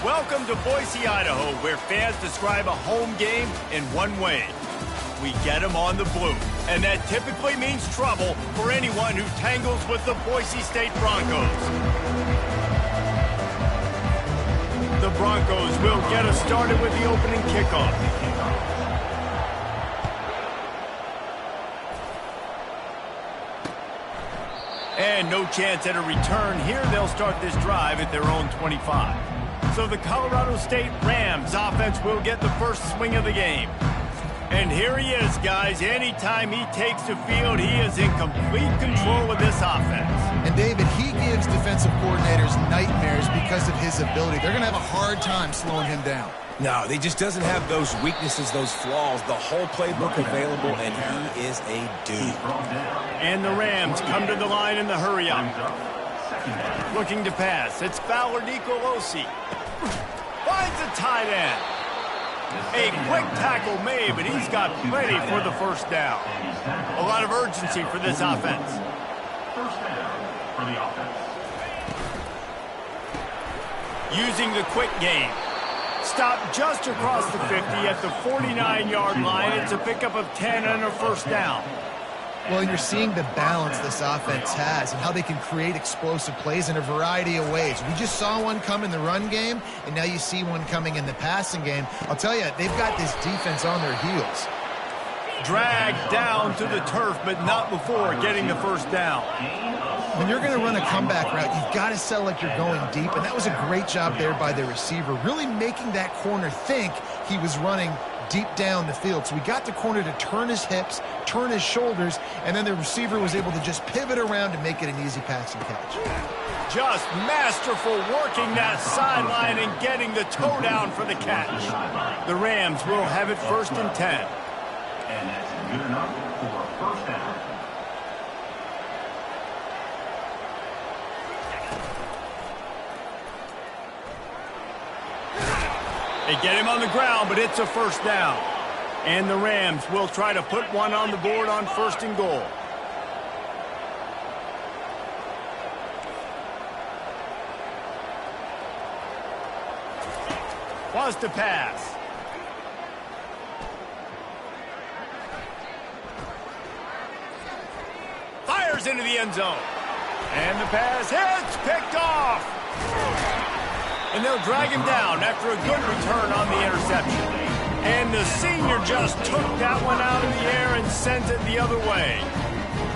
Welcome to Boise, Idaho, where fans describe a home game in one way. We get them on the blue, and that typically means trouble for anyone who tangles with the Boise State Broncos. The Broncos will get us started with the opening kickoff. And no chance at a return here. They'll start this drive at their own 25. So the Colorado State Rams offense will get the first swing of the game. And here he is, guys. Anytime he takes the field, he is in complete control of this offense. And, David, he gives defensive coordinators nightmares because of his ability. They're going to have a hard time slowing him down. No, he just doesn't have those weaknesses, those flaws, the whole playbook available, and he is a dude. And the Rams come to the line in the hurry-up. Looking to pass. It's Fowler Nicolosi. Finds a tight end. A quick tackle made, but he's got plenty for the first down. A lot of urgency for this offense. First down for the offense. Using the quick game. Stop just across the 50 at the 49-yard line. It's a pickup of 10 and a first down. Well, you're seeing the balance this offense has and how they can create explosive plays in a variety of ways. We just saw one come in the run game, and now you see one coming in the passing game. I'll tell you, they've got this defense on their heels. Dragged down to the turf, but not before getting the first down. When you're going to run a comeback route, you've got to sell like you're going deep, and that was a great job there by the receiver, really making that corner think he was running deep down the field. So we got the corner to turn his hips, turn his shoulders, and then the receiver was able to just pivot around and make it an easy passing catch. Just masterful working that sideline and getting the toe down for the catch. The Rams will have it first and 10. And that's good enough for first down. They get him on the ground, but it's a first down. And the Rams will try to put one on the board on first and goal. Was to pass. Fires into the end zone. And the pass hits, picked off. And they'll drag him down after a good return on the interception. And the senior just took that one out of the air and sent it the other way.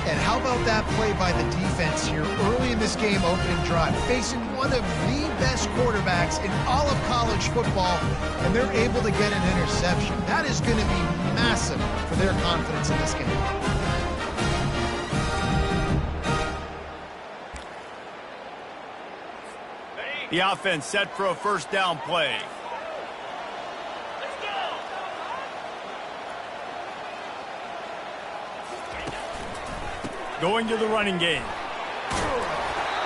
And how about that play by the defense here early in this game opening drive, facing one of the best quarterbacks in all of college football, and they're able to get an interception. That is going to be massive for their confidence in this game. The offense set for a first down play. Going to the running game.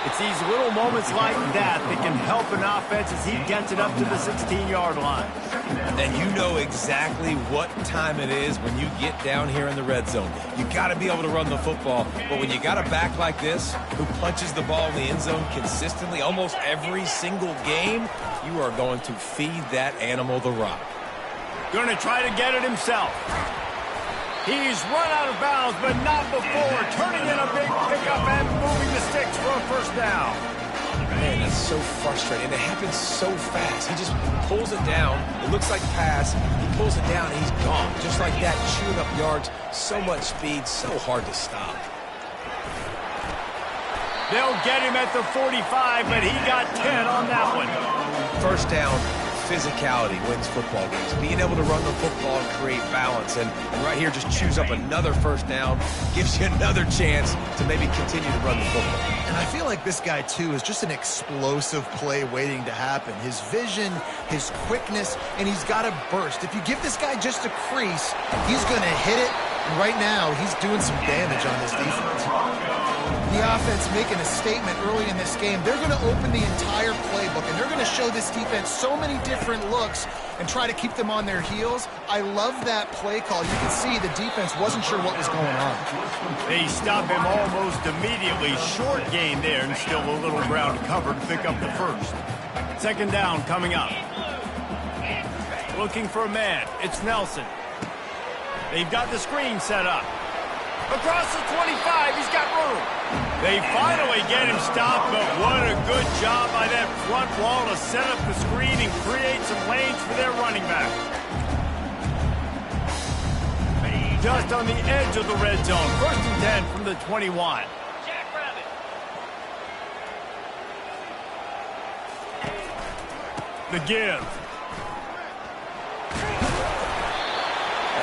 It's these little moments like that that can help an offense as he gets it up to the 16-yard line. And you know exactly what time it is when you get down here in the red zone. You got to be able to run the football, but when you got a back like this who punches the ball in the end zone consistently almost every single game, you are going to feed that animal the rock. Going to try to get it himself. He's run out of bounds, but not before. Turning in a big pickup and moving the sticks for a first down. Man, that's so frustrating. It happens so fast. He just pulls it down. It looks like pass. He pulls it down, and he's gone. Just like that, chewing up yards. So much speed, so hard to stop. They'll get him at the 45, but he got 10 on that one. First down, physicality wins football games. Being able to run the football and create balance. And right here, just chews up another first down, gives you another chance to maybe continue to run the football. And I feel like this guy, too, is just an explosive play waiting to happen. His vision, his quickness, and he's got a burst. If you give this guy just a crease, he's going to hit it. And right now, he's doing some damage on this defense. The offense making a statement early in this game. They're going to open the entire playbook, and they're going to show this defense so many different looks and try to keep them on their heels. I love that play call. You can see the defense wasn't sure what was going on. They stop him almost immediately. Short gain there, and still a little ground to cover to pick up the first. Second down coming up. Looking for a man. It's Nelson. They've got the screen set up. Across the 25, he's got room. They finally get him stopped, but what a good job by that front wall to set up the screen and create some lanes for their running back. Just on the edge of the red zone. First and 10 from the 21. The give.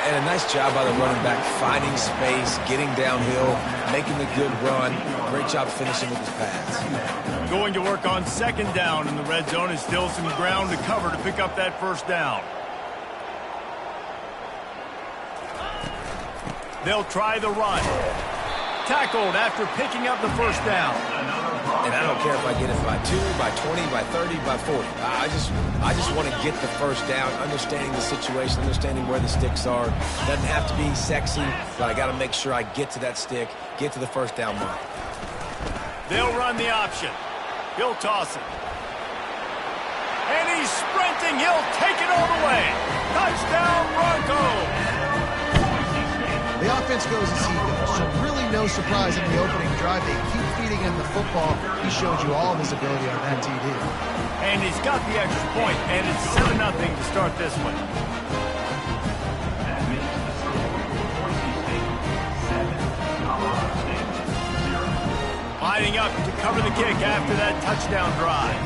And a nice job by the running back, finding space, getting downhill, making a good run. Great job finishing with his pass. Going to work on second down in the red zone is still some ground to cover to pick up that first down. They'll try the run. Tackled after picking up the first down. And I don't care if I get it by 2, by 20, by 30, by 40. I just want to get the first down, understanding the situation, understanding where the sticks are. Doesn't have to be sexy, but I got to make sure I get to that stick, get to the first down mark. They'll run the option. He'll toss it. And he's sprinting. He'll take it all the way. Touchdown, Broncos. The offense goes as he goes, so really no surprise in the opening drive. They keep feeding him the football. He showed you all of his ability on that TD. And he's got the extra point, and it's 7-0 to start this one. Lining up to cover the kick after that touchdown drive.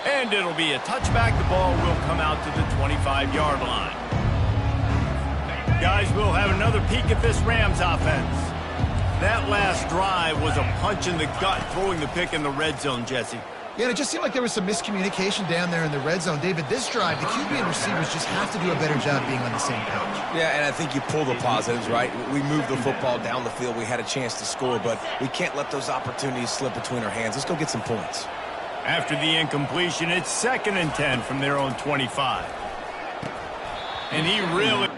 And it'll be a touchback. The ball will come out to the 25-yard line. Guys, we'll have another peek at this Rams offense. That last drive was a punch in the gut, throwing the pick in the red zone, Jesse. Yeah, and it just seemed like there was some miscommunication down there in the red zone. David, this drive, the QB and receivers just have to do a better job being on the same page. Yeah, and I think you pull the positives, right? We moved the football down the field. We had a chance to score, but we can't let those opportunities slip between our hands. Let's go get some points. After the incompletion, it's 2nd and 10 from their own 25. And he really...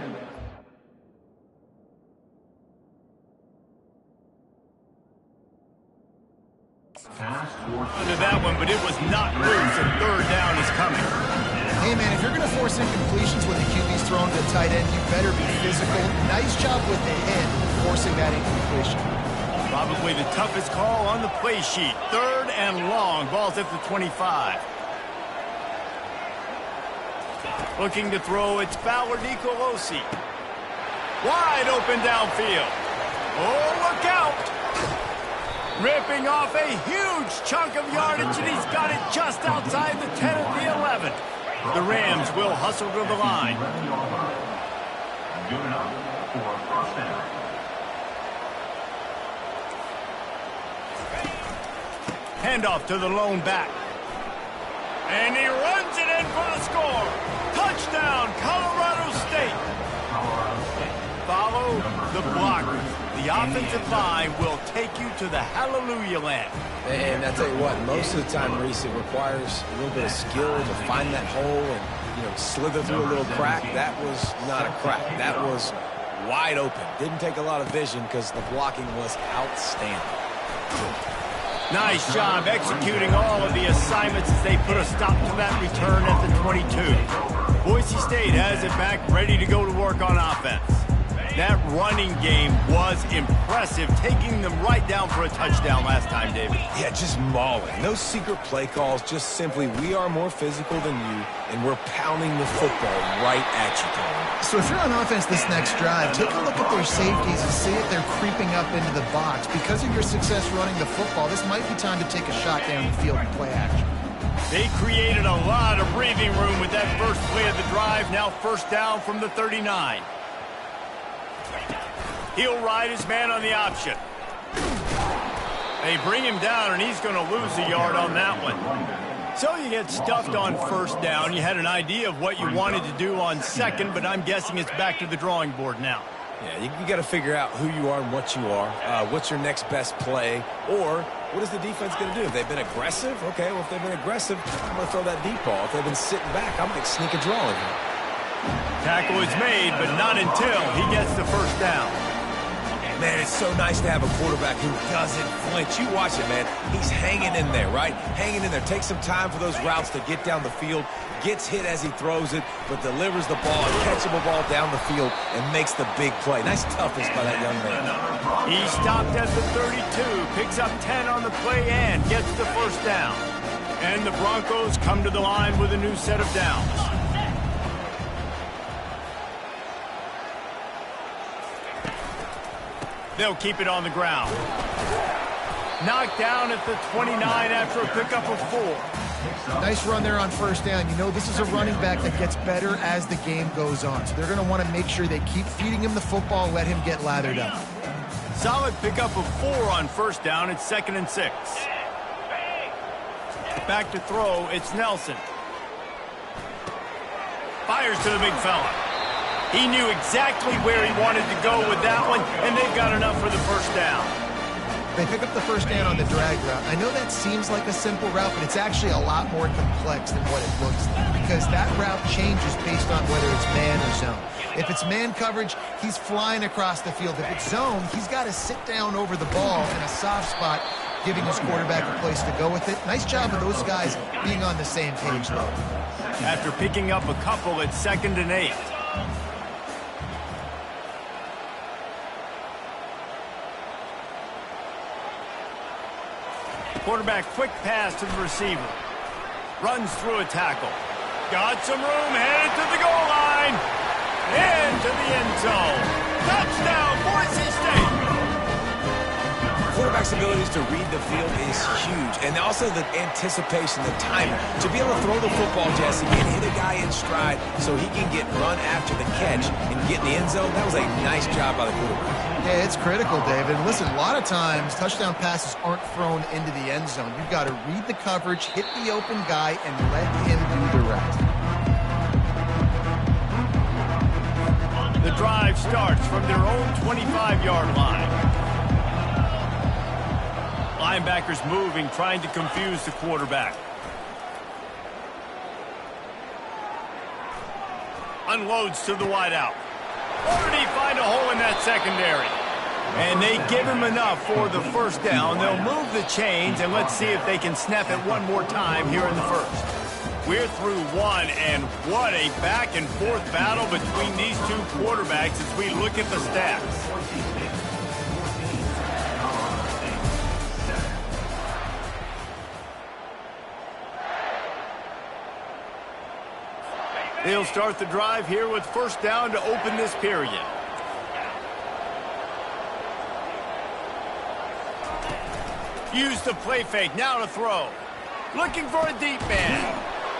under that one, but it was not loose, and third down is coming. Hey, man, if you're going to force incompletions when the QB's thrown to the tight end, you better be physical. Nice job with the hit, forcing that incompletion. Probably the toughest call on the play sheet. 3rd and long. Ball's at the 25. Looking to throw, it's Fowler Nicolosi. Wide open downfield. Oh, look out! Ripping off a huge chunk of yardage, and he's got it just outside the 10 of the 11. The Rams will hustle to the line. Good enough for a first down. Handoff to the lone back. And he runs it in for the score. Touchdown, Colorado State. Follow the blockers. The offensive line will take you to the hallelujah land. And I tell you what, most of the time, Reese, it requires a little bit of skill to find that hole and, slither through a little crack. That was not a crack. That was wide open. Didn't take a lot of vision because the blocking was outstanding. Nice job executing all of the assignments as they put a stop to that return at the 22. Boise State has it back, ready to go to work on offense. That running game was impressive, taking them right down for a touchdown last time, David. Yeah, just mauling. No secret play calls, just simply we are more physical than you, and we're pounding the football right at you, Tom. So if you're on offense this next drive, take a look at their safeties and see if they're creeping up into the box. Because of your success running the football, this might be time to take a shot down the field and play action. They created a lot of breathing room with that first play of the drive. Now first down from the 39. He'll ride his man on the option. They bring him down, and he's going to lose a yard on that one. So you get stuffed on first down. You had an idea of what you wanted to do on second, but I'm guessing it's back to the drawing board now. Yeah, you got to figure out who you are and what you are. What's your next best play? Or what is the defense going to do? If they've been aggressive, okay, well, if they've been aggressive, I'm going to throw that deep ball. If they've been sitting back, I'm going to sneak a draw in here. Tackle is made, but not until he gets the first down. Man, it's so nice to have a quarterback who doesn't flinch. You watch it, man. He's hanging in there, right? Hanging in there. Takes some time for those routes to get down the field. Gets hit as he throws it, but delivers the ball, a catchable ball down the field, and makes the big play. Nice toughness by that young man. He stopped at the 32, picks up 10 on the play, and gets the first down. And the Broncos come to the line with a new set of downs. They'll keep it on the ground. Knocked down at the 29 after a pickup of 4. Nice run there on first down. You know, this is a running back that gets better as the game goes on. So they're going to want to make sure they keep feeding him the football, let him get lathered up. Solid pickup of 4 on first down. It's 2nd and 6. Back to throw. It's Nelson. Fires to the big fella. He knew exactly where he wanted to go with that one, and they've got enough for the first down. They pick up the first down on the drag route. I know that seems like a simple route, but it's actually a lot more complex than what it looks like, because that route changes based on whether it's man or zone. If it's man coverage, he's flying across the field. If it's zone, he's got to sit down over the ball in a soft spot, giving his quarterback a place to go with it. Nice job of those guys being on the same page, though. After picking up a couple, it's 2nd and 8. Quarterback quick pass to the receiver. Runs through a tackle. Got some room, headed to the goal line. Into the end zone. Touchdown, Boise State. Quarterback's abilities to read the field is huge. And also the anticipation, the timing. To be able to throw the football, Jesse, and hit a guy in stride so he can get run after the catch and get in the end zone, that was a nice job by the quarterback. Yeah, it's critical, David. Listen, a lot of times touchdown passes aren't thrown into the end zone. You've got to read the coverage, hit the open guy, and let him do the rest. The drive starts from their own 25-yard line. Linebackers moving, trying to confuse the quarterback. Unloads to the wideout. Or did he find a hole in that secondary? And they give him enough for the first down. They'll move the chains, and let's see if they can snap it one more time here in the first. We're through one, and what a back-and-forth battle between these two quarterbacks as we look at the stats. They'll start the drive here with first down to open this period. Use the play fake, now to throw. Looking for a deep man.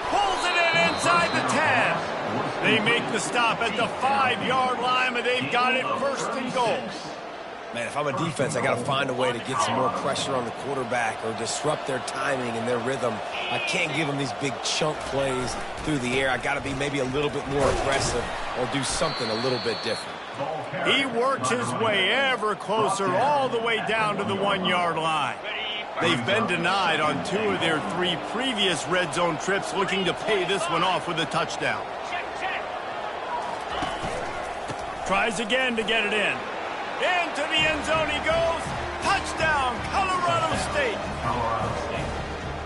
Pulls it in inside the 10. They make the stop at the 5-yard line, but they've got it first and goal. Man, if I'm a defense, I got to find a way to get some more pressure on the quarterback or disrupt their timing and their rhythm. I can't give them these big chunk plays through the air. I got to be maybe a little bit more aggressive or do something a little bit different. He works his way ever closer all the way down to the 1-yard line. They've been denied on 2 of their 3 previous red zone trips, looking to pay this one off with a touchdown. Tries again to get it in. Into the end zone he goes. Touchdown, Colorado State.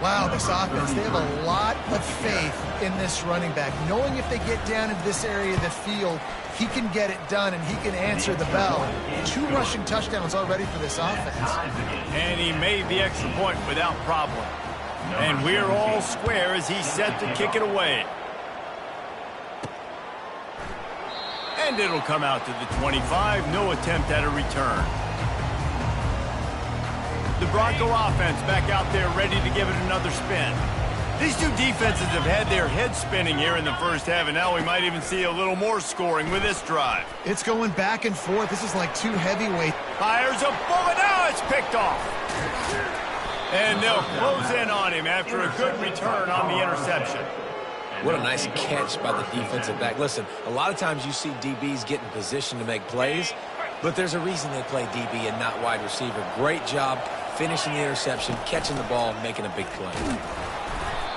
Wow, this offense, they have a lot of faith in this running back, knowing if they get down into this area of the field, he can get it done and he can answer the bell. 2 rushing touchdowns already for this offense. And he made the extra point without problem. And we're all square as he's set to kick it away. And it'll come out to the 25. No attempt at a return. The Bronco offense back out there ready to give it another spin. These two defenses have had their heads spinning here in the first half, and now we might even see a little more scoring with this drive. It's going back and forth. This is like 2 heavyweights. Fires a bullet. Now it's picked off. And they'll close in on him after a good return on the interception. What a nice catch by the defensive back. Listen, a lot of times you see DBs get in position to make plays, but there's a reason they play DB and not wide receiver. Great job finishing the interception, catching the ball, and making a big play.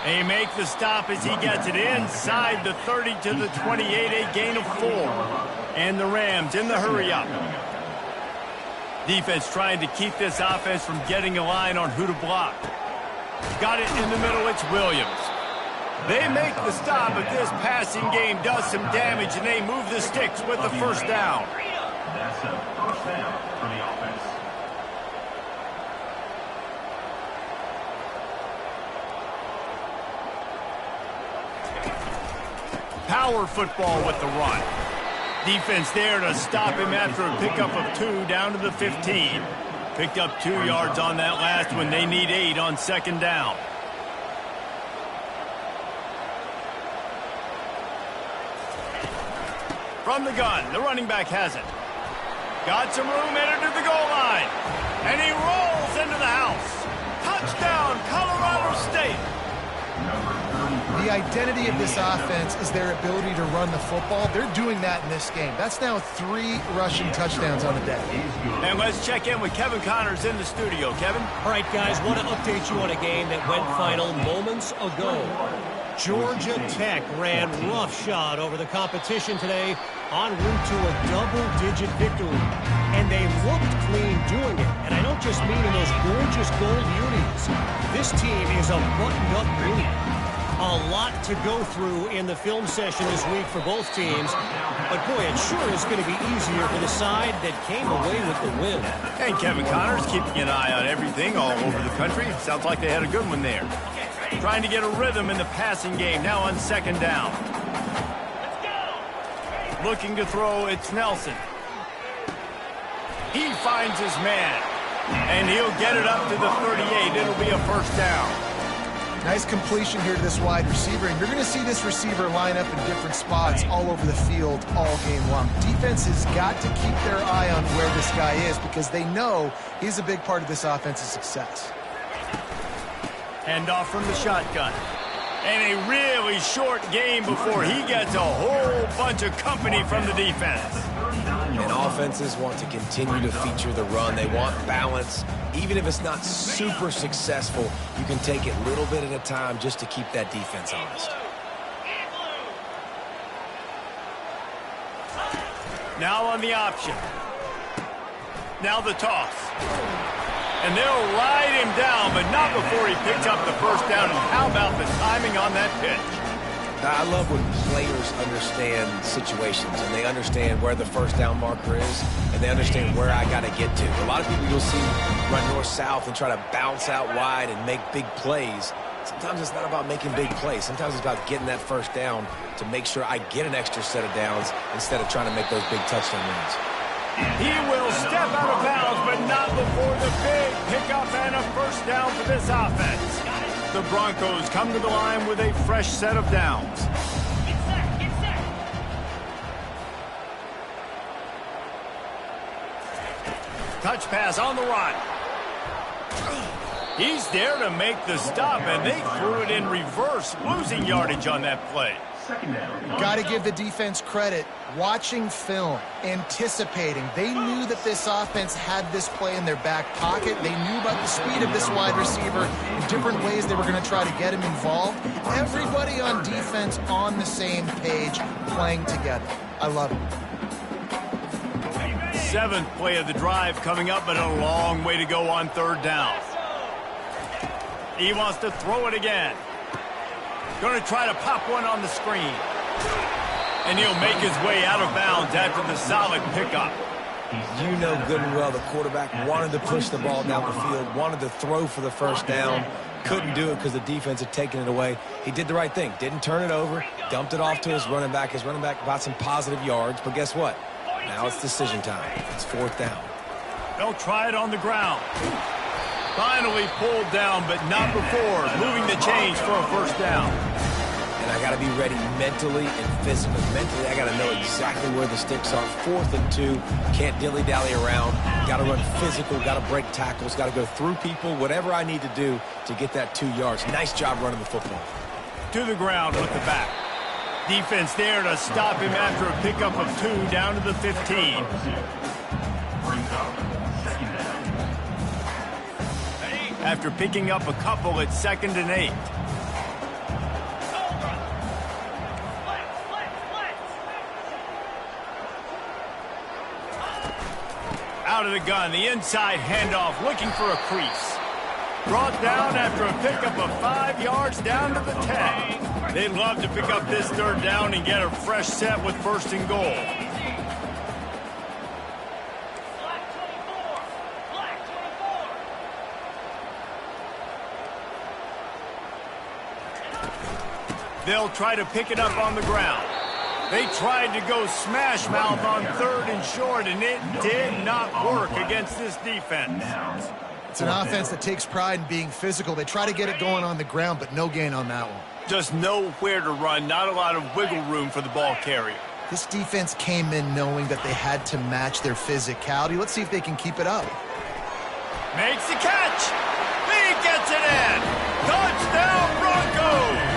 They make the stop as he gets it inside the 30 to the 28, a gain of 4. And the Rams in the hurry-up. Defense trying to keep this offense from getting a line on who to block. Got it in the middle, it's Williams. They make the stop, but this passing game does some damage, and they move the sticks with the first down. That's a first down for the offense. Power football with the run. Defense there to stop him after a pickup of 2 down to the 15. Picked up 2 yards on that last one. They need 8 on second down. From the gun, the running back has it. Got some room, entered to the goal line. And he rolls into the house. Touchdown, Colorado State. The identity of this offense is their ability to run the football. They're doing that in this game. That's now 3 rushing touchdowns on the day. And let's check in with Kevin Connors in the studio. Kevin? All right, guys, want to update you on a game that went final moments ago. Georgia Tech ran roughshod over the competition today en route to a double-digit victory. And they looked clean doing it. And I don't just mean in those gorgeous gold unis. This team is a buttoned-up green. A lot to go through in the film session this week for both teams. But, boy, it sure is going to be easier for the side that came away with the win. And Kevin Connors keeping an eye on everything all over the country. Sounds like they had a good one there. Trying to get a rhythm in the passing game, now on second down. Looking to throw, it's Nelson. He finds his man. And he'll get it up to the 38. It'll be a first down. Nice completion here to this wide receiver, and you're going to see this receiver line up in different spots all over the field all game long. Defense has got to keep their eye on where this guy is because they know he's a big part of this offense's success. Hand off from the shotgun. And a really short game before he gets a whole bunch of company from the defense. And offenses want to continue to feature the run. They want balance. Even if it's not super successful, you can take it little bit at a time just to keep that defense honest. Now on the option. Now the toss. And they'll ride him down, but not before he picks up the first down. And how about the timing on that pitch? I love when players understand situations and they understand where the first down marker is and they understand where I got to get to. A lot of people you'll see run north-south and try to bounce out wide and make big plays. Sometimes it's not about making big plays. Sometimes it's about getting that first down to make sure I get an extra set of downs instead of trying to make those big touchdown runs. He will step out of bounds, but not before the big pickup and a first down for this offense. The Broncos come to the line with a fresh set of downs. Touch pass on the run. He's there to make the stop, and they threw it in reverse, losing yardage on that play. Got to give the defense credit. Watching film, anticipating. They knew that this offense had this play in their back pocket. They knew about the speed of this wide receiver in different ways they were going to try to get him involved. Everybody on defense on the same page, playing together. I love it. 7th play of the drive coming up, but a long way to go on third down. He wants to throw it again. Going to try to pop one on the screen. And he'll make his way out of bounds after the solid pickup. You know good and well the quarterback wanted to push the ball down the field, wanted to throw for the first down, couldn't do it because the defense had taken it away. He did the right thing, didn't turn it over, dumped it off to his running back. His running back got some positive yards, but guess what? Now it's decision time. It's fourth down. They'll try it on the ground. Finally pulled down, but not before moving the chains for a first down. And I got to be ready mentally and physically. Mentally, I got to know exactly where the sticks are. 4th and 2. Can't dilly-dally around. Got to run physical. Got to break tackles. Got to go through people. Whatever I need to do to get that 2 yards. Nice job running the football. To the ground with the back. Defense there to stop him after a pickup of 2 down to the 15. After picking up a couple, it's 2nd and 8. Out Out of the gun, the inside handoff, looking for a crease. Brought down after a pickup of 5 yards down to the 10. They'd love to pick up this third down and get a fresh set with first and goal. They'll try to pick it up on the ground. They tried to go smash mouth on third and short, and it did not work against this defense. It's an offense that takes pride in being physical. They try to get it going on the ground, but no gain on that one. Just nowhere to run, not a lot of wiggle room for the ball carrier. This defense came in knowing that they had to match their physicality. Let's see if they can keep it up. Makes the catch. He gets it in. Touchdown Broncos.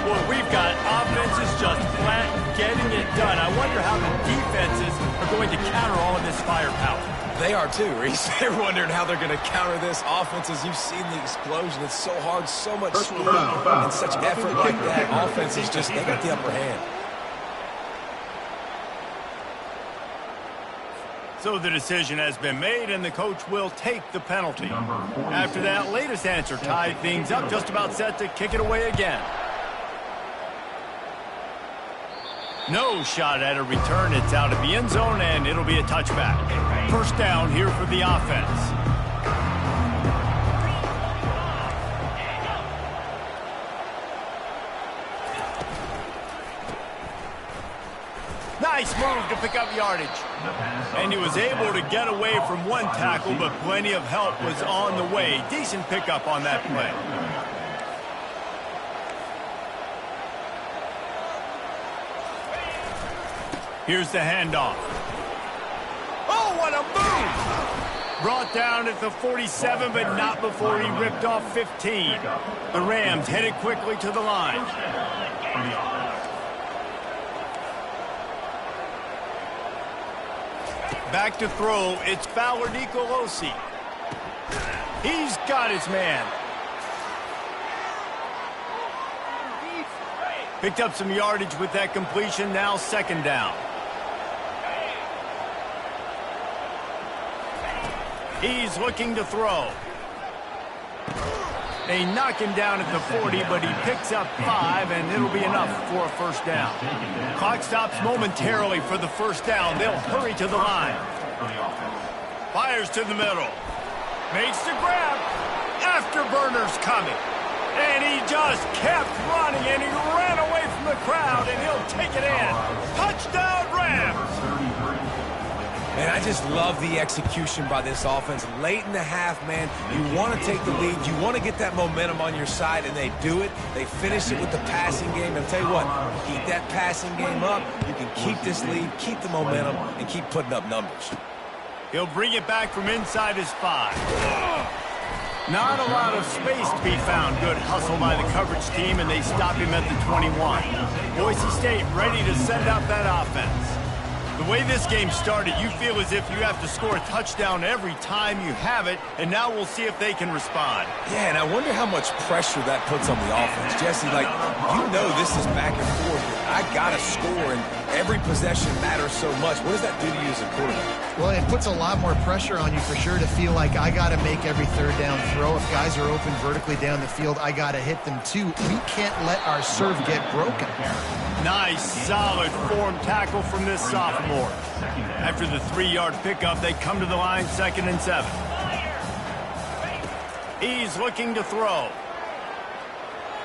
Well, we've got offenses just flat getting it done. I wonder how the defenses are going to counter all of this firepower. They are too, Reese. They're wondering how they're going to counter this offense. As you've seen the explosion, it's so hard, so much speed, and such effort like that. Offenses just, they got the upper hand. So the decision has been made, and the coach will take the penalty. After that latest answer tied things up, just about set to kick it away again. No shot at a return. It's out of the end zone, and it'll be a touchback. First down here for the offense. Nice move to pick up yardage. And he was able to get away from one tackle, but plenty of help was on the way. Decent pickup on that play. Here's the handoff. Oh, what a move! Brought down at the 47, but not before he ripped off 15. The Rams headed quickly to the line. Back to throw, it's Fowler Nicolosi. He's got his man. Picked up some yardage with that completion, now second down. He's looking to throw. They knock him down at the 40, but he picks up 5, and it'll be enough for a first down. Clock stops momentarily for the first down. They'll hurry to the line. Fires to the middle. Makes the grab. Afterburner's coming. And he just kept running, and he ran away from the crowd, and he'll take it in. Touchdown, Rams! Man, I just love the execution by this offense. Late in the half, man, you want to take the lead. You want to get that momentum on your side, and they do it. They finish it with the passing game. And I'll tell you what, keep that passing game up. You can keep this lead, keep the momentum, and keep putting up numbers. He'll bring it back from inside his 5. Not a lot of space to be found. Good hustle by the coverage team, and they stop him at the 21. Boise State ready to send out that offense. The way this game started, you feel as if you have to score a touchdown every time you have it, and now we'll see if they can respond. Yeah, and I wonder how much pressure that puts on the offense. Jesse, like, you know this is back and forth. I got to score, and every possession matters so much. What does that do to you as a quarterback? Well, it puts a lot more pressure on you for sure to feel like I got to make every third down throw. If guys are open vertically down the field, I got to hit them too. We can't let our serve get broken. Nice, solid form tackle from this sophomore. After the 3-yard pickup, they come to the line, 2nd and 7. He's looking to throw.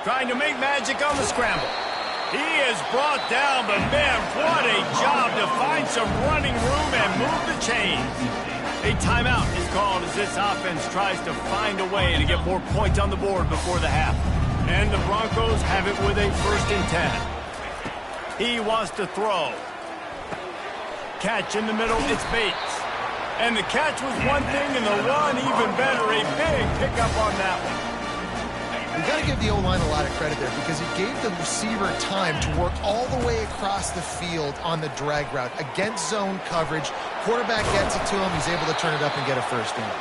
Trying to make magic on the scramble. He is brought down, but man, what a job to find some running room and move the chains. A timeout is called as this offense tries to find a way to get more points on the board before the half. And the Broncos have it with a 1st and 10. He wants to throw. Catch in the middle, it's Bates. And the catch was one thing, and the run even better. A big pickup on that one. We've got to give the O-line a lot of credit there because it gave the receiver time to work all the way across the field on the drag route. Against zone coverage, quarterback gets it to him, he's able to turn it up and get a first down.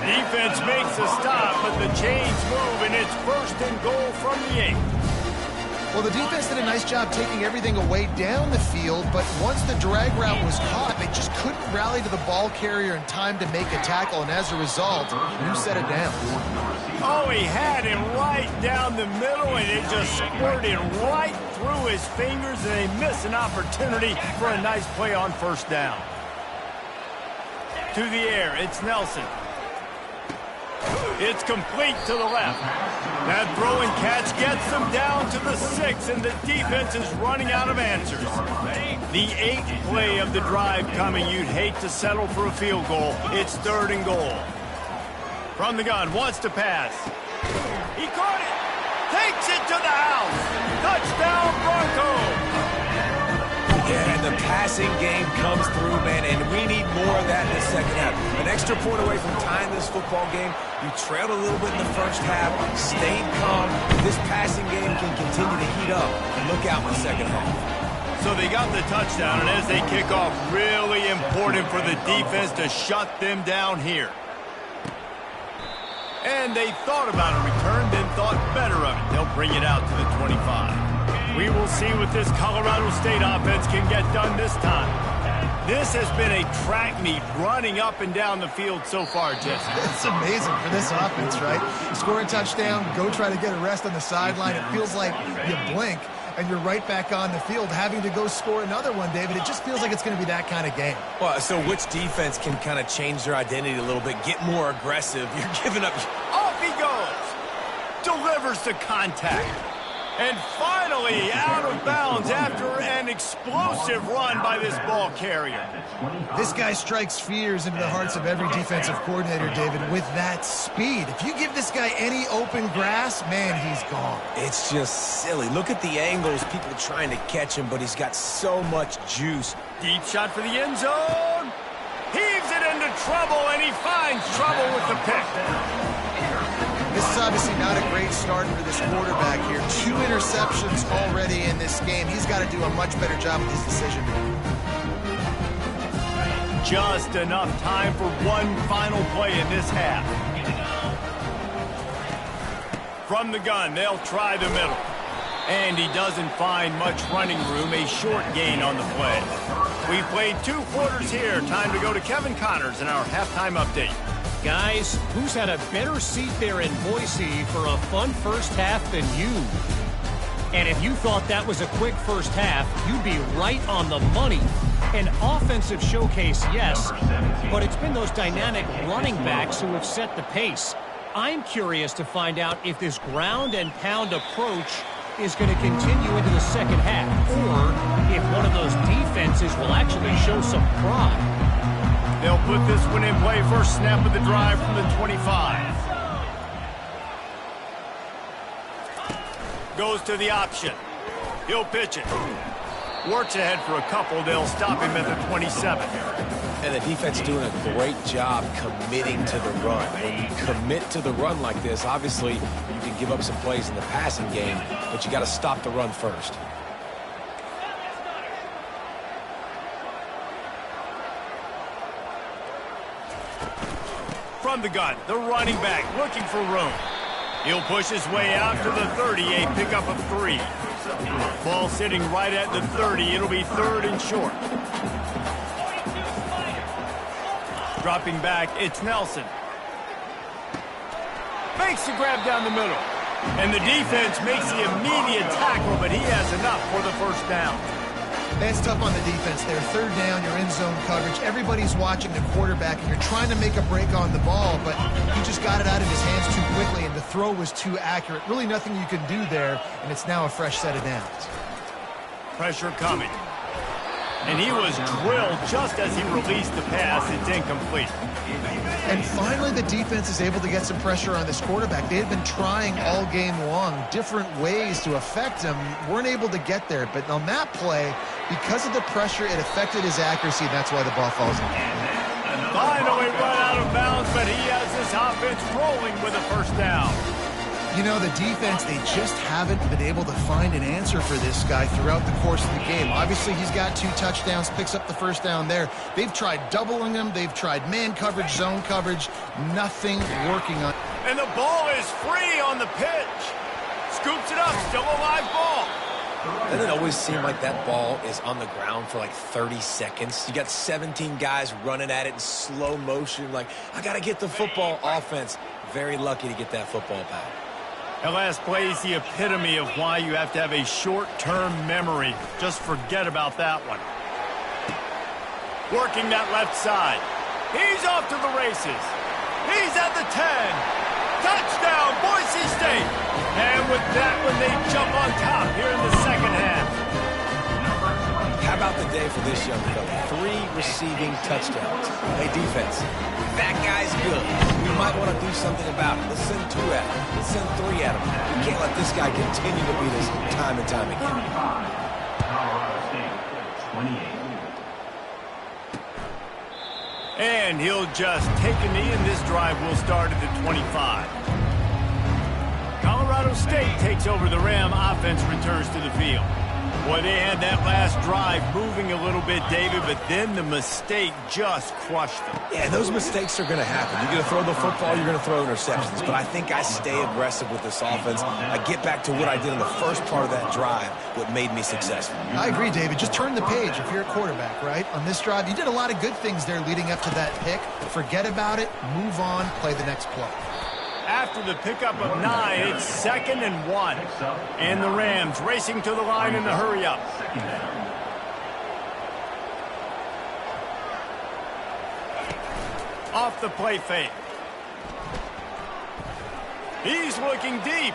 Defense makes a stop, but the chains move, and it's 1st and goal from the 8. Well, the defense did a nice job taking everything away down the field, but once the drag route was caught, they just couldn't rally to the ball carrier in time to make a tackle, and as a result, you set it down. Oh, he had it right down the middle, and it just squirted right through his fingers, and they missed an opportunity for a nice play on first down. To the air, it's Nelson. It's complete to the left. That throw and catch gets them down to the 6, and the defense is running out of answers. The 8th play of the drive coming. You'd hate to settle for a field goal. It's 3rd and goal. From the gun, wants to pass. He caught it. Takes it to the house. Touchdown, Broncos. Yeah, and the passing game comes through, man, and we need more of that in the second half. An extra point away from tying this football game. You trailed a little bit in the first half, stayed calm. This passing game can continue to heat up. Look out in the second half. So they got the touchdown, and as they kick off, really important for the defense to shut them down here. And they thought about a return, then thought better of it. They'll bring it out to the 25. We will see what this Colorado State offense can get done this time. This has been a track meet running up and down the field so far, Jesse. It's amazing for this offense, right? Score a touchdown, go try to get a rest on the sideline. It feels like you blink, and you're right back on the field having to go score another one, David. It just feels like it's going to be that kind of game. Well, so which defense can kind of change their identity a little bit, get more aggressive? You're giving up. Off he goes. Delivers the contact. And finally out of bounds after an explosive run by this ball carrier. This guy strikes fears into the hearts of every defensive coordinator, David, with that speed. If you give this guy any open grass, man, he's gone. It's just silly. Look at the angles, people trying to catch him, but he's got so much juice. Deep shot for the end zone. Heaves it into trouble, and he finds trouble with the pick. This is obviously not a great start for this quarterback here. 2 interceptions already in this game. He's got to do a much better job with his decision. Just enough time for one final play in this half. From the gun, they'll try the middle. And he doesn't find much running room, a short gain on the play. We've played 2 quarters here. Time to go to Kevin Connors in our halftime update. Guys, who's had a better seat there in Boise for a fun first half than you? And if you thought that was a quick first half, you'd be right on the money. An offensive showcase, yes, but it's been those dynamic running backs who have set the pace. I'm curious to find out if this ground and pound approach is going to continue into the second half, or if one of those defenses will actually show some pride. They'll put this one in play. First snap of the drive from the 25. Goes to the option. He'll pitch it. Works ahead for a couple. They'll stop him at the 27. And the defense doing a great job committing to the run. When you commit to the run like this, obviously you can give up some plays in the passing game, but you got to stop the run first. From the gun, the running back looking for room. He'll push his way out to the 30, a pickup of 3. Ball sitting right at the 30. It'll be 3rd and short. Dropping back, it's Nelson. Makes the grab down the middle. And the defense makes the immediate tackle, but he has enough for the first down. That's tough on the defense there. 3rd down, you're in zone coverage. Everybody's watching the quarterback, and you're trying to make a break on the ball, but he just got it out of his hands too quickly, and the throw was too accurate. Really nothing you can do there, and it's now a fresh set of downs. Pressure coming. And he was drilled just as he released the pass. It's incomplete. And finally, the defense is able to get some pressure on this quarterback. They had been trying all game long different ways to affect him. Weren't able to get there. But on that play, because of the pressure, it affected his accuracy. That's why the ball falls in. Finally run out of bounds, but he has this offense rolling with a first down. You know, the defense, they just haven't been able to find an answer for this guy throughout the course of the game. Obviously, he's got 2 touchdowns, picks up the first down there. They've tried doubling him. They've tried man coverage, zone coverage. Nothing working on. And the ball is free on the pitch. Scoops it up, still a live ball. Doesn't it always seem like that ball is on the ground for like 30 seconds? You got 17 guys running at it in slow motion. Like, I got to get the football. Offense, very lucky to get that football back. That last play is the epitome of why you have to have a short-term memory. Just forget about that one. Working that left side. He's off to the races. He's at the 10. Touchdown, Boise State. And with that one, they jump on top here in the second half. How about the day for this young fella? 3 receiving touchdowns. Hey, defense, that guy's good. We might want to do something about it. Let's send 2 at him. Let's send 3 at him. We can't let this guy continue to beat us time and time again. Colorado State, 28. And he'll just take a knee, and this drive will start at the 25. Colorado State takes over the Ram. Offense returns to the field. Boy, they had that last drive moving a little bit, David, but then the mistake just crushed them. Yeah, those mistakes are going to happen. You're going to throw the football, you're going to throw interceptions. But I think I stay aggressive with this offense. I get back to what I did in the first part of that drive, what made me successful. I agree, David. Just turn the page if you're a quarterback, right? On this drive, you did a lot of good things there leading up to that pick. Forget about it, move on, play the next play. After the pickup of 9, it's 2nd and 1. And the Rams racing to the line in the hurry-up. Off the play fake. He's looking deep.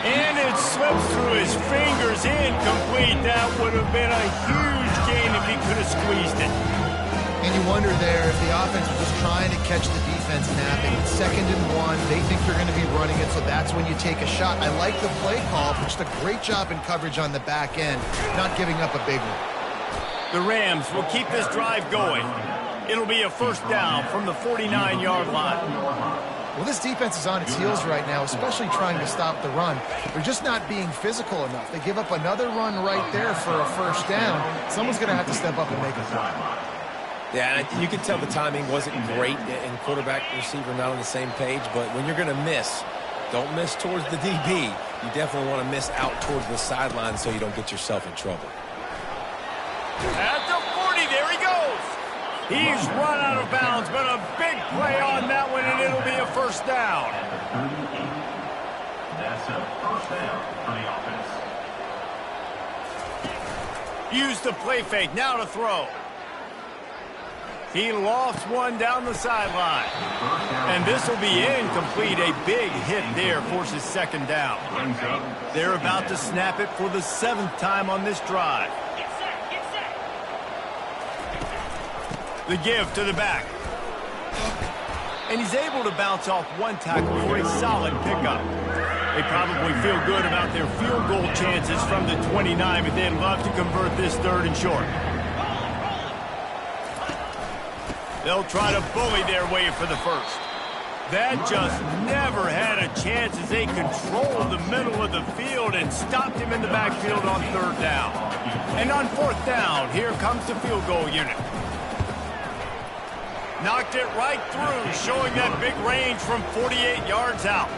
And it slips through his fingers, incomplete. That would have been a huge gain if he could have squeezed it. And you wonder there if the offense was just trying to catch the defense napping. It's 2nd and 1. They think they're going to be running it, so that's when you take a shot. I like the play call, but just a great job in coverage on the back end, not giving up a big one. The Rams will keep this drive going. It'll be a first down from the 49-yard line. Well, this defense is on its heels right now, especially trying to stop the run. They're just not being physical enough. They give up another run right there for a first down. Someone's going to have to step up and make a play. Yeah, and you can tell the timing wasn't great and quarterback receiver not on the same page, but when you're going to miss, don't miss towards the DB. You definitely want to miss out towards the sideline so you don't get yourself in trouble. At the 40, there he goes. He's run out of bounds, but a big play on that one, and it'll be a first down. That's a first down for the offense. Use the play fake, now to throw. He lofts one down the sideline. And this will be incomplete. A big hit there forces 2nd down. They're about to snap it for the 7th time on this drive. The give to the back. And he's able to bounce off one tackle for a solid pickup. They probably feel good about their field goal chances from the 29, but they'd love to convert this 3rd and short. They'll try to bully their way for the first. That just never had a chance as they controlled the middle of the field and stopped him in the backfield on 3rd down. And on 4th down, here comes the field goal unit. Knocked it right through, showing that big range from 48 yards out.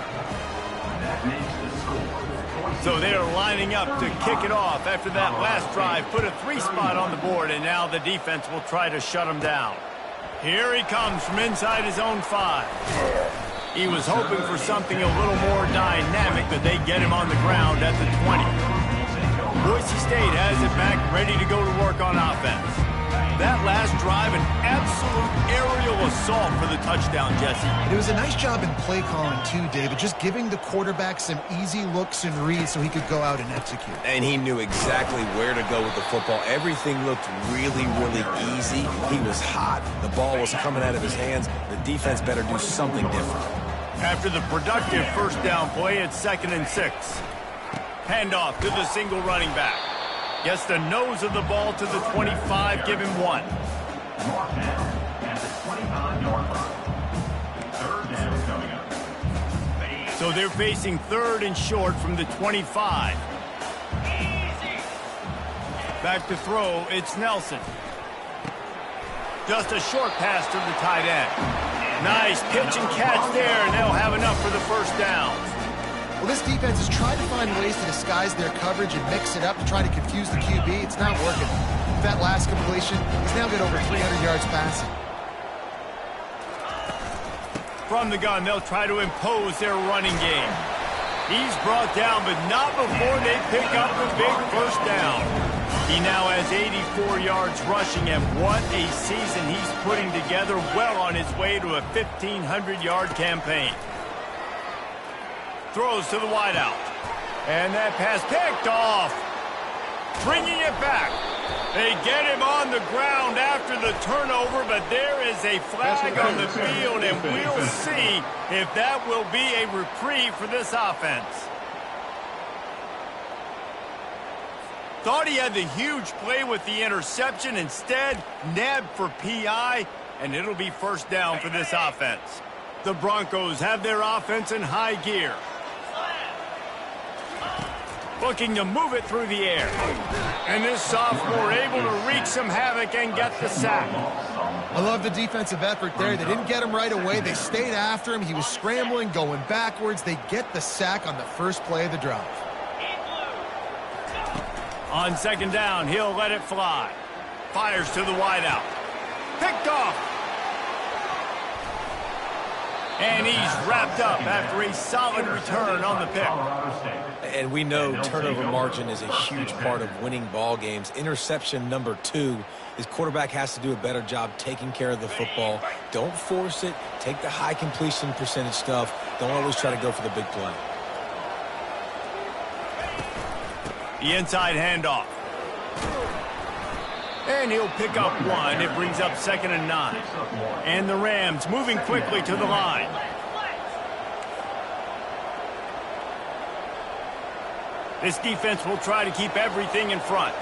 So they're lining up to kick it off after that last drive. Put a 3 spot on the board, and now the defense will try to shut them down. Here he comes from inside his own 5. He was hoping for something a little more dynamic, but they get him on the ground at the 20. Boise State has it back, ready to go to work on offense. That last drive, an absolute aerial assault for the touchdown, Jesse. It was a nice job in play calling, too, David, just giving the quarterback some easy looks and reads so he could go out and execute. And he knew exactly where to go with the football. Everything looked really, really easy. He was hot. The ball was coming out of his hands. The defense better do something different. After the productive first down play, it's 2nd and 6. Handoff to the single running back. Gets the nose of the ball to the 25, give him 1. Mark down at the 25-yard line. 3rd down coming up. So they're facing 3rd and short from the 25. Back to throw, it's Nelson. Just a short pass to the tight end. Nice pitch and catch there, and they'll have enough for the first down. Well, this defense is trying to find ways to disguise their coverage and mix it up to try to confuse the QB. It's not working. With that last completion, he's now got over 300 yards passing. From the gun, they'll try to impose their running game. He's brought down, but not before they pick up the big first down. He now has 84 yards rushing, and what a season he's putting together, well on his way to a 1,500-yard campaign. Throws to the wideout. And that pass picked off. Bringing it back. They get him on the ground after the turnover, but there is a flag on the field, and we'll see if that will be a reprieve for this offense. Thought he had the huge play with the interception. Instead, nabbed for PI, and it'll be first down for this offense. The Broncos have their offense in high gear. Looking to move it through the air. And this sophomore able to wreak some havoc and get the sack. I love the defensive effort there. They didn't get him right away. They stayed after him. He was scrambling, going backwards. They get the sack on the first play of the drive. On second down, he'll let it fly. Fires to the wideout. Picked off. And he's wrapped up after a solid return on the pick. And we know turnover margin is a huge part of winning ball games. Interception number 2. His quarterback has to do a better job taking care of the football. Don't force it. Take the high completion percentage stuff. Don't always try to go for the big play. The inside handoff. And he'll pick up 1. It brings up 2nd and 9. And the Rams moving quickly to the line. This defense will try to keep everything in front.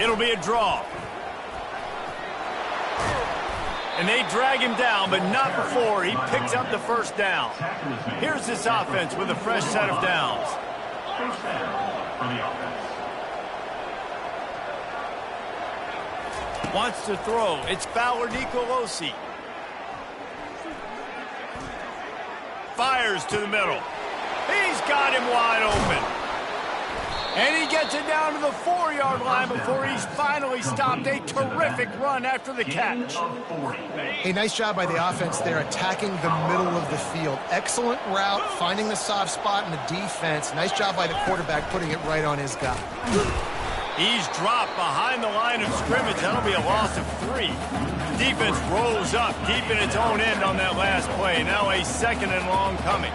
It'll be a draw. And they drag him down, but not before he picks up the first down. Here's this offense with a fresh set of downs. First down for the offense. Wants to throw. It's Fowler Nicolosi. Fires to the middle. He's got him wide open. And he gets it down to the 4-yard line before he's finally stopped. A terrific run after the catch. A nice job by the offense there, attacking the middle of the field. Excellent route, finding the soft spot in the defense. Nice job by the quarterback putting it right on his guy. He's dropped behind the line of scrimmage. That'll be a loss of 3. Defense rolls up deep in its own end on that last play. Now a 2nd and long coming.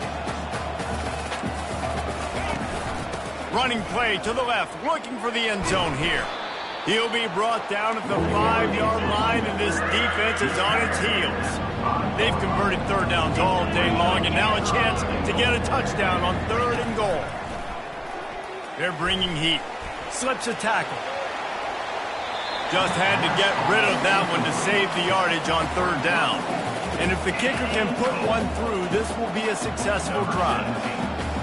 Running play to the left, looking for the end zone here. He'll be brought down at the 5-yard line, and this defense is on its heels. They've converted third downs all day long, and now a chance to get a touchdown on 3rd and goal. They're bringing heat. Slips a tackle. Just had to get rid of that one to save the yardage on 3rd down. And if the kicker can put one through, this will be a successful drive.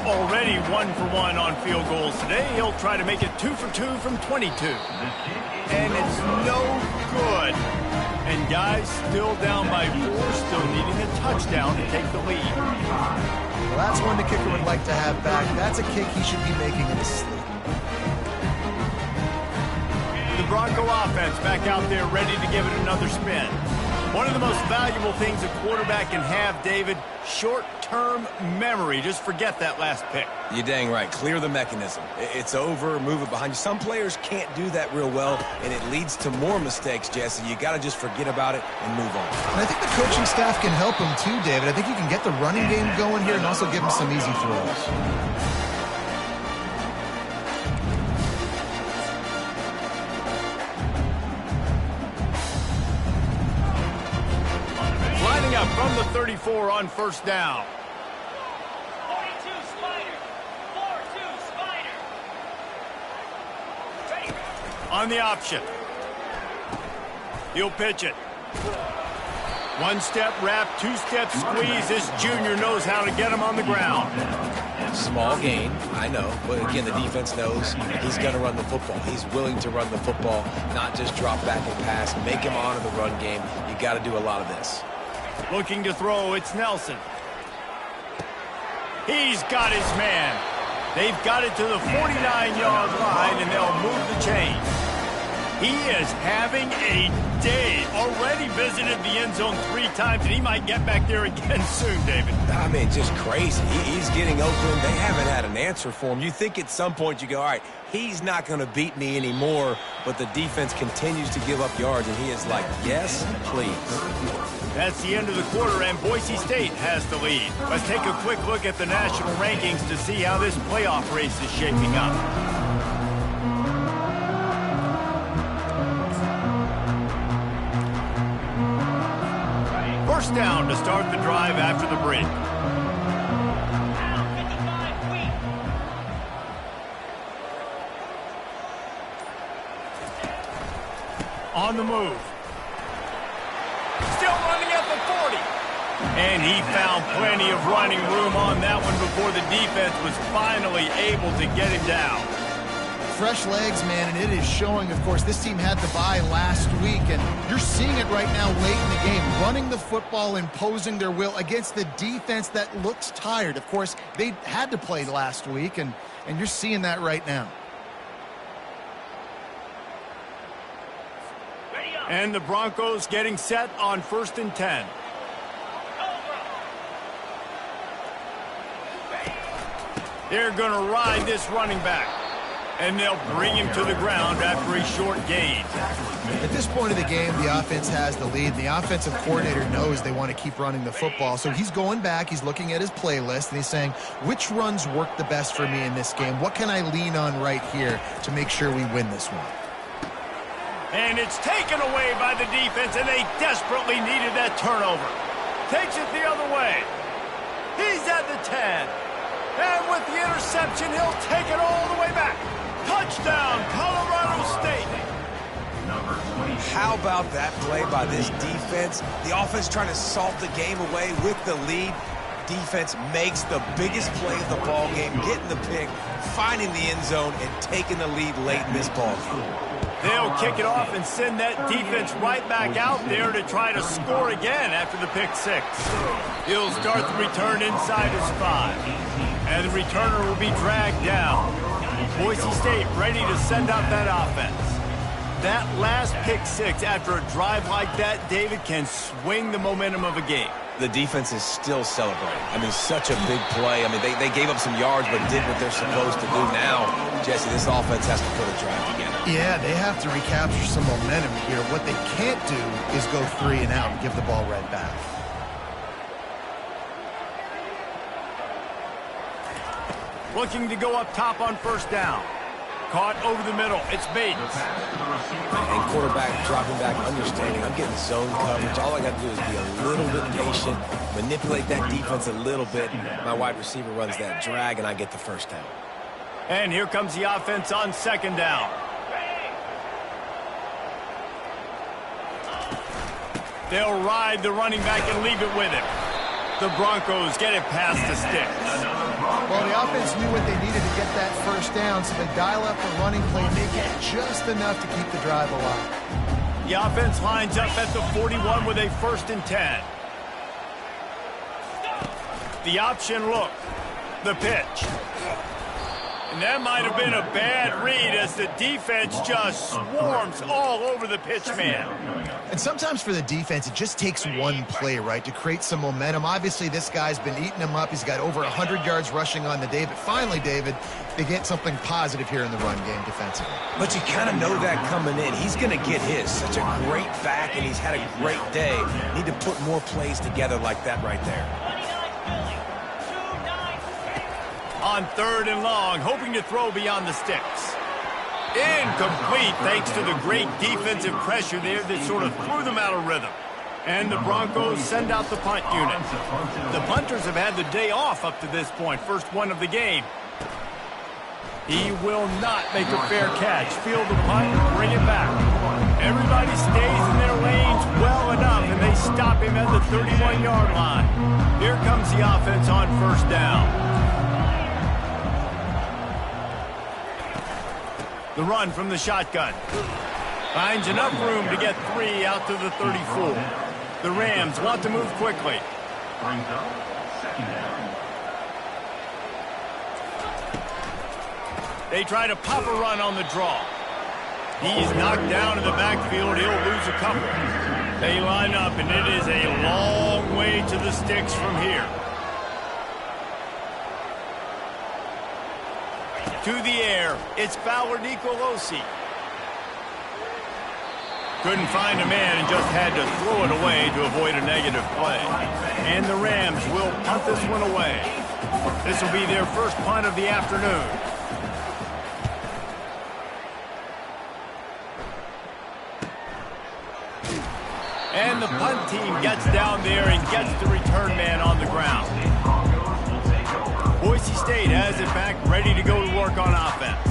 Already 1 for 1 on field goals today. He'll try to make it 2 for 2 from 22. And it's no good. And guys still down by 4, still needing a touchdown to take the lead. Well, that's one the kicker would like to have back. That's a kick he should be making in his sleep. The Bronco offense back out there ready to give it another spin. One of the most valuable things a quarterback can have, David, short-term memory. Just forget that last pick. You're dang right. Clear the mechanism. It's over, move it behind you. Some players can't do that real well, and it leads to more mistakes, Jesse. You got to just forget about it and move on. And I think the coaching staff can help him too, David. I think you can get the running game going here and also give him some easy throws. Up from the 34 on first down. 42 Spider. 4-2 Spider. On the option. He'll pitch it. 1-step wrap, 2-step squeeze. This junior knows how to get him on the ground. Small gain, I know. But again, the defense knows he's going to run the football. He's willing to run the football, not just drop back and pass. Make him honor the run game. You got to do a lot of this. Looking to throw, it's Nelson. He's got his man. They've got it to the 49-yard line, and they'll move the chains. He is having a day. Already visited the end zone 3 times, and he might get back there again soon, David. I mean, just crazy. He's getting open. They haven't had an answer for him. You think at some point you go, all right, he's not going to beat me anymore, but the defense continues to give up yards, and he is like, yes, please. That's the end of the quarter, and Boise State has the lead. Let's take a quick look at the national rankings to see how this playoff race is shaping up. First down to start the drive after the break. On the move. Still running at the 40. And he found plenty of running room on that one before the defense was finally able to get him down. Fresh legs, man, and it is showing, of course. This team had the bye last week, and you're seeing it right now late in the game, running the football, imposing their will against the defense that looks tired. Of course, they had to play last week, and you're seeing that right now. And the Broncos getting set on 1st and 10. They're going to ride this running back. And they'll bring him to the ground after a short gain. At this point of the game, the offense has the lead. The offensive coordinator knows they want to keep running the football. So he's going back, he's looking at his playlist, and he's saying, which runs work the best for me in this game? What can I lean on right here to make sure we win this one? And it's taken away by the defense, and they desperately needed that turnover. Takes it the other way. He's at the 10. And with the interception, he'll take it all the way back. Touchdown, Colorado State. How about that play by this defense? The offense trying to salt the game away with the lead. Defense makes the biggest play of the ball game, getting the pick, finding the end zone, and taking the lead late in this ball game. They'll kick it off and send that defense right back out there to try to score again after the pick 6. He'll start the return inside his 5. And the returner will be dragged down. Boise State ready to send out that offense. That last pick 6 after a drive like that, David, can swing the momentum of a game. The defense is still celebrating. I mean, such a big play. I mean, they gave up some yards but did what they're supposed to do. Now, Jesse, this offense has to put a drive together. Yeah, they have to recapture some momentum here. What they can't do is go 3 and out and give the ball right back. Looking to go up top on 1st down. Caught over the middle. It's Bates. And quarterback dropping back, understanding. I'm getting zone coverage. All I got to do is be a little bit patient, manipulate that defense a little bit. My wide receiver runs that drag, and I get the 1st down. And here comes the offense on 2nd down. They'll ride the running back and leave it with him. The Broncos get it past the sticks. Well, the offense knew what they needed to get that 1st down, so they dial up the running play and make it just enough to keep the drive alive. The offense lines up at the 41 with a 1st and 10. The option look. The pitch. And that might have been a bad read as the defense just swarms all over the pitch man. And sometimes for the defense, it just takes one play, right, to create some momentum. Obviously, this guy's been eating them up. He's got over 100 yards rushing on the day. But finally, David, they get something positive here in the run game defensively. But you kind of know that coming in. He's going to get his. Such a great back, and he's had a great day. Need to put more plays together like that right there. On 3rd and long, hoping to throw beyond the sticks. Incomplete thanks to the great defensive pressure there that sort of threw them out of rhythm. And the Broncos send out the punt unit. The punters have had the day off up to this point. First one of the game. He will not make a fair catch. Field the punt and bring it back. Everybody stays in their lanes well enough, and they stop him at the 31-yard line. Here comes the offense on 1st down. The run from the shotgun. Finds enough room to get 3 out to the 34. The Rams want to move quickly. They try to pop a run on the draw. He's knocked down in the backfield. He'll lose a couple. They line up, and it is a long way to the sticks from here. To the air, it's Fowler Nicolosi. Couldn't find a man and just had to throw it away to avoid a negative play. And the Rams will punt this one away. This will be their first punt of the afternoon. And the punt team gets down there and gets the return man on the ground. Boise State has it back, ready to go to work on offense.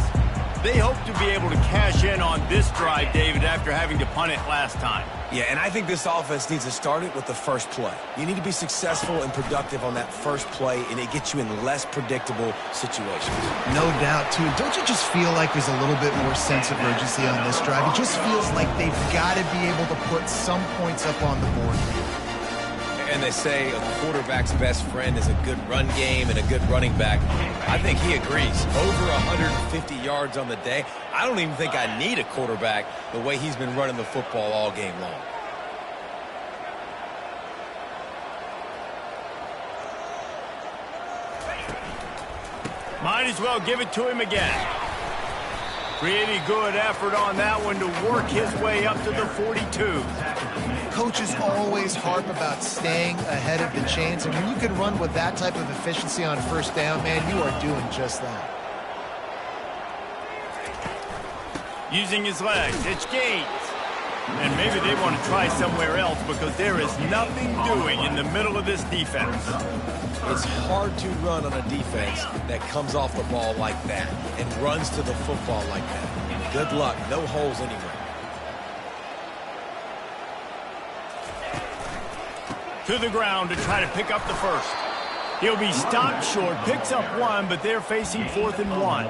They hope to be able to cash in on this drive, David, after having to punt it last time. Yeah, and I think this offense needs to start it with the first play. You need to be successful and productive on that first play, and it gets you in less predictable situations. No doubt, too. Don't you just feel like there's a little bit more sense of urgency on this drive? It just feels like they've got to be able to put some points up on the board. And they say a quarterback's best friend is a good run game and a good running back. I think he agrees. Over 150 yards on the day. I don't even think I need a quarterback the way he's been running the football all game long. Might as well give it to him again. Pretty good effort on that one to work his way up to the 42. Coaches always harp about staying ahead of the chains, and when you can run with that type of efficiency on first down, man, you are doing just that. Using his legs, it's Gaines. And maybe they want to try somewhere else because there is nothing doing in the middle of this defense. It's hard to run on a defense that comes off the ball like that and runs to the football like that. Good luck. No holes anywhere. To the ground to try to pick up the first. He'll be stopped short, picks up one, but they're facing 4th and 1.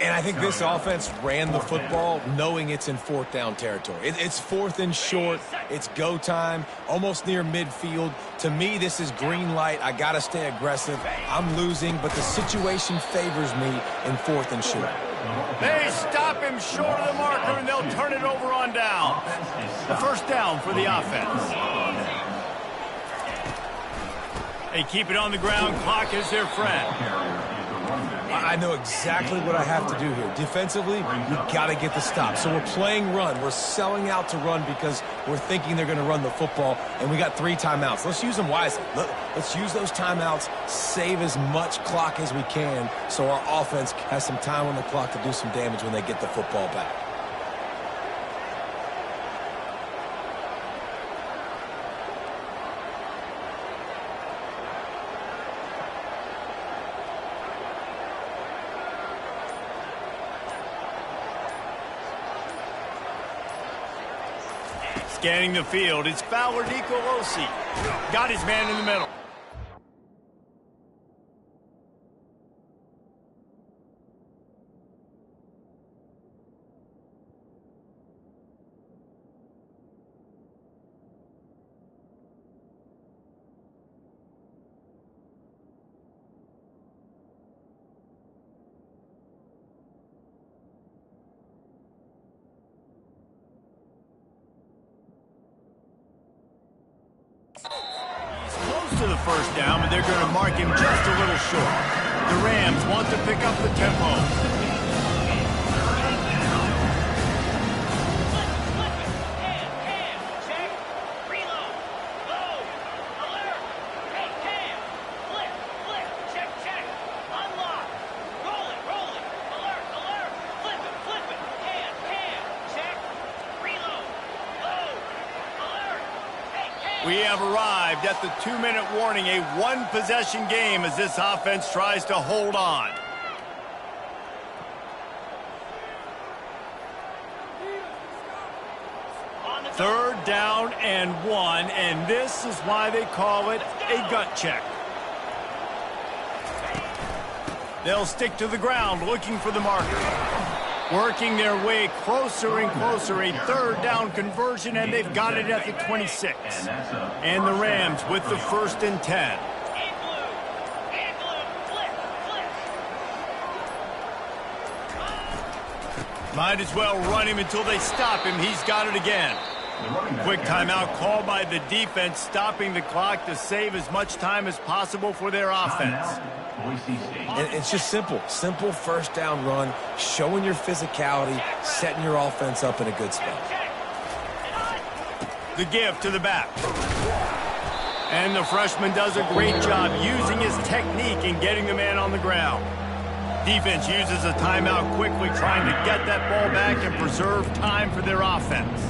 And I think this offense ran the football knowing it's in 4th down territory. It's 4th and short. It's go time, almost near midfield. To me, this is green light. I got to stay aggressive. I'm losing, but the situation favors me in 4th and short. They stop him short of the marker, and they'll turn it over on down. The first down for the offense. They keep it on the ground. Clock is their friend. I know exactly what I have to do here. Defensively, we've got to get the stop. So we're playing run. We're selling out to run because we're thinking they're going to run the football, and we got 3 timeouts. Let's use them wisely. Let's use those timeouts, save as much clock as we can so our offense has some time on the clock to do some damage when they get the football back. Scanning the field, it's Fowler Nicolosi. Got his man in the middle. To the first down, but they're going to mark him just a little short. The Rams want to pick up the tempo. Check. Reload. Load. Alert. Hey, cam. Flip. Check. Unlock. Roll it. Alert. Flip it. Cam. Check. Reload. Load. Alert. Hey, cam. We have arrived at the 2-minute warning, a one-possession game as this offense tries to hold on. Third down and 1, and this is why they call it a gut check. They'll stick to the ground looking for the marker. Working their way closer and closer, a 3rd down conversion, and they've got it at the 26. And the Rams with the 1st and 10. Might as well run him until they stop him. He's got it again. Quick timeout called by the defense, stopping the clock to save as much time as possible for their offense. And it's just simple. Simple first down run, showing your physicality, setting your offense up in a good spot. The give to the back. And the freshman does a great job using his technique and getting the man on the ground. Defense uses a timeout quickly, trying to get that ball back and preserve time for their offense.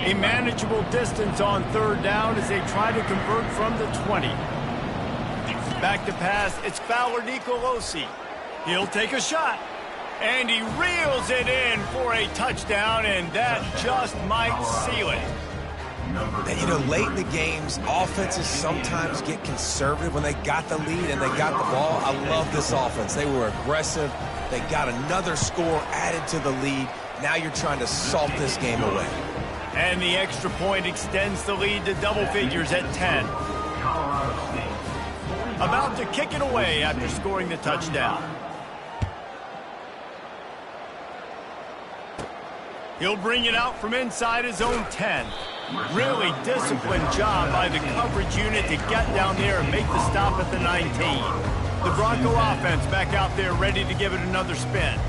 A manageable distance on third down as they try to convert from the 20. Back to pass, it's Fowler Nicolosi. He'll take a shot, and he reels it in for a touchdown, and that just might seal it. And, you know, late in the games, offenses sometimes get conservative when they got the lead and they got the ball. I love this offense. They were aggressive. They got another score added to the lead. Now you're trying to salt this game away. And the extra point extends the lead to double figures at 10. About to kick it away after scoring the touchdown. He'll bring it out from inside his own 10. Really disciplined job by the coverage unit to get down there and make the stop at the 19. The Bronco offense back out there ready to give it another spin.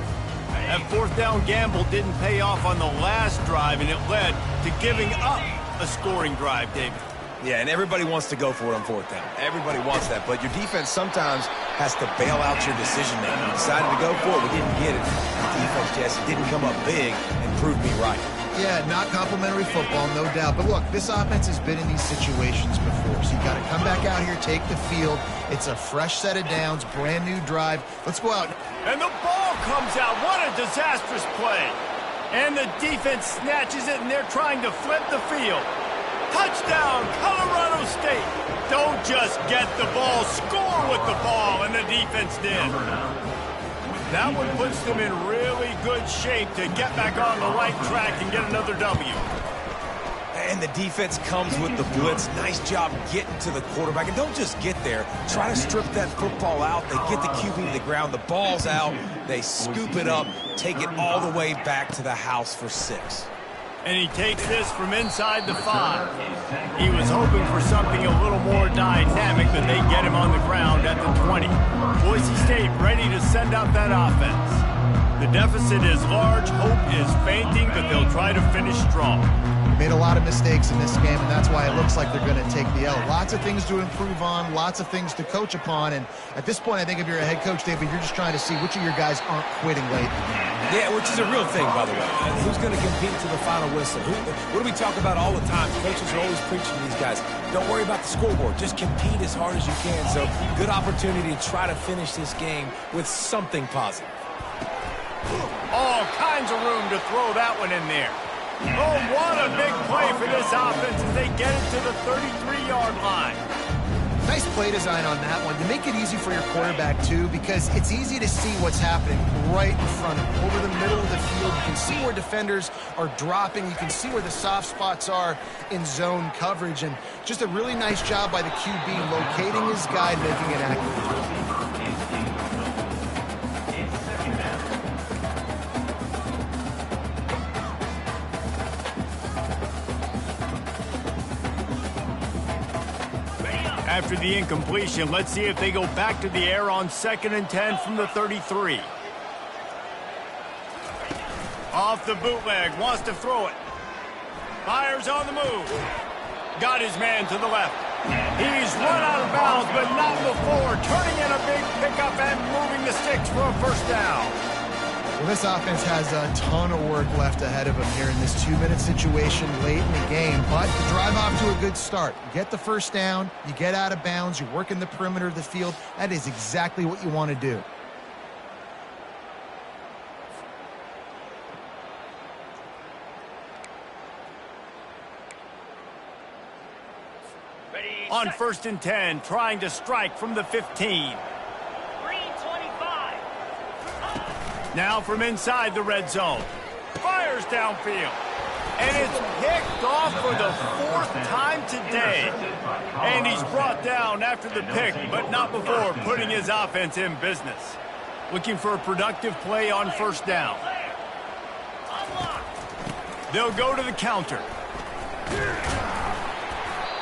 That fourth down gamble didn't pay off on the last drive, and it led to giving up a scoring drive, David. Yeah, and everybody wants to go for it on fourth down. Everybody wants that, but your defense sometimes has to bail out your decision-making. You decided to go for it, we didn't get it. The defense, Jesse, didn't come up big and prove me right. Yeah, not complimentary football, no doubt. But look, this offense has been in these situations before, so you got to come back out here, take the field. It's a fresh set of downs, brand new drive. Let's go out. And the ball comes out. What a disastrous play. And the defense snatches it, and they're trying to flip the field. Touchdown, Colorado State. Don't just get the ball, score with the ball, and the defense did. That one puts them in really good shape to get back on the right track and get another W. And the defense comes with the blitz. Nice job getting to the quarterback. And don't just get there. Try to strip that football out. They get the QB to the ground. The ball's out. They scoop it up, take it all the way back to the house for 6. And he takes this from inside the 5. He was hoping for something a little more dynamic, but they get him on the ground at the 20. Boise State ready to send out that offense. The deficit is large, hope is fainting, but they'll try to finish strong. Made a lot of mistakes in this game, and that's why it looks like they're going to take the L. Lots of things to improve on, lots of things to coach upon, and at this point, I think if you're a head coach, David, you're just trying to see which of your guys aren't quitting late. Yeah, which is a real thing, by the way. Who's going to compete to the final whistle? What do we talk about all the time? Coaches are always preaching to these guys. Don't worry about the scoreboard. Just compete as hard as you can. So, good opportunity to try to finish this game with something positive. All kinds of room to throw that one in there. Oh, what a big play for this offense as they get it to the 33-yard line. Nice play design on that one to make it easy for your quarterback, too, because it's easy to see what's happening right in front of him. Over the middle of the field, you can see where defenders are dropping. You can see where the soft spots are in zone coverage. And just a really nice job by the QB locating his guy and making it accurate. After the incompletion, let's see if they go back to the air on 2nd and 10 from the 33. Off the bootleg, wants to throw it. Fires on the move. Got his man to the left. He's run out of bounds, but not before. Turning in a big pickup and moving the sticks for a first down. Well, this offense has a ton of work left ahead of them here in this 2-minute situation late in the game, but the drive off to a good start. You get the first down, you get out of bounds, you work in the perimeter of the field. That is exactly what you want to do. On 1st and 10, trying to strike from the 15. Green 25. Now from inside the red zone. fires downfield. And it's picked off for the 4th time today. And he's brought down after the pick, but not before putting his offense in business. Looking for a productive play on first down. They'll go to the counter.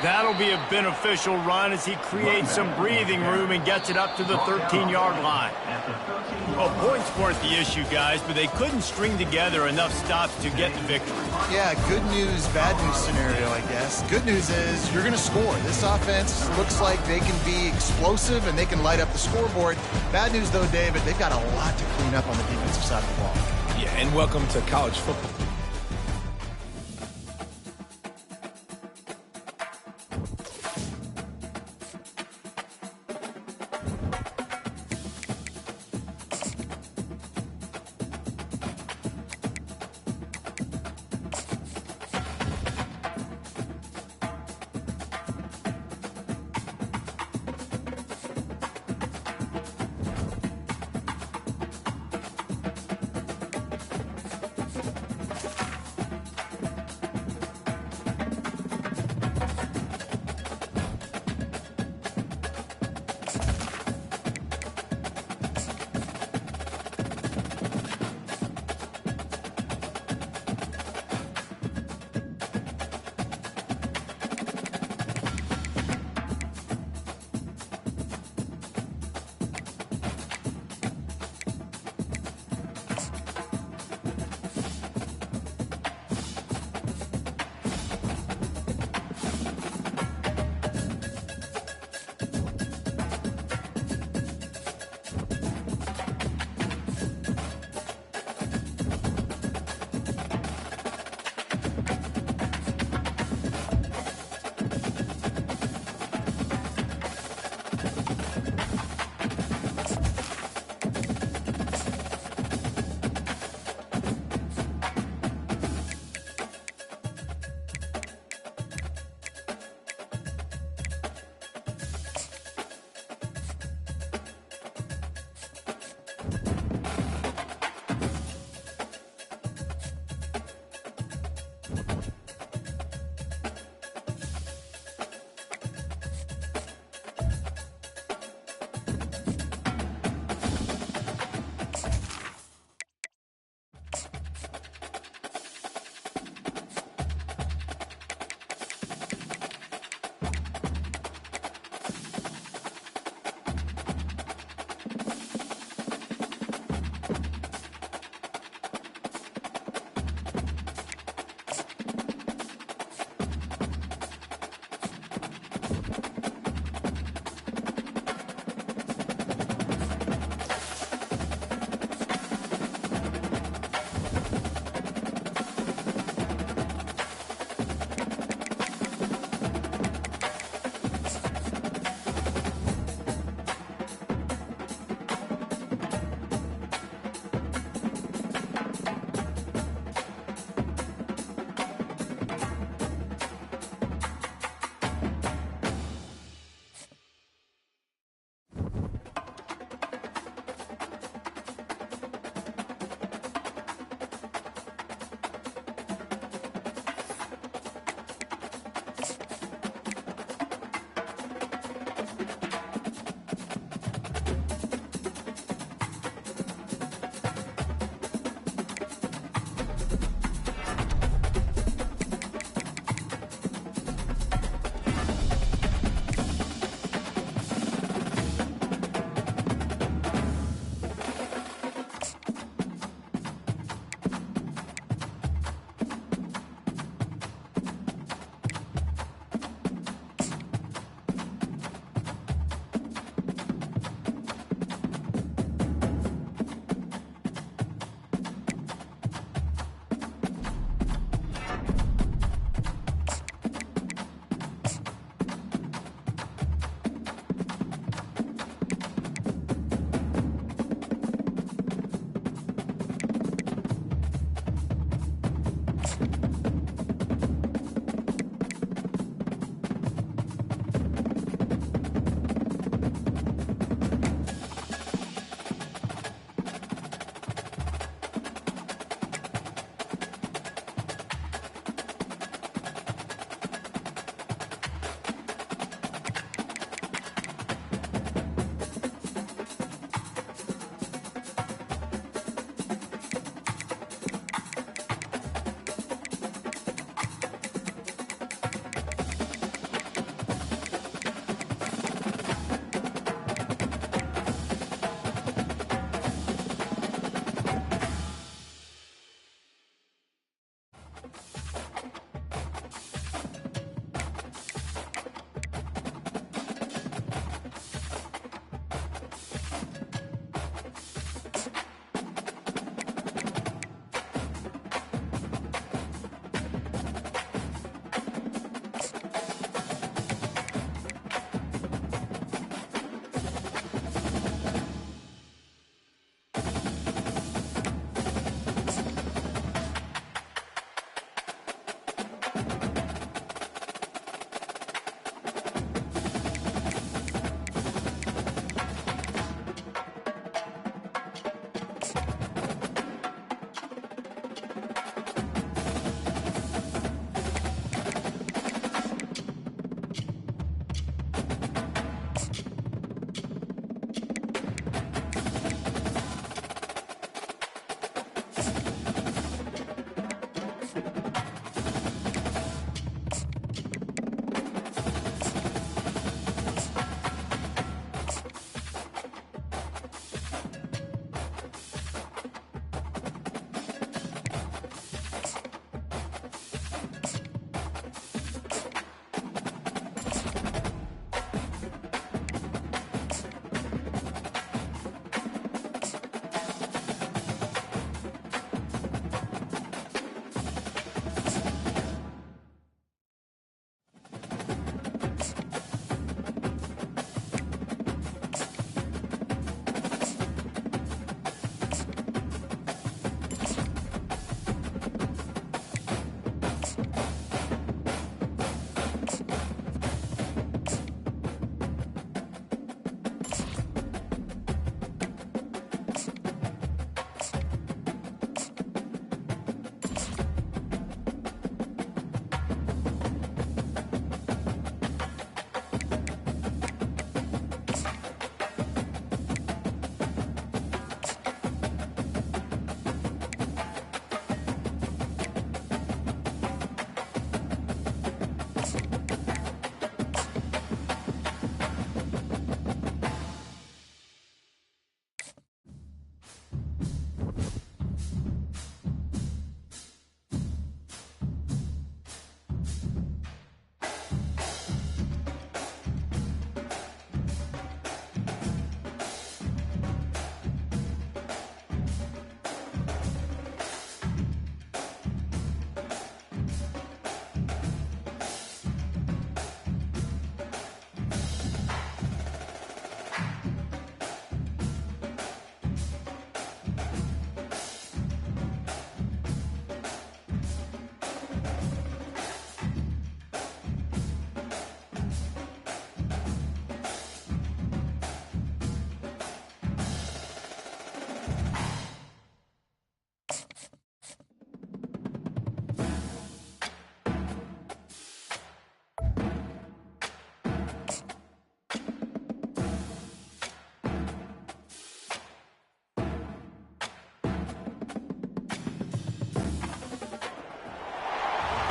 That'll be a beneficial run as he creates some breathing room and gets it up to the 13-yard line. Well, points weren't the issue, guys, but they couldn't string together enough stops to get the victory. Yeah, good news, bad news scenario, I guess. Good news is you're going to score. This offense looks like they can be explosive and they can light up the scoreboard. Bad news, though, David, they've got a lot to clean up on the defensive side of the ball. Yeah, and welcome to college football.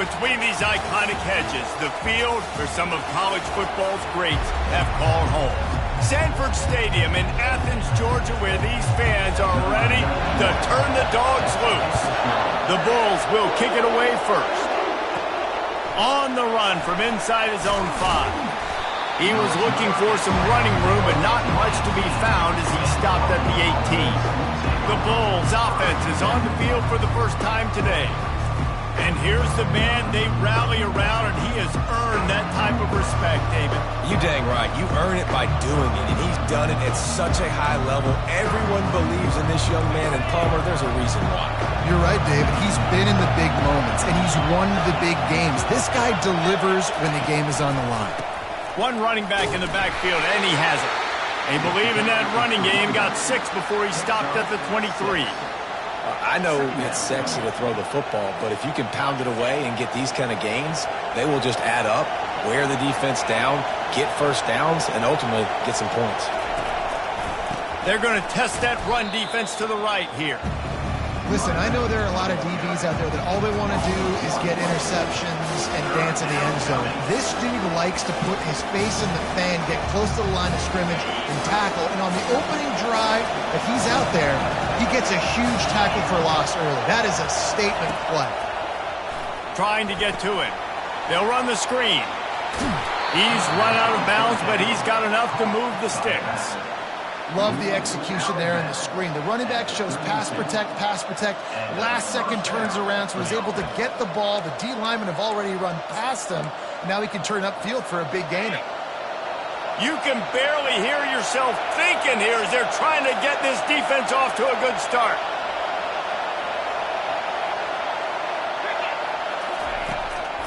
Between these iconic hedges, the field where some of college football's greats have called home. Sanford Stadium in Athens, Georgia, where these fans are ready to turn the dogs loose. The Bulls will kick it away first. On the run from inside his own 5. He was looking for some running room, but not much to be found as he stopped at the 18. The Bulls' offense is on the field for the first time today. And here's the man they rally around, and he has earned that type of respect, David. You dang right. You earn it by doing it, and he's done it at such a high level. Everyone believes in this young man, and Palmer, there's a reason why. You're right, David. He's been in the big moments, and he's won the big games. This guy delivers when the game is on the line. One running back in the backfield, and he has it. They believe in that running game. Got 6 before he stopped at the 23. I know it's sexy to throw the football, but if you can pound it away and get these kind of gains, they will just add up, wear the defense down, get first downs, and ultimately get some points. They're going to test that run defense to the right here. Listen, I know there are a lot of DBs out there that all they want to do is get interceptions and dance in the end zone. This dude likes to put his face in the fan, get close to the line of scrimmage, and tackle. And on the opening drive, if he's out there, he gets a huge tackle for loss early. That is a statement play. Trying to get to it. They'll run the screen. He's run out of bounds, but he's got enough to move the sticks. Love the execution there in the screen. The running back shows pass protect. Last second turns around, so he's able to get the ball. The D linemen have already run past him. Now he can turn upfield for a big gainer. You can barely hear yourself thinking here as they're trying to get this defense off to a good start.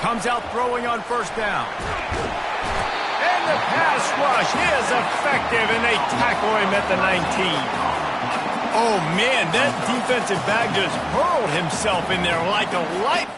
Comes out throwing on first down. And the pass rush is effective, and they tackle him at the 19. Oh, man, that defensive back just hurled himself in there like a light.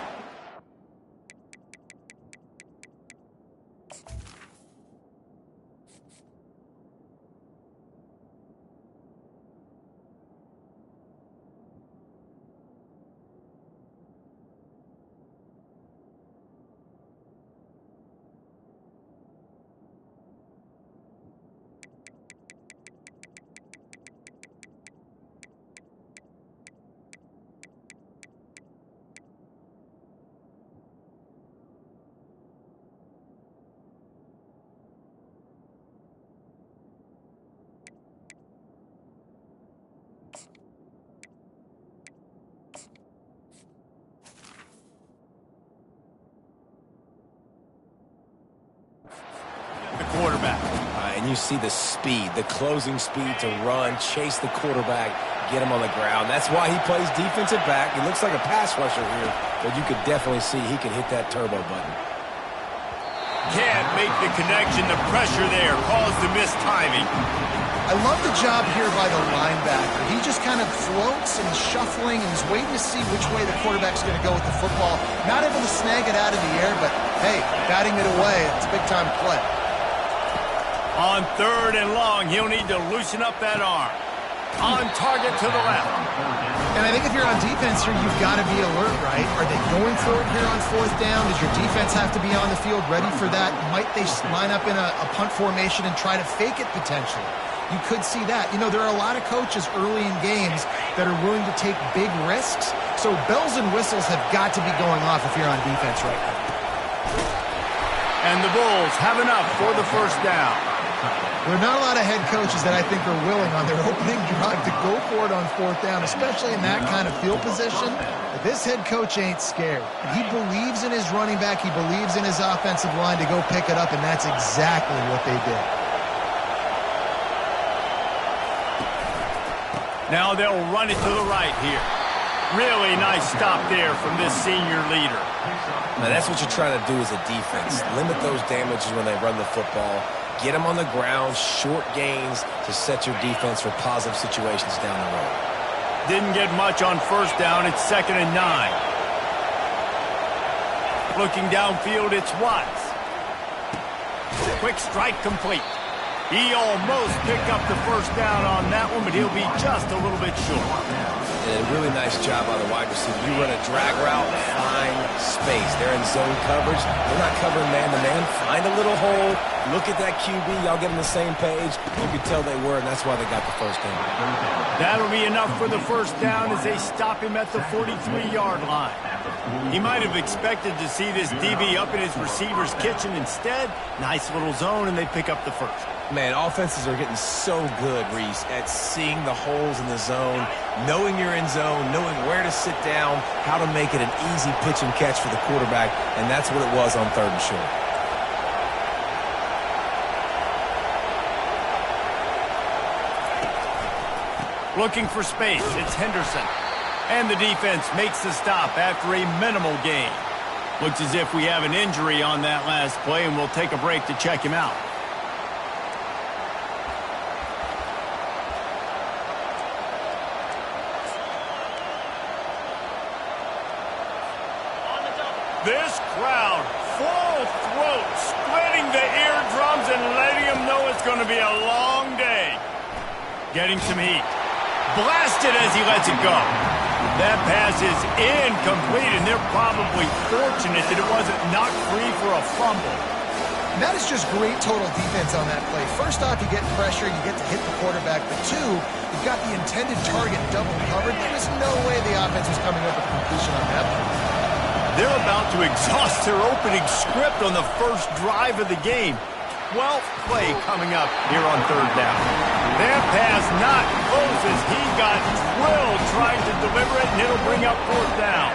You see the speed, the closing speed to run, chase the quarterback, get him on the ground. That's why he plays defensive back. He looks like a pass rusher here, but you could definitely see he can hit that turbo button. Can't make the connection. The pressure there caused the missed timing. I love the job here by the linebacker. He just kind of floats and shuffling and is waiting to see which way the quarterback's going to go with the football. Not able to snag it out of the air, but hey, batting it away, it's a big-time play. On 3rd and long, he'll need to loosen up that arm. On target to the left. And I think if you're on defense here, you've got to be alert, right? Are they going for it here on 4th down? Does your defense have to be on the field ready for that? Might they line up in a punt formation and try to fake it potentially? You could see that. You know, there are a lot of coaches early in games that are willing to take big risks. So bells and whistles have got to be going off if you're on defense right now. And the Bulls have enough for the 1st down. There are not a lot of head coaches that I think are willing on their opening drive to go for it on 4th down, especially in that kind of field position. But this head coach ain't scared. He believes in his running back. He believes in his offensive line to go pick it up, and that's exactly what they did. Now they'll run it to the right here. Really nice stop there from this senior leader. Now that's what you're trying to do as a defense. Limit those damages when they run the football. Get them on the ground, short gains to set your defense for positive situations down the road. Didn't get much on 1st down. It's 2nd and 9. Looking downfield, it's Watts. Quick strike complete. He almost picked up the 1st down on that one, but he'll be just a little bit short. And a really nice job by the wide receiver. You run a drag route, find space. They're in zone coverage. They're not covering man-to-man. Find a little hole. Look at that QB. Y'all get on the same page. You can tell they were, and that's why they got the 1st down. That'll be enough for the 1st down as they stop him at the 43-yard line. He might have expected to see this DB up in his receiver's kitchen. Instead, nice little zone, and they pick up the 1st. Man, offenses are getting so good, Reese, at seeing the holes in the zone, knowing you're in zone, knowing where to sit down, how to make it an easy pitch and catch for the quarterback, and that's what it was on 3rd and short. Looking for space, it's Henderson. And the defense makes the stop after a minimal gain. Looks as if we have an injury on that last play, and we'll take a break to check him out. This crowd, full throat, splitting the eardrums and letting them know it's going to be a long day. Getting some heat. Blasted as he lets it go. That pass is incomplete, and they're probably fortunate that it wasn't knocked free for a fumble. That is just great total defense on that play. First off, you get pressure, you get to hit the quarterback. But 2, you've got the intended target double covered. There is no way the offense was coming up with a completion on that one. They're about to exhaust their opening script on the 1st drive of the game. 12th play coming up here on 3rd down. That pass not close as he got drilled trying to deliver it, and it'll bring up 4th down.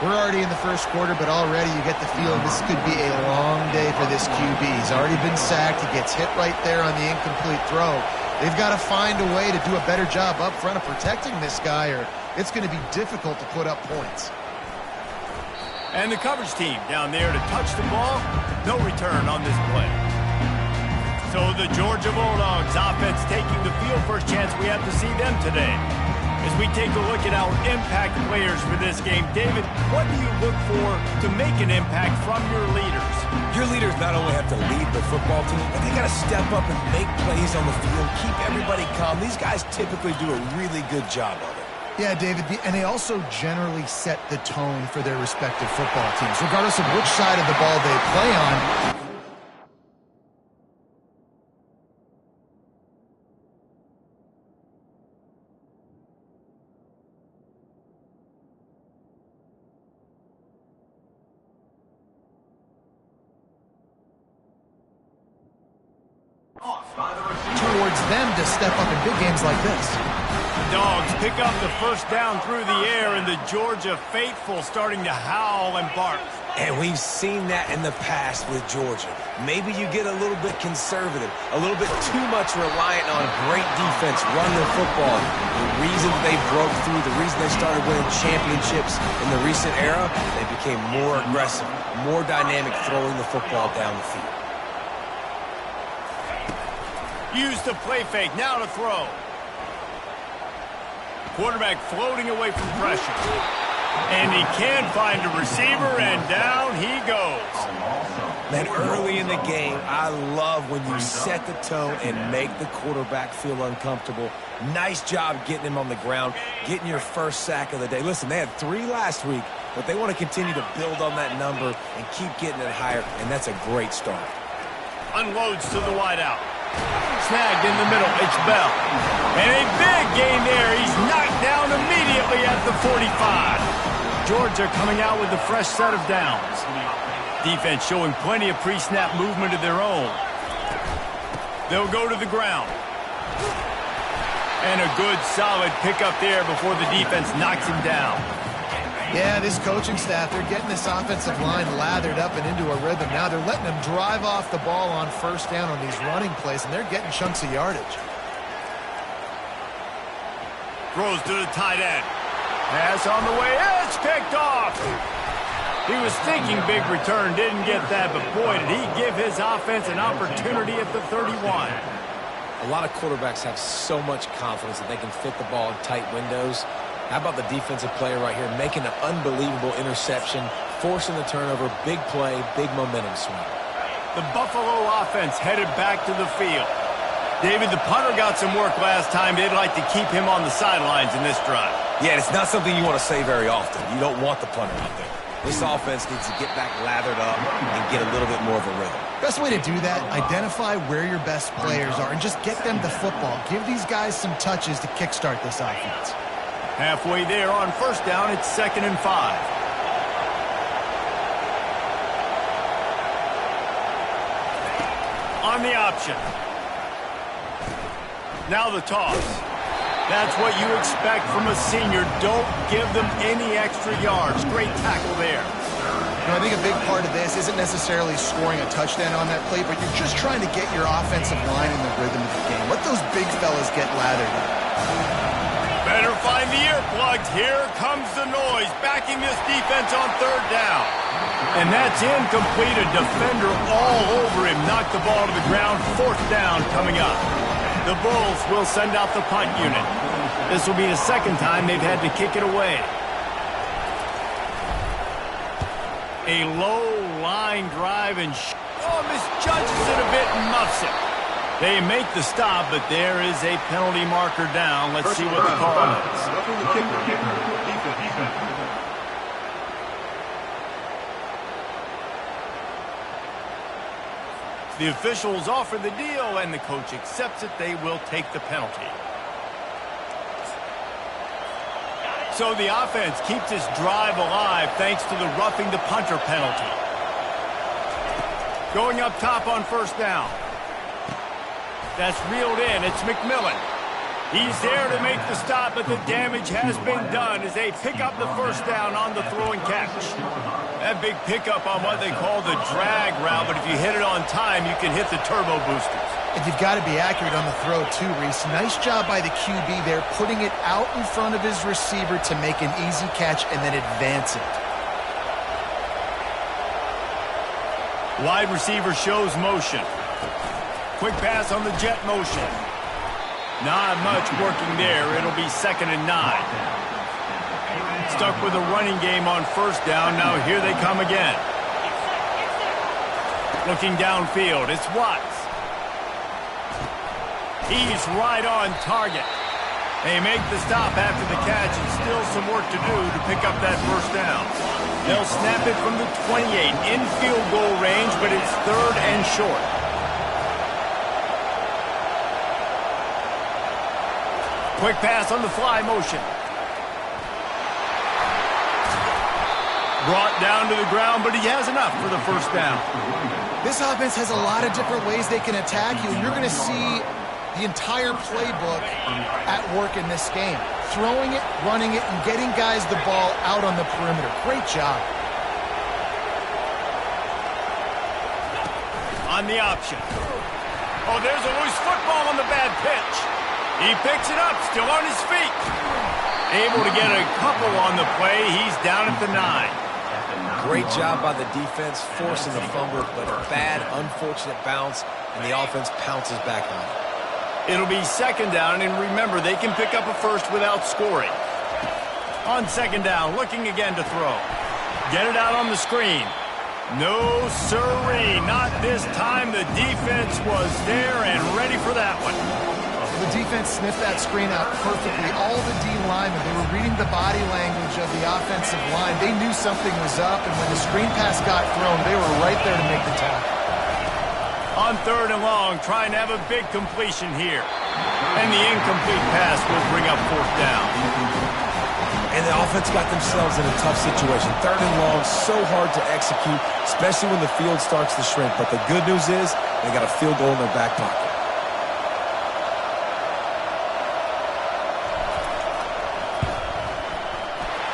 We're already in the 1st quarter, but already you get the feeling this could be a long day for this QB. He's already been sacked. He gets hit right there on the incomplete throw. They've got to find a way to do a better job up front of protecting this guy, or it's going to be difficult to put up points. And the coverage team down there to touch the ball. No return on this play. So the Georgia Bulldogs offense taking the field. First chance we have to see them today. As we take a look at our impact players for this game, David, what do you look for to make an impact from your leaders? Your leaders not only have to lead the football team, but they got to step up and make plays on the field, keep everybody calm. These guys typically do a really good job of it. Yeah, David, and they also generally set the tone for their respective football teams, regardless of which side of the ball they play on. Towards them to step up in big games like this. Dogs pick up the 1st down through the air, and the Georgia faithful starting to howl and bark. And we've seen that in the past with Georgia. Maybe you get a little bit conservative, a little bit too much reliant on great defense, running the football. The reason they broke through, the reason they started winning championships in the recent era, they became more aggressive, more dynamic throwing the football down the field. Use the play fake, now to throw. Quarterback floating away from pressure. And he can't find a receiver, and down he goes. Man, early in the game, I love when you set the tone and make the quarterback feel uncomfortable. Nice job getting him on the ground, getting your first sack of the day. Listen, they had 3 last week, but they want to continue to build on that number and keep getting it higher, and that's a great start. Unloads to the wideout. Snagged in the middle, it's Bell. And a big gain there. He's knocked down immediately at the 45. Georgia coming out with a fresh set of downs. Defense showing plenty of pre-snap movement of their own. They'll go to the ground. And a good solid pickup there before the defense knocks him down. Yeah, this coaching staff, they're getting this offensive line lathered up and into a rhythm. Now they're letting them drive off the ball on first down on these running plays, and they're getting chunks of yardage. Throws to the tight end. Pass on the way. It's picked off. He was thinking big return, didn't get that, but boy, did he give his offense an opportunity at the 31. A lot of quarterbacks have so much confidence that they can fit the ball in tight windows. How about the defensive player right here making an unbelievable interception, forcing the turnover, big play, big momentum swing. The Buffalo offense headed back to the field. David, the punter got some work last time. They'd like to keep him on the sidelines in this drive. Yeah, it's not something you want to say very often. You don't want the punter out there. This offense needs to get back lathered up and get a little bit more of a rhythm. Best way to do that, identify where your best players are and just get them the football. Give these guys some touches to kickstart this offense. Halfway there on first down, it's 2nd and 5. On the option. Now the toss. That's what you expect from a senior. Don't give them any extra yards. Great tackle there. You know, I think a big part of this isn't necessarily scoring a touchdown on that play, but you're just trying to get your offensive line in the rhythm of the game. Let those big fellas get lathered up. Better find the earplugs. Here comes the noise, backing this defense on 3rd down. And that's incomplete. A defender all over him. Knocked the ball to the ground. 4th down coming up. The Bulls will send out the punt unit. This will be the 2nd time they've had to kick it away. A low line drive and misjudges it a bit and muffs it. They make the stop, but there is a penalty marker down. Let's see what the call is. The officials offer the deal, and the coach accepts it. They will take the penalty. So the offense keeps this drive alive thanks to the roughing the punter penalty. Going up top on first down. That's reeled in. It's McMillan. He's there to make the stop, but the damage has been done as they pick up the first down on the throw and catch. That big pickup on what they call the drag route, but if you hit it on time, you can hit the turbo boosters. And you've got to be accurate on the throw too, Reese. Nice job by the QB there, putting it out in front of his receiver to make an easy catch and then advance it. Wide receiver shows motion. Quick pass on the jet motion. Not much working there. It'll be 2nd and 9. Stuck with a running game on first down. Now here they come again. Looking downfield, it's Watts. He's right on target. They make the stop after the catch, and still some work to do to pick up that first down. They'll snap it from the 28 in field goal range, but it's 3rd and short. Quick pass on the fly motion. Brought down to the ground, but he has enough for the first down. This offense has a lot of different ways they can attack you. You're going to see the entire playbook at work in this game. Throwing it, running it, and getting guys the ball out on the perimeter. Great job. On the option. Oh, there's a loose football on the bad pitch. He picks it up, still on his feet. Able to get a couple on the play. He's down at the 9. Great job by the defense, forcing the fumble, but a bad, unfortunate bounce, and the offense pounces back on it. It'll be second down, and remember, they can pick up a first without scoring. On second down, looking again to throw. Get it out on the screen. No sirree, not this time. The defense was there and ready for that one. The defense sniffed that screen out perfectly. All the D linemen, they were reading the body language of the offensive line. They knew something was up, and when the screen pass got thrown, they were right there to make the tackle. On third and long, trying to have a big completion here. And the incomplete pass will bring up fourth down. And the offense got themselves in a tough situation. Third and long, so hard to execute, especially when the field starts to shrink. But the good news is they got a field goal in their back pocket.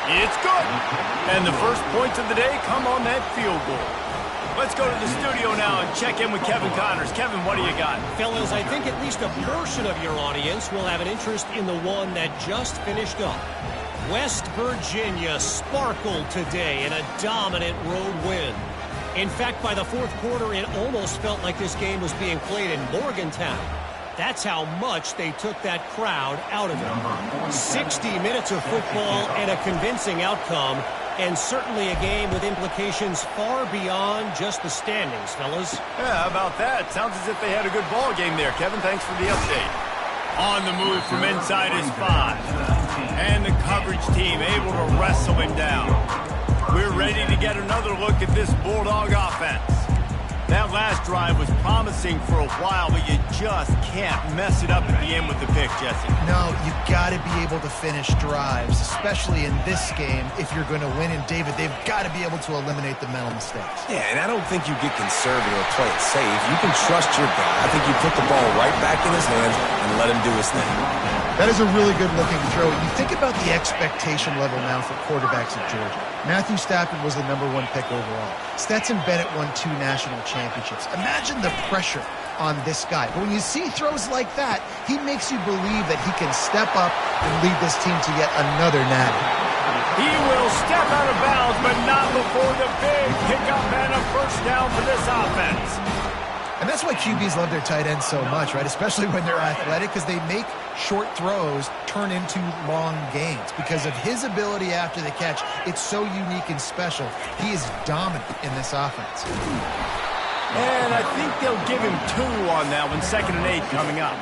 It's good. And the first points of the day come on that field goal. Let's go to the studio now and check in with Kevin Connors. Kevin, what do you got? Fellas, I think at least a portion of your audience will have an interest in the one that just finished up. West Virginia sparkled today in a dominant road win. In fact, by the fourth quarter, it almost felt like this game was being played in Morgantown. That's how much they took that crowd out of it. 60 minutes of football and a convincing outcome, and certainly a game with implications far beyond just the standings, fellas. Yeah, how about that? Sounds as if they had a good ball game there. Kevin, thanks for the update. On the move from inside his 5. And the coverage team able to wrestle him down. We're ready to get another look at this Bulldog offense. That last drive was promising for a while, but you just can't mess it up at the end with the pick, Jesse. No, you got to be able to finish drives, especially in this game. If you're going to win, and David, they've got to be able to eliminate the mental mistakes. Yeah, and I don't think you get conservative or play it safe. You can trust your guy. I think you put the ball right back in his hands and let him do his thing. That is a really good-looking throw. You think about the expectation level now for quarterbacks at Georgia. Matthew Stafford was the #1 pick overall. Stetson Bennett won 2 national championships. Imagine the pressure on this guy. But when you see throws like that, he makes you believe that he can step up and lead this team to yet another natty. He will step out of bounds, but not before the big pickup and a first down for this offense. And that's why QBs love their tight ends so much, right? Especially when they're athletic, because they make short throws turn into long gains. Because of his ability after the catch, it's so unique and special. He is dominant in this offense. And I think they'll give him 2 on that one. 2nd and 8 coming up.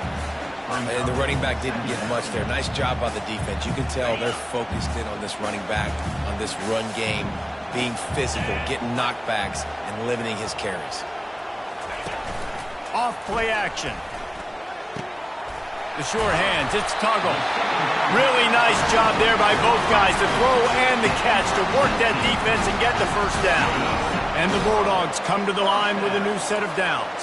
And the running back didn't get much there. Nice job by the defense. You can tell they're focused in on this running back, on this run game, being physical, getting knockbacks, and limiting his carries. Off play action. The sure hands, it's Tuggle. Really nice job there by both guys, the throw and the catch to work that defense and get the first down. And the Bulldogs come to the line with a new set of downs.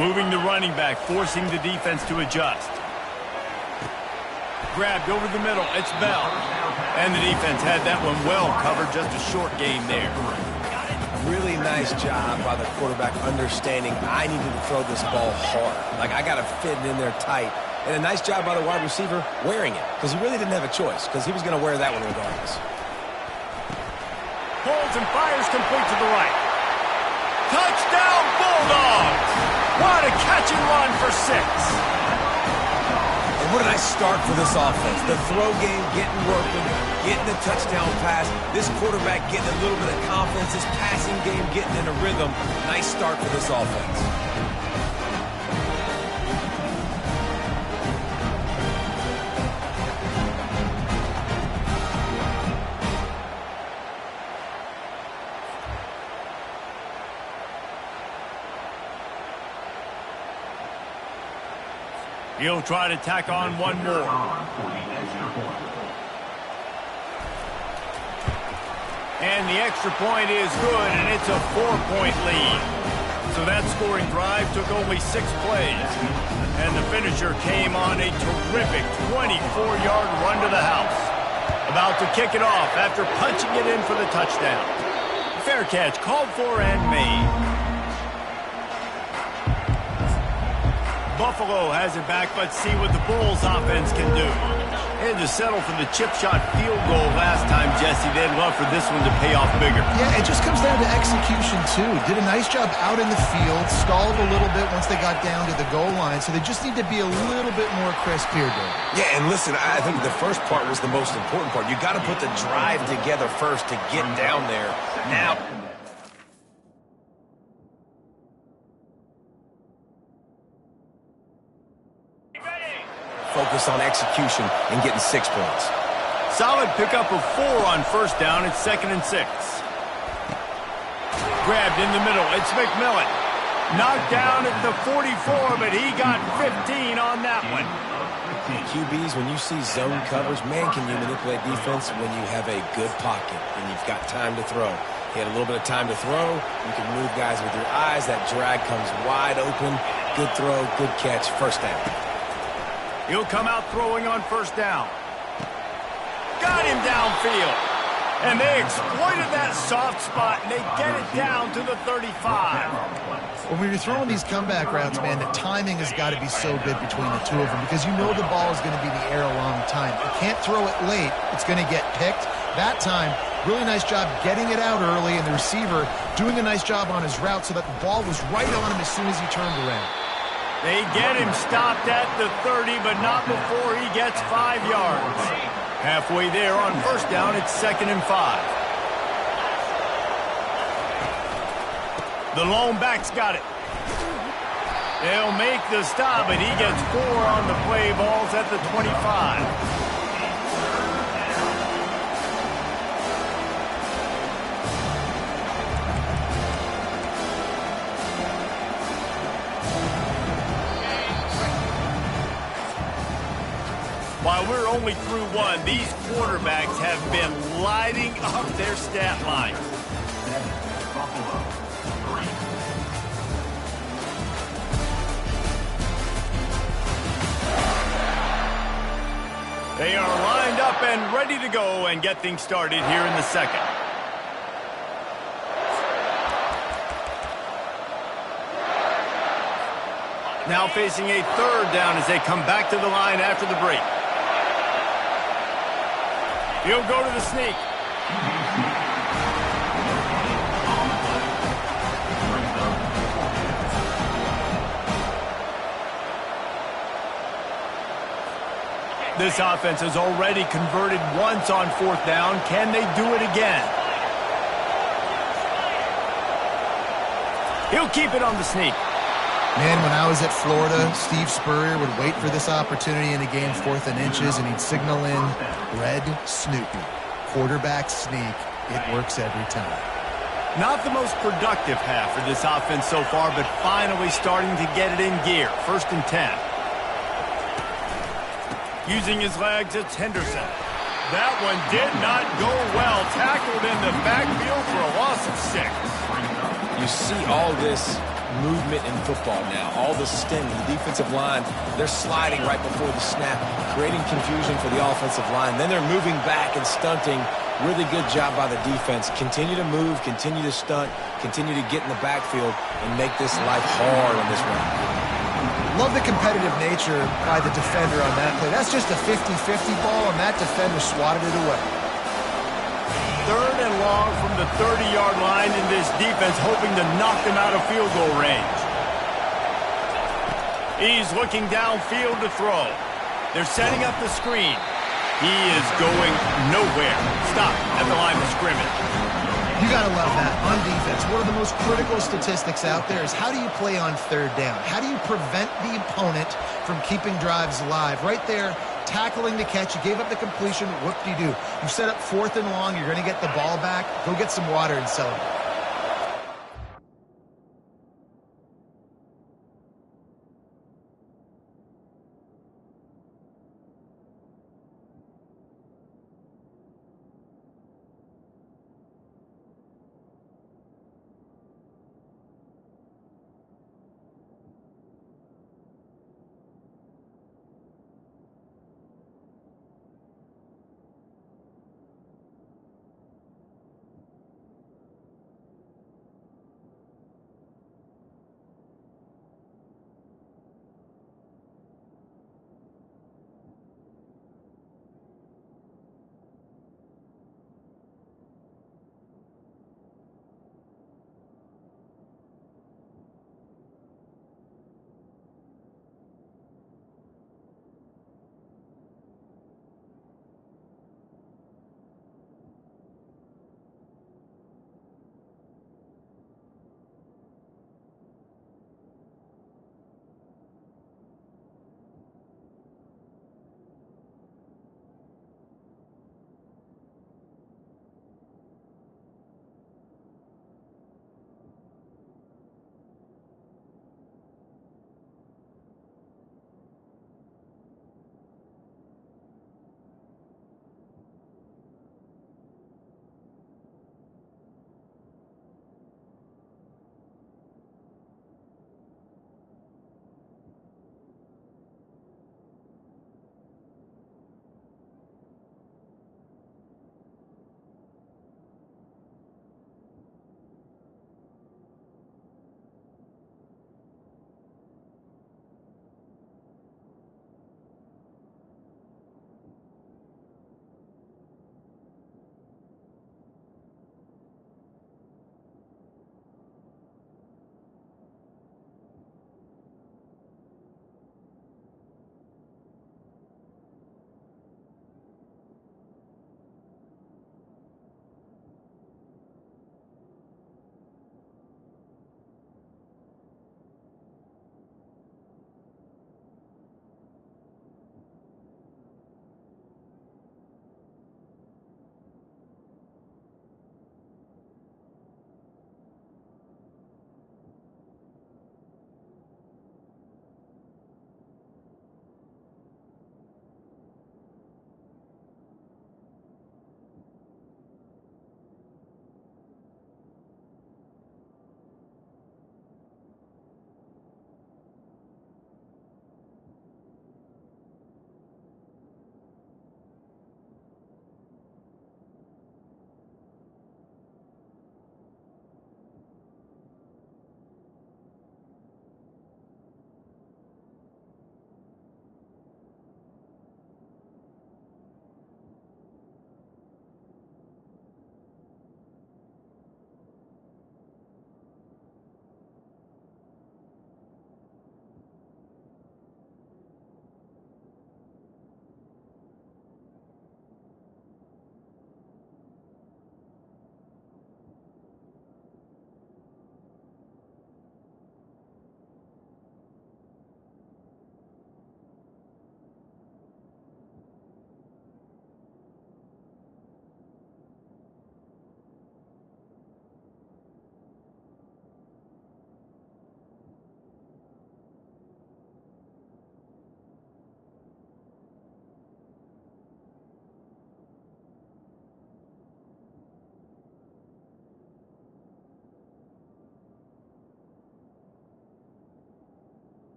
Moving the running back, forcing the defense to adjust. Grabbed over the middle, it's Bell. And the defense had that one well covered, just a short game there. Really nice job by the quarterback understanding I needed to throw this ball hard. Like, I got to fit it in there tight. And a nice job by the wide receiver wearing it, because he really didn't have a choice, because he was going to wear that one regardless. Pulls and fires complete to the right. Touchdown, Bulldogs! What a catch and run for 6. And what a nice start for this offense. The throw game getting working, getting the touchdown pass. This quarterback getting a little bit of confidence. This passing game getting in a rhythm. Nice start for this offense. He'll try to tack on one more. And the extra point is good, and it's a 4-point lead. So that scoring drive took only 6 plays. And the finisher came on a terrific 24-yard run to the house. About to kick it off after punching it in for the touchdown. fair catch, called for and made. Buffalo has it back. Let's see what the Bulls offense can do. Had to settle for the chip shot field goal last time, Jesse. They'd love for this one to pay off bigger. Yeah, it just comes down to execution, too. Did a nice job out in the field, stalled a little bit once they got down to the goal line, so they just need to be a little bit more crisp here, Dave. Yeah, and listen, I think the first part was the most important part. You got to put the drive together first to get down there. Now, focus on execution and getting 6 points. Solid pickup of 4 on first down. It's 2nd and 6. Grabbed in the middle. It's McMillan. Knocked down at the 44, but he got 15 on that one. QBs, when you see zone coverage, man, can you manipulate defense when you have a good pocket and you've got time to throw. He had a little bit of time to throw. You can move guys with your eyes. That drag comes wide open. Good throw, good catch, first down. He'll come out throwing on first down. Got him downfield. And they exploited that soft spot, and they get it down to the 35. When you're throwing these comeback routes, man, the timing has got to be so good between the two of them because you know the ball is going to be in the air a long time. You can't throw it late. It's going to get picked. That time, really nice job getting it out early, and the receiver doing a nice job on his route so that the ball was right on him as soon as he turned around. They get him stopped at the 30, but not before he gets 5 yards. Halfway there on first down, it's 2nd and 5. The lone back's got it. They'll make the stop, but he gets 4 on the play. Ball's at the 25. While we're only through 1, these quarterbacks have been lighting up their stat line. They are lined up and ready to go and get things started here in the second. Now facing a 3rd down as they come back to the line after the break. He'll go to the sneak. This offense has already converted once on 4th down. Can they do it again? He'll keep it on the sneak. Man, when I was at Florida, Steve Spurrier would wait for this opportunity in a game 4th and inches, and he'd signal in red Snoopy. Quarterback sneak. It works every time. Not the most productive half for this offense so far, but finally starting to get it in gear. 1st and 10. Using his legs, it's Henderson. That one did not go well. Tackled in the backfield for a loss of 6. You see all this movement in football now. All the stem, the defensive line, they're sliding right before the snap, creating confusion for the offensive line. Then they're moving back and stunting. Really good job by the defense. Continue to move, continue to stunt, continue to get in the backfield and make this life hard on this run. Love the competitive nature by the defender on that play. That's just a 50-50 ball, and that defender swatted it away. 3rd and long from the 30-yard line in this defense, hoping to knock them out of field goal range. He's looking downfield to throw. They're setting up the screen. He is going nowhere. Stop at the line of scrimmage. You got to love that on defense. One of the most critical statistics out there is how do you play on 3rd down? How do you prevent the opponent from keeping drives alive? Right there, tackling the catch. You gave up the completion. What do? You set up 4th and long. You're going to get the ball back. Go get some water and celebrate.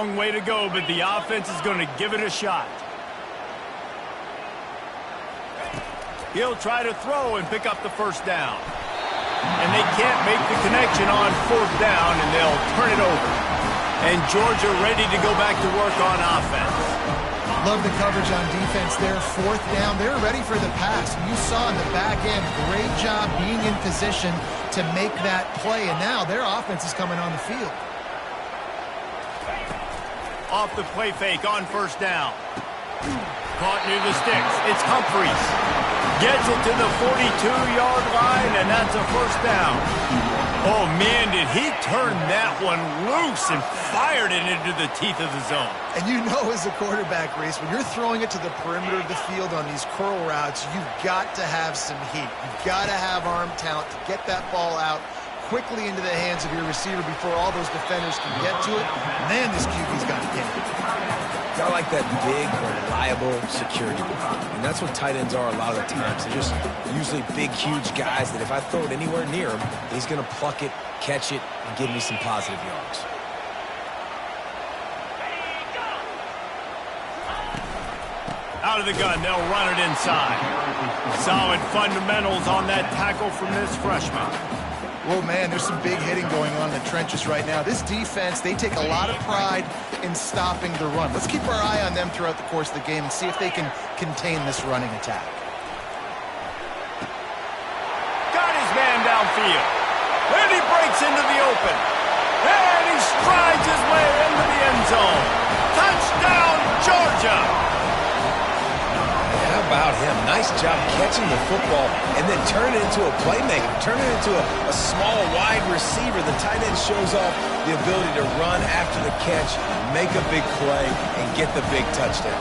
long way to go, but the offense is going to give it a shot. He'll try to throw and pick up the first down. And they can't make the connection on fourth down, and they'll turn it over. And Georgia ready to go back to work on offense. Love the coverage on defense there. Fourth down, they're ready for the pass. You saw in the back end, great job being in position to make that play. And now their offense is coming on the field. Off the play fake on first down. Caught near the sticks. It's Humphries. Gets it to the 42-yard line, and that's a first down. Oh, man, did he turn that one loose and fired it into the teeth of the zone. And you know as a quarterback, Reese, when you're throwing it to the perimeter of the field on these curl routes, you've got to have some heat. You've got to have arm talent to get that ball out quickly into the hands of your receiver before all those defenders can get to it. Man, this QB's got to get it. Got like that big, reliable security ball. And that's what tight ends are a lot of the times. They're just usually big, huge guys that if I throw it anywhere near him, he's going to pluck it, catch it, and give me some positive yards. Out of the gun, they'll run it inside. Solid fundamentals on that tackle from this freshman. Well, man, there's some big hitting going on in the trenches right now. This defense, they take a lot of pride in stopping the run. Let's keep our eye on them throughout the course of the game and see if they can contain this running attack. Got his man downfield. And he breaks into the open. And he strides his way into the end zone. Touchdown, Georgia! How about him? Nice job catching the football and then turning it into a playmaker, turning it into a small, wide receiver. The tight end shows off the ability to run after the catch, make a big play, and get the big touchdown.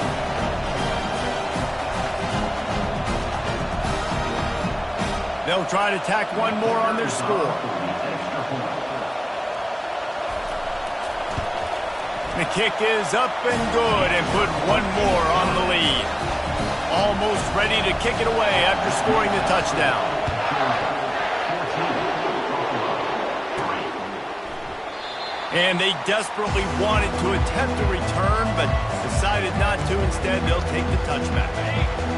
They'll try to tack one more on their score. The kick is up and good and put one more on the lead. Almost ready to kick it away after scoring the touchdown. And they desperately wanted to attempt a return, but decided not to. Instead, they'll take the touchback.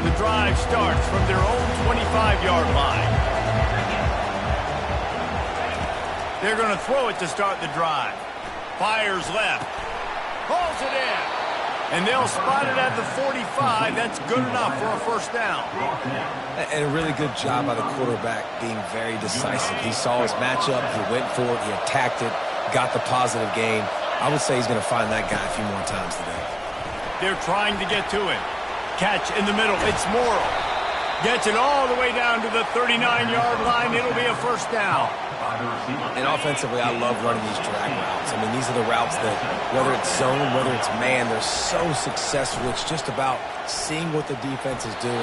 The drive starts from their own 25-yard line. They're going to throw it to start the drive. Fires left. Pulls it in. And they'll spot it at the 45. That's good enough for a first down. And a really good job by the quarterback being very decisive. He saw his matchup. He went for it. He attacked it. Got the positive gain. I would say he's going to find that guy a few more times today. They're trying to get to him. Catch in the middle. It's Morrow. Gets it all the way down to the 39-yard line. It'll be a first down. And offensively, I love running these drag routes. I mean, these are the routes that, whether it's zone, whether it's man, they're so successful. It's just about seeing what the defense is doing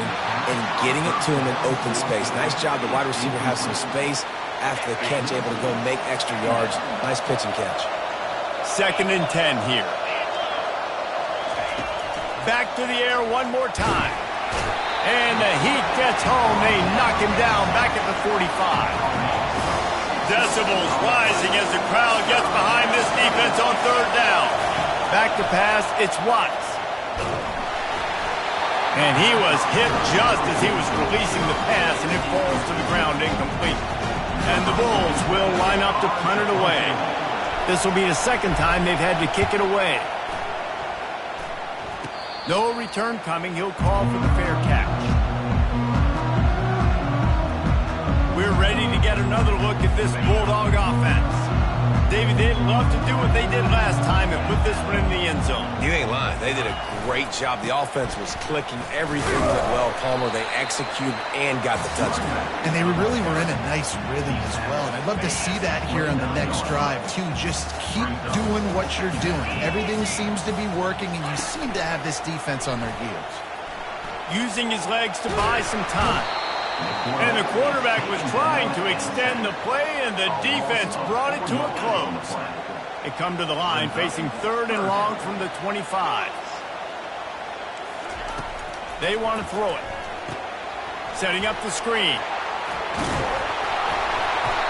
and getting it to him in open space. Nice job. The wide receiver has some space after the catch, able to go make extra yards. Nice pitch and catch. 2nd and 10 here. Back to the air one more time. And the heat gets home. They knock him down back at the 45. Decibels rising as the crowd gets behind this defense on 3rd down. Back to pass, it's Watts. And he was hit just as he was releasing the pass, and it falls to the ground incomplete. And the Bulls will line up to punt it away. This will be the 2nd time they've had to kick it away. No return coming. He'll call for the fair catch. We're ready to get another look at this Bulldog offense. David, they'd love to do what they did last time and put this one in the end zone. You ain't lying. They did a great job. The offense was clicking. Everything went well. Palmer, they executed and got the touchdown. And they really were in a nice rhythm as well. And I'd love to see that here on the next drive, too. Just keep doing what you're doing. Everything seems to be working, and you seem to have this defense on their heels. Using his legs to buy some time. And the quarterback was trying to extend the play, and the defense brought it to a close. They come to the line facing 3rd and long from the 25. They want to throw it. Setting up the screen.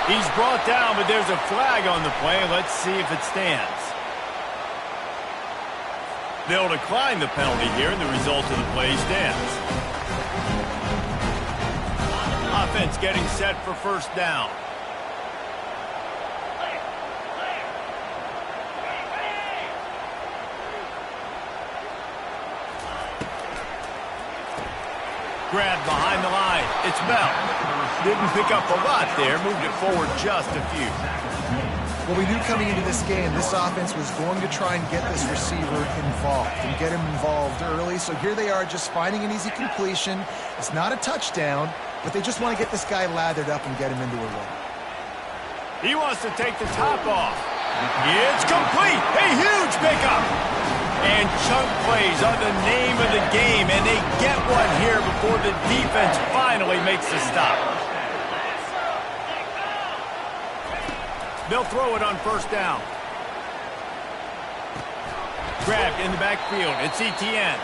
He's brought down, but there's a flag on the play. Let's see if it stands. They'll decline the penalty here, and the result of the play stands. Offense getting set for first down. Grabbed behind the line. It's Bell. Didn't pick up a lot there. Moved it forward just a few. Well, we knew coming into this game, this offense was going to try and get this receiver involved and get him involved early. So here they are just finding an easy completion. It's not a touchdown, but they just want to get this guy lathered up and get him into a run. He wants to take the top off. It's complete. A huge pickup. And chunk plays are the name of the game, and they get one here before the defense finally makes the stop. They'll throw it on first down. Grabbed in the backfield. It's Etienne.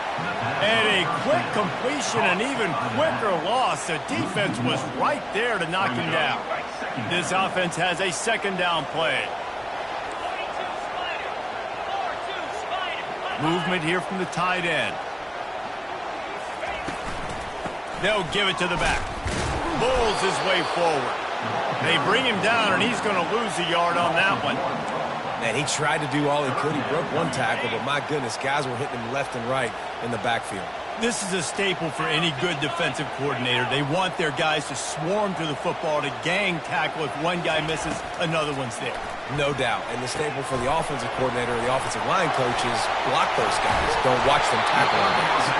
And a quick completion, an even quicker loss. The defense was right there to knock him down. This offense has a second down play. Movement here from the tight end. They'll give it to the back. Bulls his way forward. They bring him down, and he's going to lose a yard on that one. Man, he tried to do all he could. He broke one tackle, but my goodness, guys were hitting him left and right in the backfield. This is a staple for any good defensive coordinator. They want their guys to swarm to the football, to gang tackle. If one guy misses, another one's there. No doubt. And the staple for the offensive coordinator or the offensive line coach is block those guys. Don't watch them tackle on guys.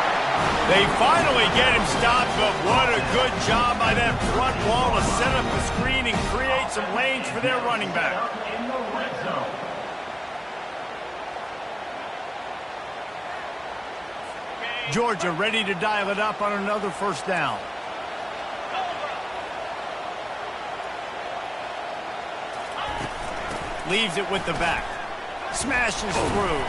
They finally get him stopped, but what a good job by that front wall to set up the screen and create some lanes for their running back. In the red zone. Georgia ready to dial it up on another first down. Leaves it with the back. Smashes through.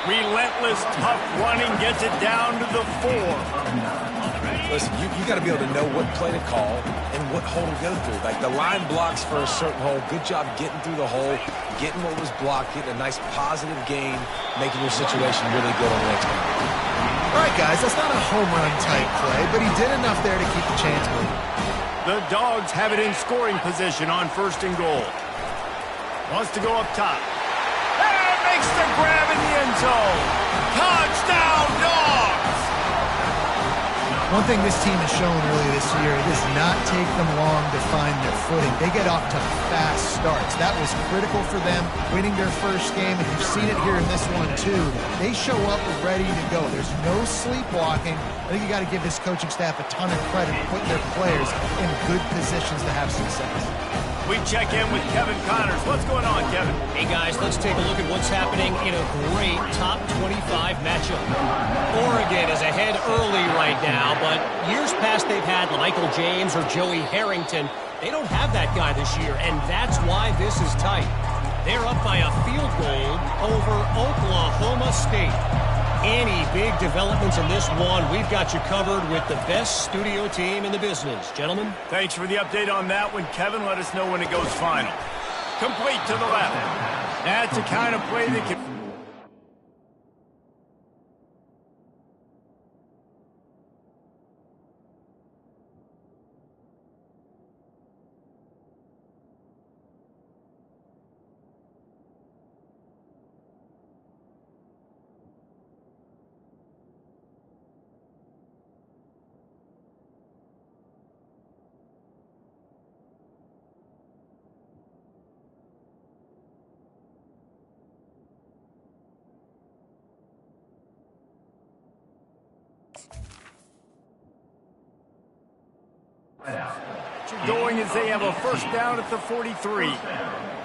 Relentless, tough running, gets it down to the 4. Listen, you got to be able to know what play to call and what hole to go through. Like the line blocks for a certain hole. Good job getting through the hole, getting what was blocked, getting a nice positive gain, making your situation really good on the next one. All right, guys, that's not a home run type play, but he did enough there to keep the chance moving. The Dogs have it in scoring position on first and goal. Wants to go up top. And makes the grab in the end zone. Touchdown, Dogs! One thing this team has shown earlier this year, it does not take them long to find their footing. They get off to fast starts. That was critical for them, winning their first game, and you've seen it here in this one too. They show up ready to go. There's no sleepwalking. I think you got to give this coaching staff a ton of credit for putting their players in good positions to have success. We check in with Kevin Connors. What's going on, Kevin? Hey, guys, let's take a look at what's happening in a great top 25 matchup. Oregon is ahead early right now, but years past they've had Michael James or Joey Harrington. They don't have that guy this year, and that's why this is tight. They're up by a field goal over Oklahoma State. Any big developments in this one, we've got you covered with the best studio team in the business. Gentlemen? Thanks for the update on that one, Kevin. Let us know when it goes final. Complete to the left. That's the kind of play that can... going as they have a first down at the 43.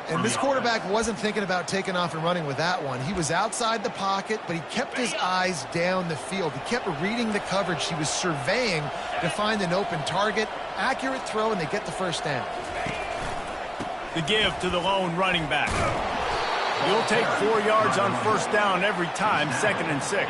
And this quarterback wasn't thinking about taking off and running with that one. He was outside the pocket, but he kept his eyes down the field. He kept reading the coverage. He was surveying to find an open target. Accurate throw, and they get the first down. The give to the lone running back. You'll take 4 yards on first down every time, 2nd and 6.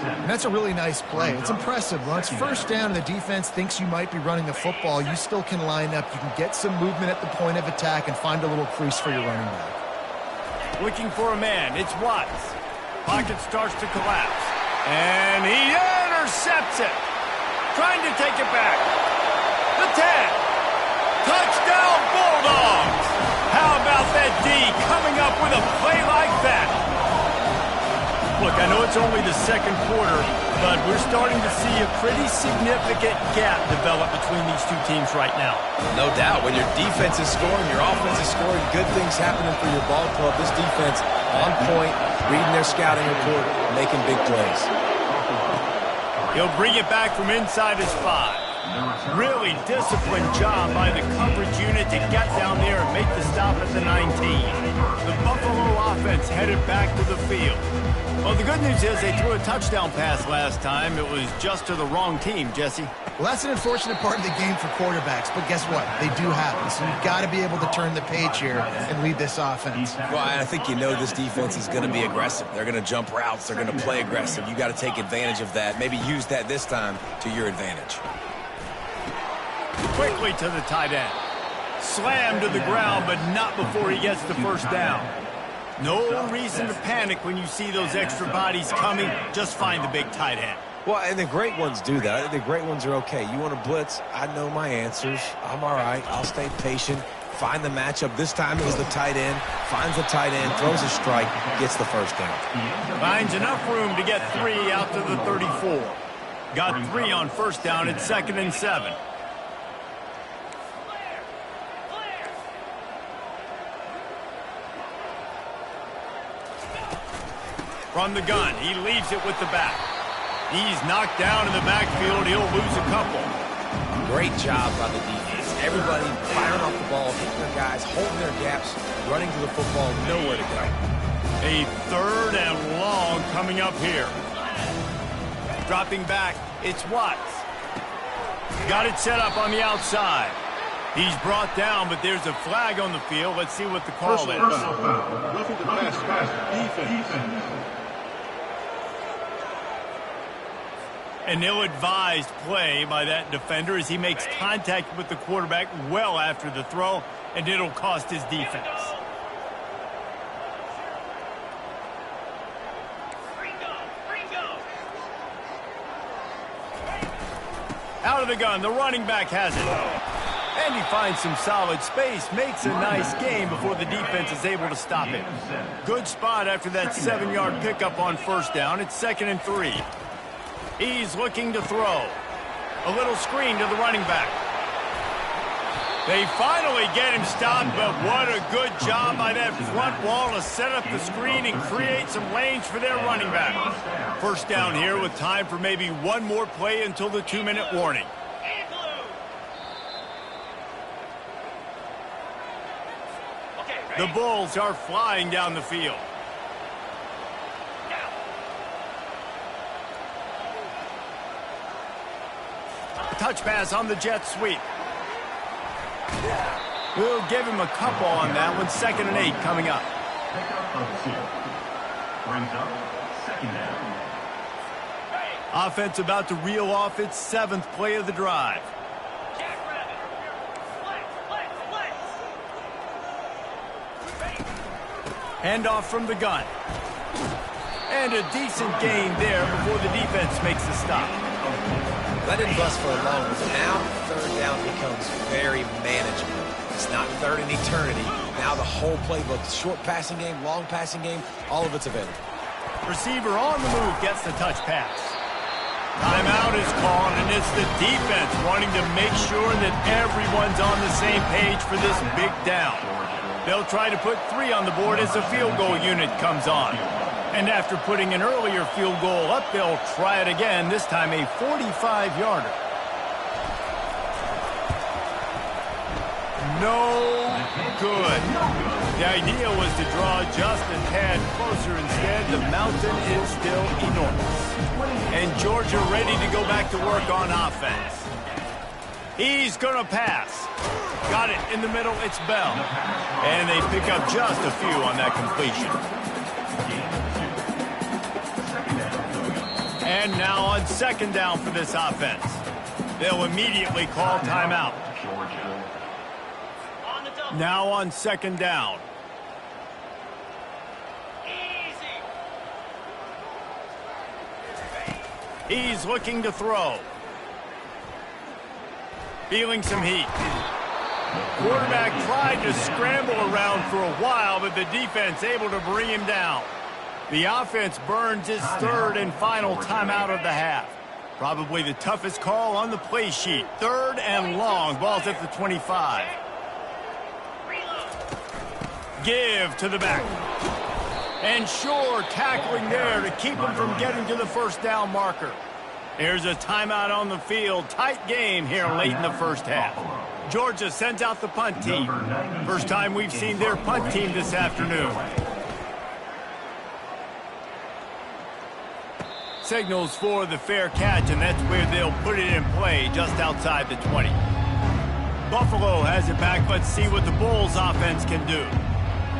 And that's a really nice play. It's impressive. When it's first down and the defense thinks you might be running the football, you still can line up. You can get some movement at the point of attack and find a little crease for your running back. Looking for a man. It's Watts. Pocket starts to collapse. And he intercepts it. Trying to take it back. The 10. Touchdown Bulldogs. How about that D coming up with a play like that? Look, I know it's only the second quarter, but we're starting to see a pretty significant gap develop between these two teams right now. No doubt. When your defense is scoring, your offense is scoring, good things happening for your ball club. This defense on point, reading their scouting report, making big plays. He'll bring it back from inside his 5. Really disciplined job by the coverage unit to get down there and make the stop at the 19. The Buffalo offense headed back to the field. Well, the good news is they threw a touchdown pass last time. It was just to the wrong team, Jesse. Well, that's an unfortunate part of the game for quarterbacks, but guess what? They do happen, so you've got to be able to turn the page here and lead this offense. Well, I think you know this defense is going to be aggressive. They're going to jump routes. They're going to play aggressive. You got to take advantage of that. Maybe use that this time to your advantage. Quickly to the tight end. Slammed to the ground, but not before he gets the first down. No reason to panic when you see those extra bodies coming. Just find the big tight end. Well, and the great ones do that. The great ones are okay. You want to blitz? I know my answers. I'm all right. I'll stay patient. Find the matchup. This time it was the tight end. Finds the tight end, throws a strike, gets the first down. Finds enough room to get 3 out to the 34. Got 3 on first down at 2nd and 7. From the gun, he leaves it with the back. He's knocked down in the backfield. He'll lose a couple. Great job by the defense. Everybody firing off the ball, hitting their guys, holding their gaps, running to the football, nowhere to go. A 3rd and long coming up here. Dropping back, it's Watts. Got it set up on the outside. He's brought down, but there's a flag on the field. Let's see what the call is. Roughing the passer. Defense. An ill-advised play by that defender as he makes contact with the quarterback well after the throw, and it'll cost his defense. Out of the gun, the running back has it. And he finds some solid space, makes a nice game before the defense is able to stop it. Good spot after that 7-yard pickup on first down. It's 2nd and 3. He's looking to throw. A little screen to the running back. They finally get him stopped, but what a good job by that front wall to set up the screen and create some lanes for their running back. First down here with time for maybe one more play until the 2-minute warning. The Bulls are flying down the field. Touch pass on the jet sweep. We'll give him a couple on that one. 2nd and 8 coming up. Brings up 2nd down. Offense about to reel off its 7th play of the drive. Handoff from the gun. And a decent gain there before the defense makes the stop. Let him bust for a long one. Now, 3rd down becomes very manageable. It's not 3rd and eternity. Now the whole playbook, short passing game, long passing game, all of it's available. Receiver on the move gets the touch pass. Timeout is called, and it's the defense wanting to make sure that everyone's on the same page for this big down. They'll try to put 3 on the board as the field goal unit comes on. And after putting an earlier field goal up, they'll try it again, this time a 45-yarder. No good. The idea was to draw just a tad closer. Instead, the mountain is still enormous. And Georgia ready to go back to work on offense. He's going to pass. Got it in the middle. It's Bell. And they pick up just a few on that completion. And now on 2nd down for this offense. They'll immediately call timeout. Now on 2nd down. He's looking to throw. Feeling some heat. Quarterback tried to scramble around for a while, but the defense able to bring him down. The offense burns its third and final timeout of the half. Probably the toughest call on the play sheet. 3rd and long. Ball's at the 25. Give to the back. And sure, tackling there to keep him from getting to the first down marker. There's a timeout on the field. Tight game here late in the first half. Georgia sends out the punt team. First time we've seen their punt team this afternoon. Signals for the fair catch, and that's where they'll put it in play, just outside the 20. Buffalo has it back. Let's see what the Bulls offense can do.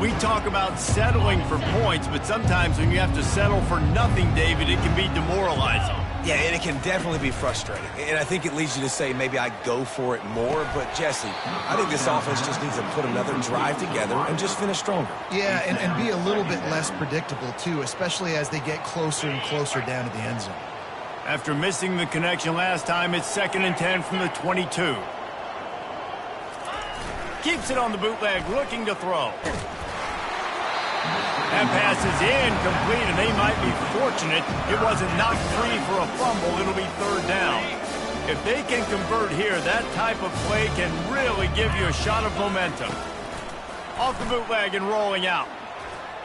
We talk about settling for points, but sometimes when you have to settle for nothing, David, it can be demoralizing. Yeah, and it can definitely be frustrating. And I think it leads you to say maybe I'd go for it more. But, Jesse, I think this offense just needs to put another drive together and just finish stronger. Yeah, and be a little bit less predictable, too, especially as they get closer and closer down to the end zone. After missing the connection last time, it's 2nd and 10 from the 22. Keeps it on the bootleg, looking to throw. That pass is incomplete, and they might be fortunate it wasn't knocked free for a fumble. It'll be 3rd down. If they can convert here, that type of play can really give you a shot of momentum. Off the bootleg and rolling out.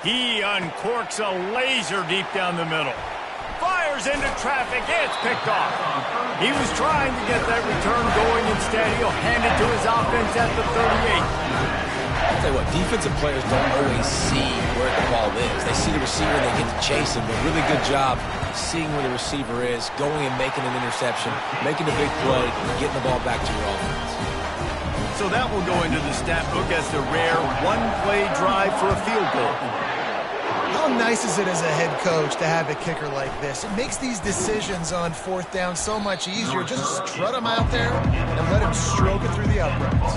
He uncorks a laser deep down the middle. Fires into traffic. It's picked off. He was trying to get that return going. Instead, he'll hand it to his offense at the 38. I'll tell you what, defensive players don't always see where the ball is. They see the receiver, they get to chase him, but really good job seeing where the receiver is, going and making an interception, making a big play, and getting the ball back to your offense. So that will go into the stat book as the rare one-play drive for a field goal. How nice is it as a head coach to have a kicker like this? It makes these decisions on 4th down so much easier. Just strut him out there and let him stroke it through the uprights.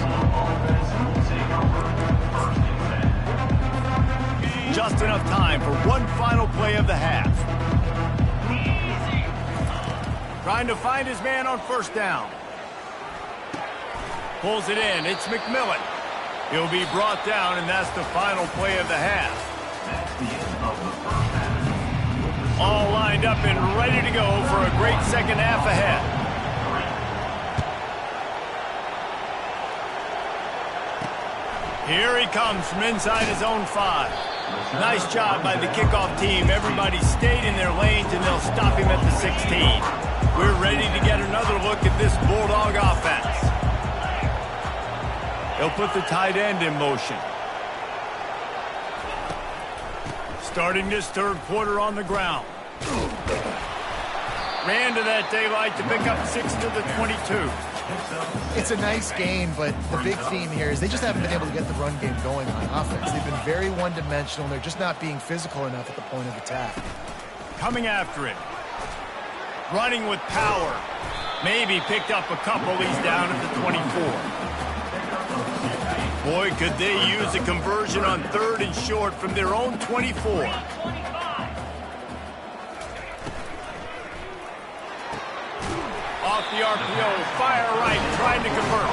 Just enough time for one final play of the half. Trying to find his man on 1st down. Pulls it in. It's McMillan. He'll be brought down, and that's the final play of the half. All lined up and ready to go for a great second half ahead. Here he comes from inside his own 5. Nice job by the kickoff team. Everybody stayed in their lanes, and they'll stop him at the 16. We're ready to get another look at this Bulldog offense. They'll put the tight end in motion. Starting this 3rd quarter on the ground. Ran to that daylight to pick up 6 to the 22. It's a nice game, but the big theme here is they just haven't been able to get the run game going on offense. They've been very one-dimensional, and they're just not being physical enough at the point of attack. Coming after it. Running with power. Maybe picked up a couple. He's down at the 24. Boy, could they use a conversion on 3rd and short from their own 24. Off the RPO, fire right, trying to convert.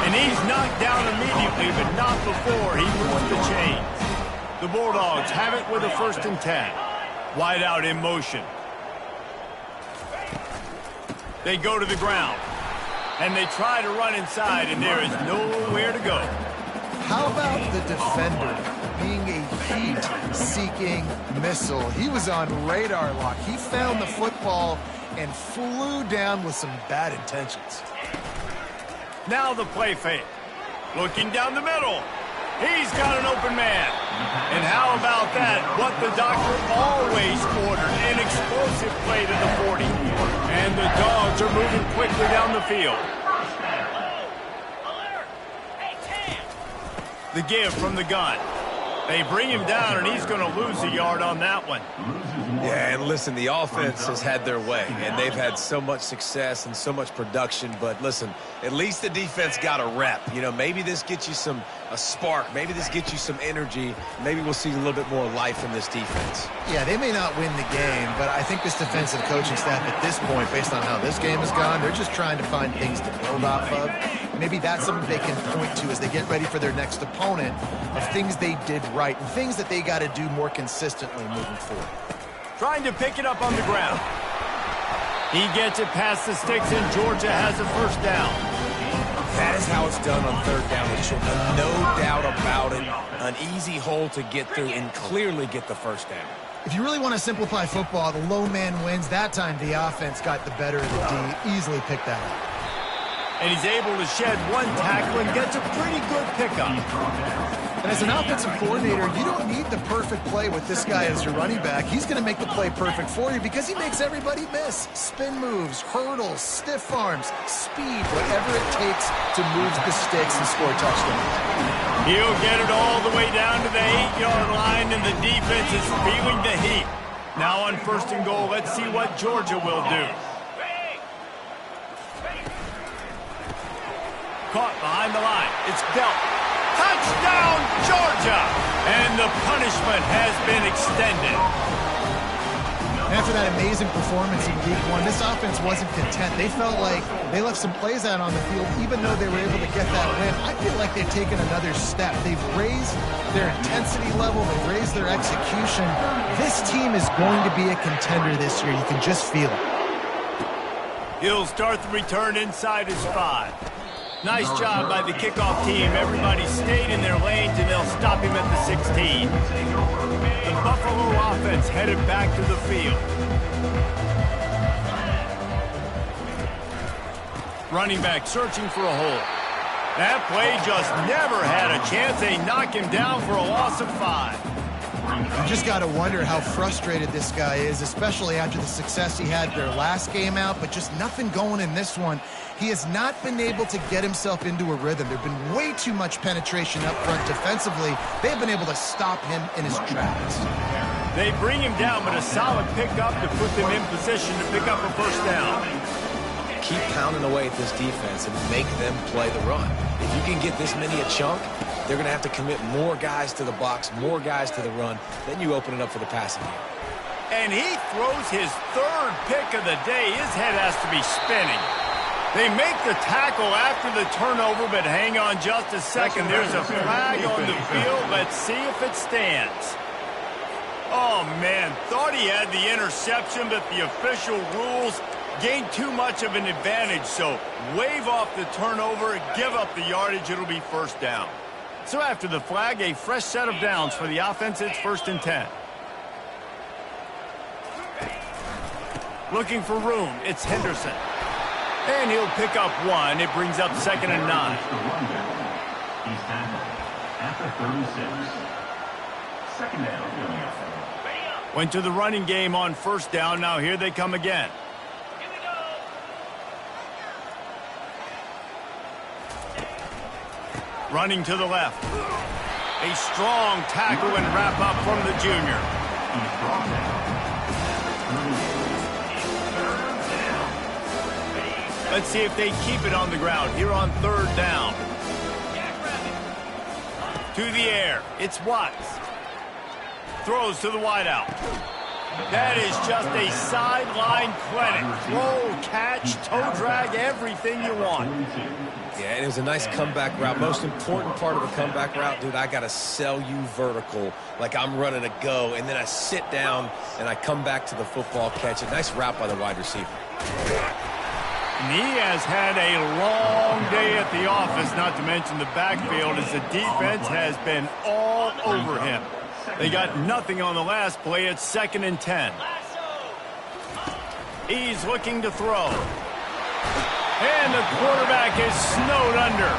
And he's knocked down immediately, but not before he moves the chains. The Bulldogs have it with a 1st and 10. Wide out in motion. They go to the ground. And they try to run inside, and there is nowhere to go. How about the defender being a heat-seeking missile? He was on radar lock. He found the football and flew down with some bad intentions. Now the play fake. Looking down the middle. He's got an open man. And how about that? What the doctor always ordered. An explosive play to the 40. And the Dogs are moving quickly down the field. The give from the gun. They bring him down, and he's going to lose a yard on that one. Yeah, and listen, the offense has had their way, and they've had so much success and so much production. But listen, at least the defense got a rep. You know, maybe this gets you a spark. Maybe this gets you some energy. Maybe we'll see a little bit more life from this defense. Yeah, they may not win the game, but I think this defensive coaching staff at this point, based on how this game has gone, they're just trying to find things to build off of. Maybe that's something they can point to as they get ready for their next opponent, of things they did right and things that they got to do more consistently moving forward. Trying to pick it up on the ground. He gets it past the sticks, and Georgia has a first down. That is how it's done on third down with Georgia. No doubt about it. An easy hole to get through and clearly get the first down. If you really want to simplify football, the low man wins. That time the offense got the better of the D. Easily picked that up. And he's able to shed one tackle and gets a pretty good pickup. And as an offensive coordinator, you don't need the perfect play with this guy as your running back. He's going to make the play perfect for you because he makes everybody miss. Spin moves, hurdles, stiff arms, speed, whatever it takes to move the sticks and score touchdowns. He'll get it all the way down to the 8-yard line, and the defense is feeling the heat. Now on first and goal, let's see what Georgia will do. Caught behind the line. It's dealt. Touchdown, Georgia! And the punishment has been extended. After that amazing performance in Week 1, this offense wasn't content. They felt like they left some plays out on the field, even though they were able to get that win. I feel like they've taken another step. They've raised their intensity level. They've raised their execution. This team is going to be a contender this year. You can just feel it. He'll start the return inside his 5. Nice job by the kickoff team. Everybody stayed in their lanes, and they'll stop him at the 16. The Buffalo offense headed back to the field. Running back searching for a hole. That play just never had a chance. They knock him down for a loss of 5. You just got to wonder how frustrated this guy is, especially after the success he had their last game out, but just nothing going in this one. He has not been able to get himself into a rhythm. There's been way too much penetration up front defensively. They've been able to stop him in his tracks. They bring him down, but a solid pickup to put them in position to pick up a first down. Keep pounding away at this defense and make them play the run. If you can get this many a chunk, they're going to have to commit more guys to the box, more guys to the run. Then you open it up for the passing game. And he throws his third pick of the day. His head has to be spinning. They make the tackle after the turnover, but hang on just a second. There's a flag on the field. Let's see if it stands. Oh, man, thought he had the interception, but the official rules gained too much of an advantage. So wave off the turnover, give up the yardage. It'll be first down. So after the flag, a fresh set of downs for the offense. It's 1st and 10. Looking for room. It's Henderson. And he'll pick up 1. It brings up 2nd and 9. He's tackled at the 36. Second down. Went to the running game on first down. Now here they come again. Here we go. Running to the left. A strong tackle and wrap up from the junior. He's brought down. Let's see if they keep it on the ground here on 3rd down. To the air. It's Watts. Throws to the wideout. That is just a sideline clinic. Throw, catch, toe drag, everything you want. Yeah, and it was a nice comeback route. Most important part of the comeback route, dude, I got to sell you vertical like I'm running a go, and then I sit down and I come back to the football, catch it. Nice route by the wide receiver. And he has had a long day at the office, not to mention the backfield, as the defense has been all over him. They got nothing on the last play. It's 2nd and 10. He's looking to throw. And the quarterback is snowed under.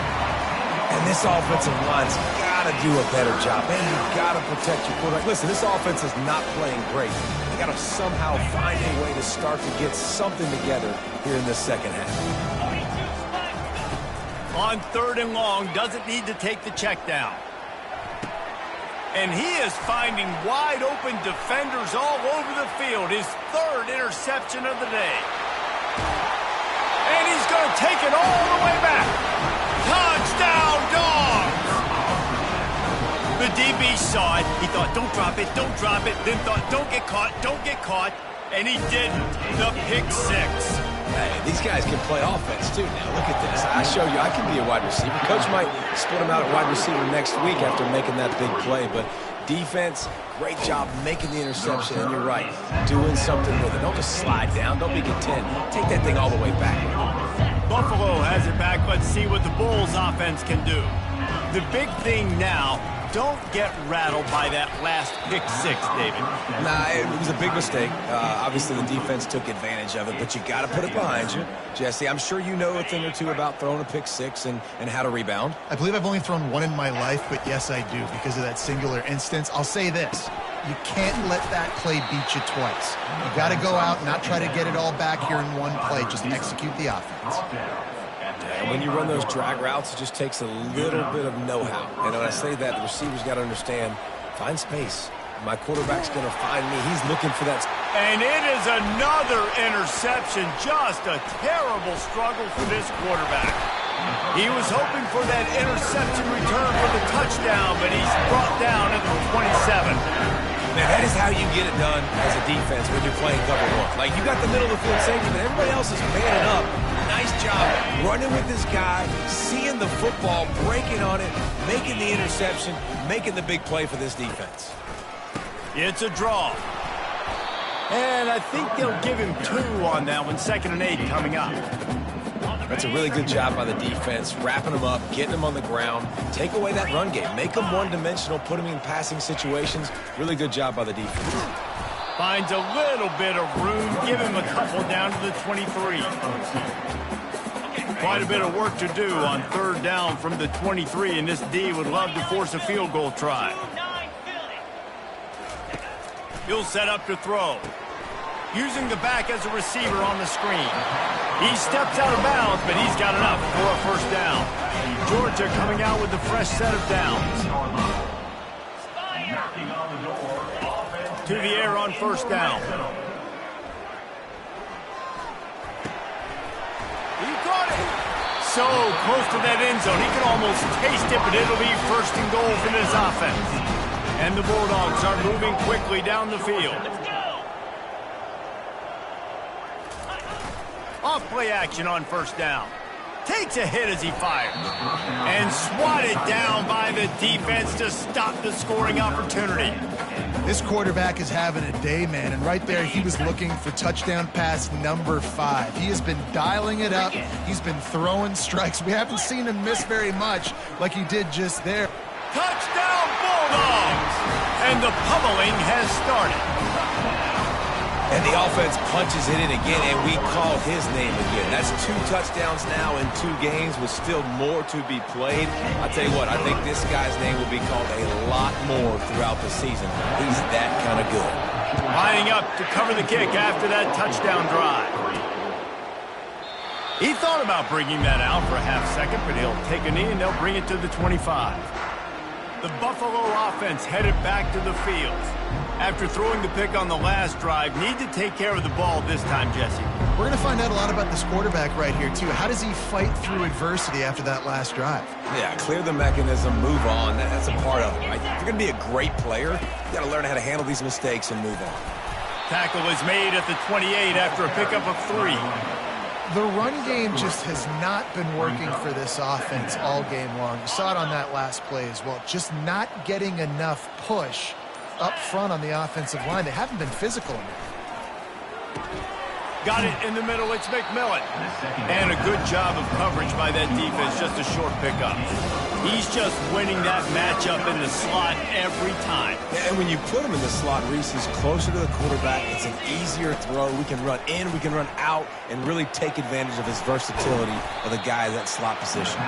And this offensive line's got to do a better job. Man, you've got to protect your quarterback. Listen, this offense is not playing great. They got to somehow find a way to start to get something together here in the second half. On 3rd and long, doesn't need to take the check down. And he is finding wide open defenders all over the field. His third interception of the day. And he's going to take it all the way back. Touchdown, Dogs! The DB saw it. He thought, don't drop it, don't drop it. Then thought, don't get caught, don't get caught. And he didn't. The pick six. Hey, these guys can play offense, too. Now, look at this. I show you I can be a wide receiver. Coach might split him out at wide receiver next week after making that big play. But defense, great job making the interception. And you're right, doing something with it. Don't just slide down. Don't be content. Take that thing all the way back. Buffalo has it back. Let's see what the Bulls offense can do. The big thing now, don't get rattled by that last pick six, David. Nah, it was a big mistake. Obviously, the defense took advantage of it, but you got to put it behind you. Jesse, I'm sure you know a thing or two about throwing a pick six and how to rebound. I believe I've only thrown one in my life, but yes, I do because of that singular instance. I'll say this. You can't let that play beat you twice. You got to go out and not try to get it all back here in one play. Just execute the offense. And when you run those drag routes, it just takes a little bit of know-how. And when I say that, the receivers got to understand, find space. My quarterback's going to find me. He's looking for that. And it is another interception. Just a terrible struggle for this quarterback. He was hoping for that interception return for the touchdown, but he's brought down at the 27. Man, that is how you get it done as a defense when you're playing cover one. Like, you got the middle of the field safety, but everybody else is manning up. Nice job running with this guy, seeing the football, breaking on it, making the interception, making the big play for this defense. It's a draw. And I think they'll give him 2 on that one. 2nd and 8 coming up. That's a really good job by the defense, wrapping them up, getting them on the ground, take away that run game, make them one-dimensional, put them in passing situations. Really good job by the defense. Finds a little bit of room, give him a couple down to the 23. Quite a bit of work to do on 3rd down from the 23, and this D would love to force a field goal try. He'll set up to throw. Using the back as a receiver on the screen. He steps out of bounds, but he's got enough for a 1st down. Georgia coming out with a fresh set of downs. To the air on 1st down. He got it. So close to that end zone. He can almost taste it, but it'll be 1st and goal for this offense. And the Bulldogs are moving quickly down the field. Off play action on 1st down. Takes a hit as he fires. And swatted down by the defense to stop the scoring opportunity. This quarterback is having a day, man, and right there he was looking for touchdown pass number 5. He has been dialing it up. He's been throwing strikes. We haven't seen him miss very much like he did just there. Touchdown Bulldogs! And the pummeling has started. And the offense punches it in again, and we call his name again. That's 2 touchdowns now in 2 games with still more to be played. I'll tell you what, I think this guy's name will be called a lot more throughout the season. He's that kind of good. Lining up to cover the kick after that touchdown drive. He thought about bringing that out for a half-second, but he'll take a knee and they'll bring it to the 25. The Buffalo offense headed back to the field. After throwing the pick on the last drive, need to take care of the ball this time, Jesse. We're going to find out a lot about this quarterback right here, too. How does he fight through adversity after that last drive? Yeah, clear the mechanism, move on. That's a part of it, right? If you're going to be a great player, you got to learn how to handle these mistakes and move on. Tackle is made at the 28 after a pickup of 3. The run game just has not been working for this offense all game long. You saw it on that last play as well. Just not getting enough push up front on the offensive line. They haven't been physical enough. Got it in the middle. It's McMillan. And a good job of coverage by that defense. Just a short pickup. He's just winning that matchup in the slot every time. And when you put him in the slot, Reese is closer to the quarterback. It's an easier throw. We can run in, we can run out, and really take advantage of his versatility of the guy in that slot position.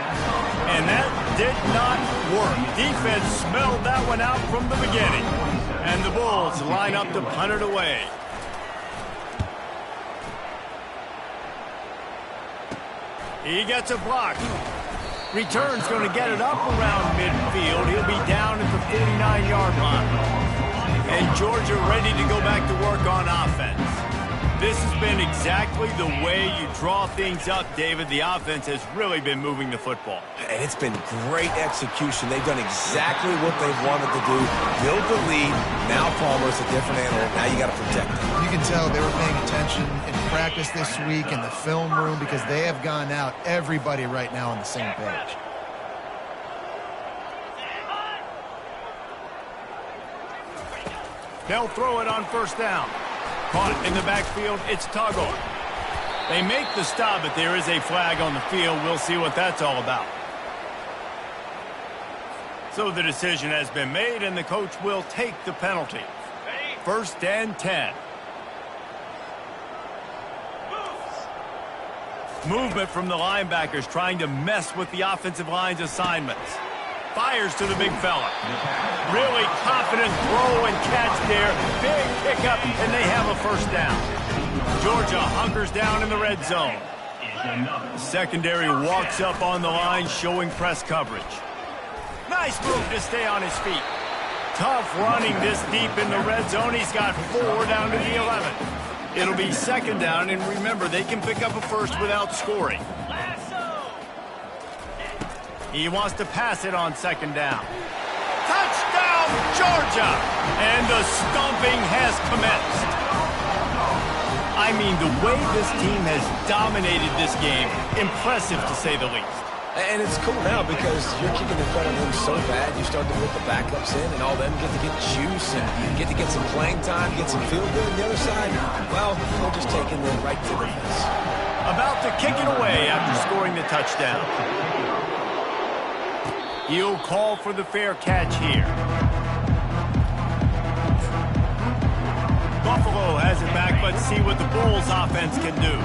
And that did not work. Defense smelled that one out from the beginning. And the Bulls line up to punt it away. He gets a block. Return's going to get it up around midfield. He'll be down at the 49-yard line. And Georgia ready to go back to work on offense. This has been exactly the way you draw things up, David. The offense has really been moving the football. And it's been great execution. They've done exactly what they've wanted to do. Build the lead. Now Palmer's a different animal. Now you got to protect him. You can tell they were paying attention in practice this week in the film room because they have gone out, everybody right now on the same page. They'll throw it on first down. Caught in the backfield, it's Tuggle. They make the stop, but there is a flag on the field. We'll see what that's all about. So the decision has been made, and the coach will take the penalty. First and 10. Movement from the linebackers trying to mess with the offensive line's assignments. Fires to the big fella. Really confident throw and catch there. Big pickup, and they have a first down. Georgia hunkers down in the red zone. Secondary walks up on the line, showing press coverage. Nice move to stay on his feet. Tough running this deep in the red zone. He's got 4 down to the 11. It'll be second down, and remember, they can pick up a first without scoring. He wants to pass it on second down. Touchdown, Georgia! And the stomping has commenced. I mean, the way this team has dominated this game, impressive to say the least. And it's cool now because you're kicking in front of them so bad, you start to put the backups in, and all them get to get juice and get to get some playing time, get some feel good on the other side. Well, they're just taking them right to the fence. About to kick it away after scoring the touchdown. He'll call for the fair catch here. Buffalo has it back. Let's see what the Bulls offense can do.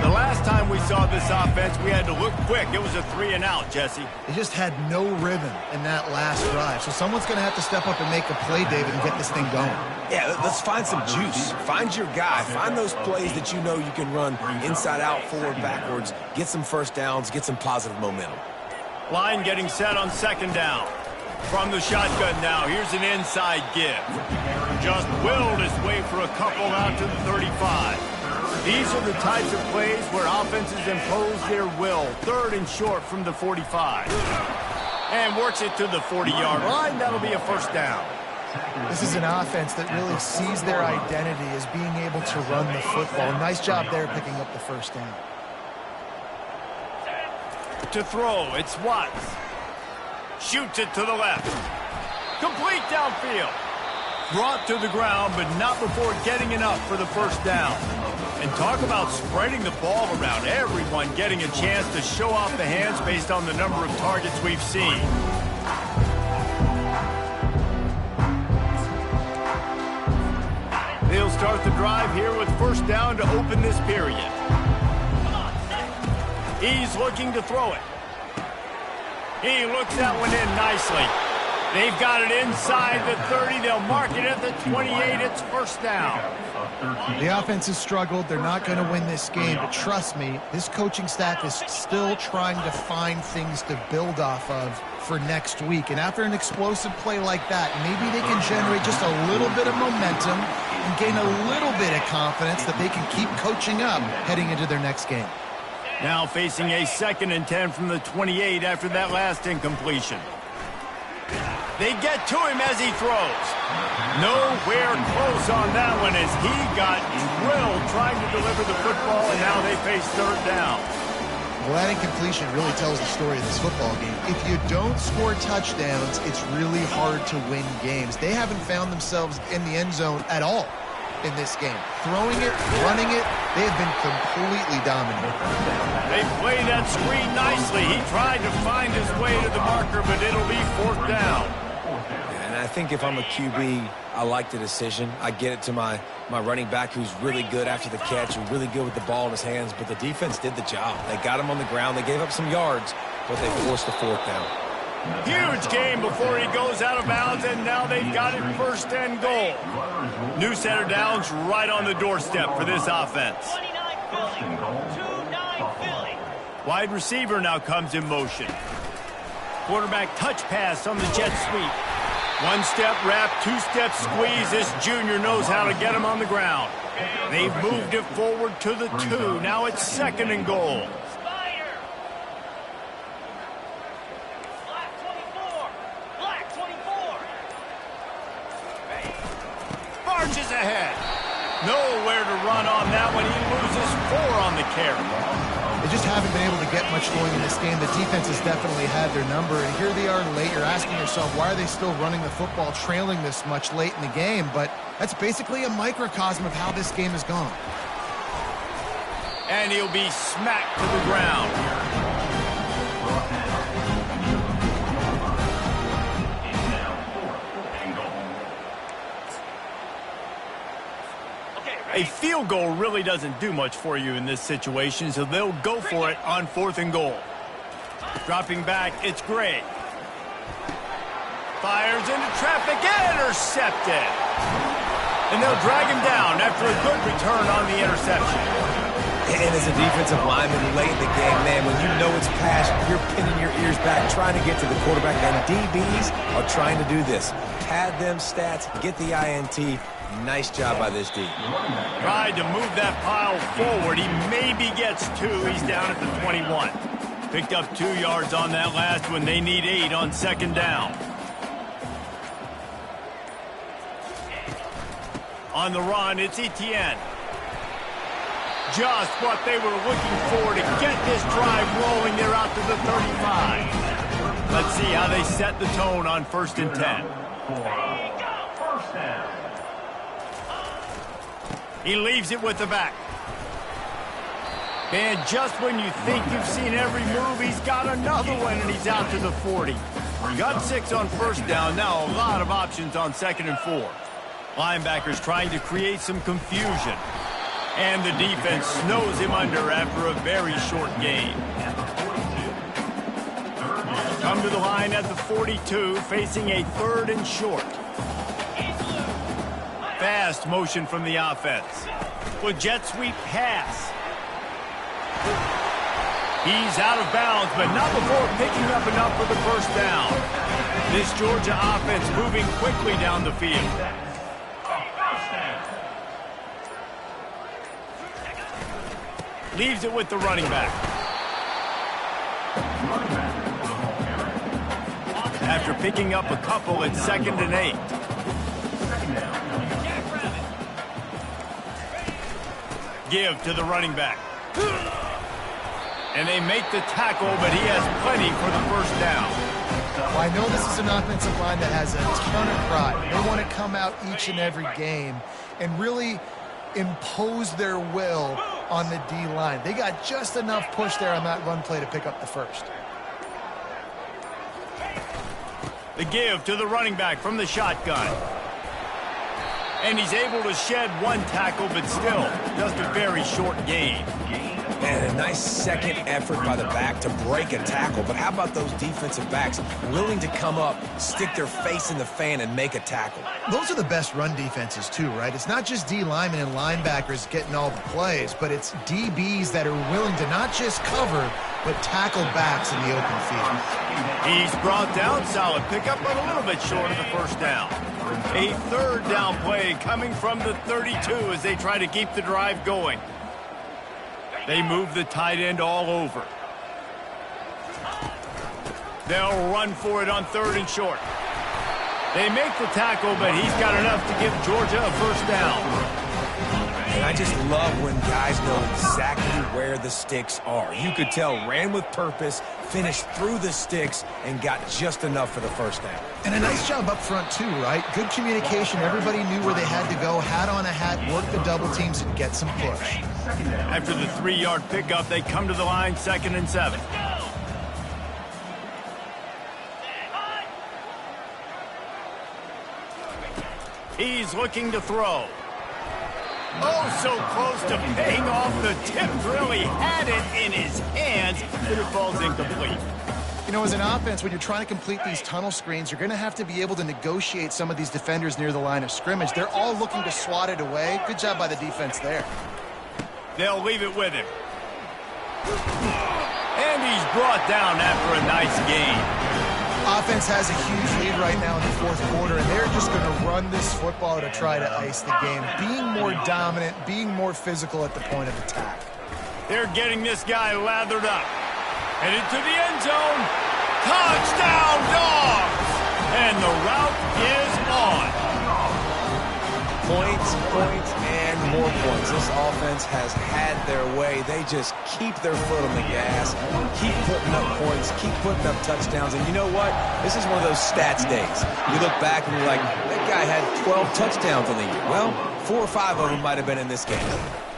The last time we saw this offense, we had to look quick. It was a 3-and-out, Jesse. They just had no rhythm in that last drive. So someone's going to have to step up and make a play, David, and get this thing going. Yeah, let's find some juice. Find your guy. Find those plays that you know you can run inside out, forward, backwards. Get some first downs. Get some positive momentum. Line getting set on second down. From the shotgun now, here's an inside give. Just willed his way for a couple out to the 35. These are the types of plays where offenses impose their will. Third and short from the 45. And works it to the 40-yard line. That'll be a first down. This is an offense that really sees their identity as being able to run the football. Nice job there picking up the first down. To throw, it's Watts. Shoots it to the left. Complete downfield. Brought to the ground, but not before getting enough for the first down. And talk about spreading the ball around. Everyone getting a chance to show off the hands based on the number of targets we've seen. They'll start the drive here with first down to open this period. He's looking to throw it. He looks that one in nicely. They've got it inside the 30. They'll mark it at the 28. It's first down. The offense has struggled. They're not going to win this game, but trust me, this coaching staff is still trying to find things to build off of for next week. And after an explosive play like that, maybe they can generate just a little bit of momentum and gain a little bit of confidence that they can keep coaching up heading into their next game. Now facing a second and 10 from the 28 after that last incompletion. They get to him as he throws. Nowhere close on that one as he got drilled trying to deliver the football, and now they face third down. Well, that incompletion really tells the story of this football game. If you don't score touchdowns, it's really hard to win games. They haven't found themselves in the end zone at all in this game. Throwing it, running it, they have been completely dominant. They play that screen nicely. He tried to find his way to the marker, but it'll be fourth down. And I think if I'm a QB, I like the decision. I get it to my running back who's really good after the catch and really good with the ball in his hands, but the defense did the job. They got him on the ground. They gave up some yards, but they forced the fourth down. Huge game before he goes out of bounds, and now they've got it first and goal. New set of downs right on the doorstep for this offense. 29 Philly. 2-9 Philly. Wide receiver now comes in motion. Quarterback touch pass on the jet sweep. One-step wrap, two-step squeeze. This junior knows how to get him on the ground. They've moved it forward to the 2. Now it's 2nd and goal. Spider. Black 24. Black 24. Marches ahead. Nowhere to run on that one. He loses 4 on the carry. They just haven't been able to get much going in this game. The defense has definitely had their number, and here they are late. You're asking yourself, why are they still running the football, trailing this much late in the game? But that's basically a microcosm of how this game has gone. And he'll be smacked to the ground. A field goal really doesn't do much for you in this situation, so they'll go for it on 4th and goal. Dropping back, it's Gray. Fires into traffic, intercepted. And they'll drag him down after a good return on the interception. And as a defensive lineman late in the game, man, when you know it's pass, you're pinning your ears back, trying to get to the quarterback. And DBs are trying to do this. Pad them stats, get the INT. Nice job by this D. Tried to move that pile forward. He maybe gets 2. He's down at the 21. Picked up 2 yards on that last one. They need 8 on 2nd down. On the run, it's Etienne. Just what they were looking for to get this drive rolling. They're out to the 35. Let's see how they set the tone on 1st and 10. First down. He leaves it with the back. And just when you think you've seen every move, he's got another one, and he's out to the 40. Got 6 on 1st down. Now a lot of options on 2nd and 4. Linebackers trying to create some confusion. And the defense snows him under after a very short gain. Come to the line at the 42, facing a 3rd and short. Fast motion from the offense. With jet sweep pass. He's out of bounds, but not before picking up enough for the 1st down. This Georgia offense moving quickly down the field. Leaves it with the running back. After picking up a couple, it's 2nd and 8. Give to the running back. And they make the tackle, but he has plenty for the 1st down. Well, I know this is an offensive line that has a ton of pride. They want to come out each and every game and really impose their will on the D-line. They got just enough push there on that run play to pick up the 1st. The give to the running back from the shotgun. And he's able to shed 1 tackle, but still just a very short gain. And a nice second effort by the back to break a tackle. But how about those defensive backs willing to come up, stick their face in the fan, and make a tackle? Those are the best run defenses too, right? It's not just D linemen and linebackers getting all the plays, but it's DBs that are willing to not just cover, but tackle backs in the open field. He's brought down, solid pickup, but a little bit short of the 1st down. A 3rd down play coming from the 32 as they try to keep the drive going. They move the tight end all over. They'll run for it on 3rd and short. They make the tackle, but he's got enough to give Georgia a 1st down. And I just love when guys know exactly where the sticks are. You could tell ran with purpose, finished through the sticks, and got just enough for the 1st down. And a nice job up front too, right? Good communication. Everybody knew where they had to go, hat on a hat, work the double teams, and get some push. After the 3-yard pickup, they come to the line 2nd and 7. He's looking to throw. Oh, so close to paying off the tip. Really had it in his hands, but it falls incomplete. You know, as an offense, when you're trying to complete these tunnel screens, you're going to have to be able to negotiate some of these defenders near the line of scrimmage. They're all looking to swat it away. Good job by the defense there. They'll leave it with him. And he's brought down after a nice gain. Offense has a huge lead right now in the fourth quarter, and they're just going to run this football to try to ice the game. Being more dominant, being more physical at the point of attack. They're getting this guy lathered up. Headed to the end zone. Touchdown, Dogs! And the route is on. Points, and more points. This offense has had their way. They just keep their foot on the gas, keep putting up points, keep putting up touchdowns. And you know what? This is one of those stats days. You look back and you're like, that guy had 12 touchdowns on the year. Well, 4 or 5 of them might have been in this game.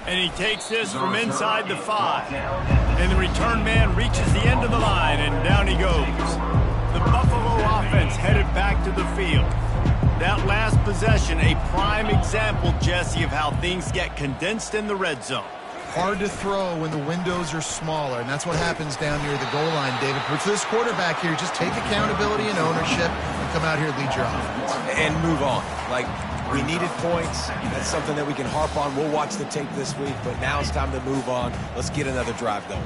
And he takes this from inside the 5. And the return man reaches the end of the line, and down he goes. The Buffalo offense headed back to the field. That last possession, a prime example, Jesse, of how things get condensed in the red zone. Hard to throw when the windows are smaller, and that's what happens down near the goal line, David. But for this quarterback here, just take accountability and ownership and come out here and lead your offense. And move on. Like, we needed points. That's something that we can harp on. We'll watch the tape this week, but now it's time to move on. Let's get another drive going.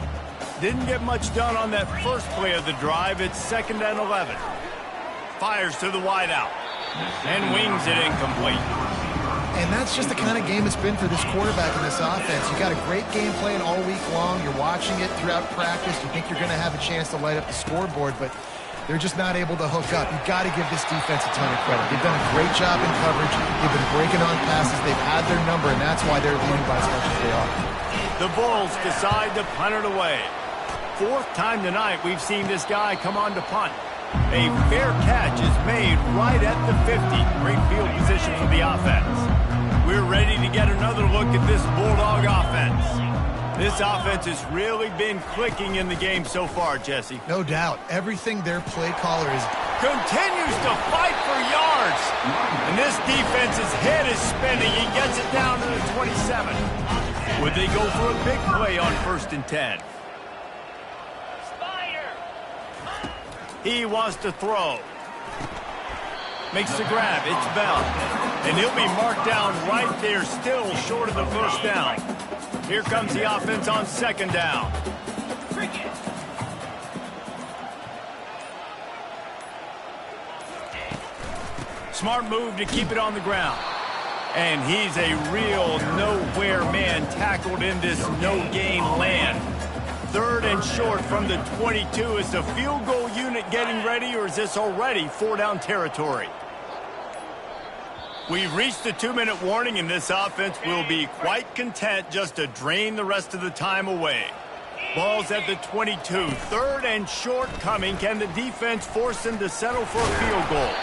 Didn't get much done on that first play of the drive. It's 2nd and 11. Fires to the wideout. And wings it incomplete. And that's just the kind of game it's been for this quarterback in this offense. You got a great game plan all week long. You're watching it throughout practice. You think you're going to have a chance to light up the scoreboard, but they're just not able to hook up. You've got to give this defense a ton of credit. They've done a great job in coverage. They've been breaking on passes. They've had their number, and that's why they're leading by as much as they are. The Bulls decide to punt it away. 4th time tonight we've seen this guy come on to punt. A fair catch is made right at the 50. Great field position for the offense. We're ready to get another look at this Bulldog offense. This offense has really been clicking in the game so far, Jesse. No doubt. Everything their play caller is Continues to fight for yards. And this defense's head is spinning. He gets it down to the 27. Would they go for a big play on 1st and 10? He wants to throw. Makes the grab. It's Bell. And he'll be marked down right there, still short of the 1st down. Here comes the offense on 2nd down. Smart move to keep it on the ground. And he's a real nowhere man tackled in this no-gain land. 3rd and short from the 22. Is the field goal unit getting ready, or is this already 4-down territory? We've reached the 2-minute warning, and this offense will be quite content just to drain the rest of the time away. Ball's at the 22. 3rd and short coming. Can the defense force them to settle for a field goal?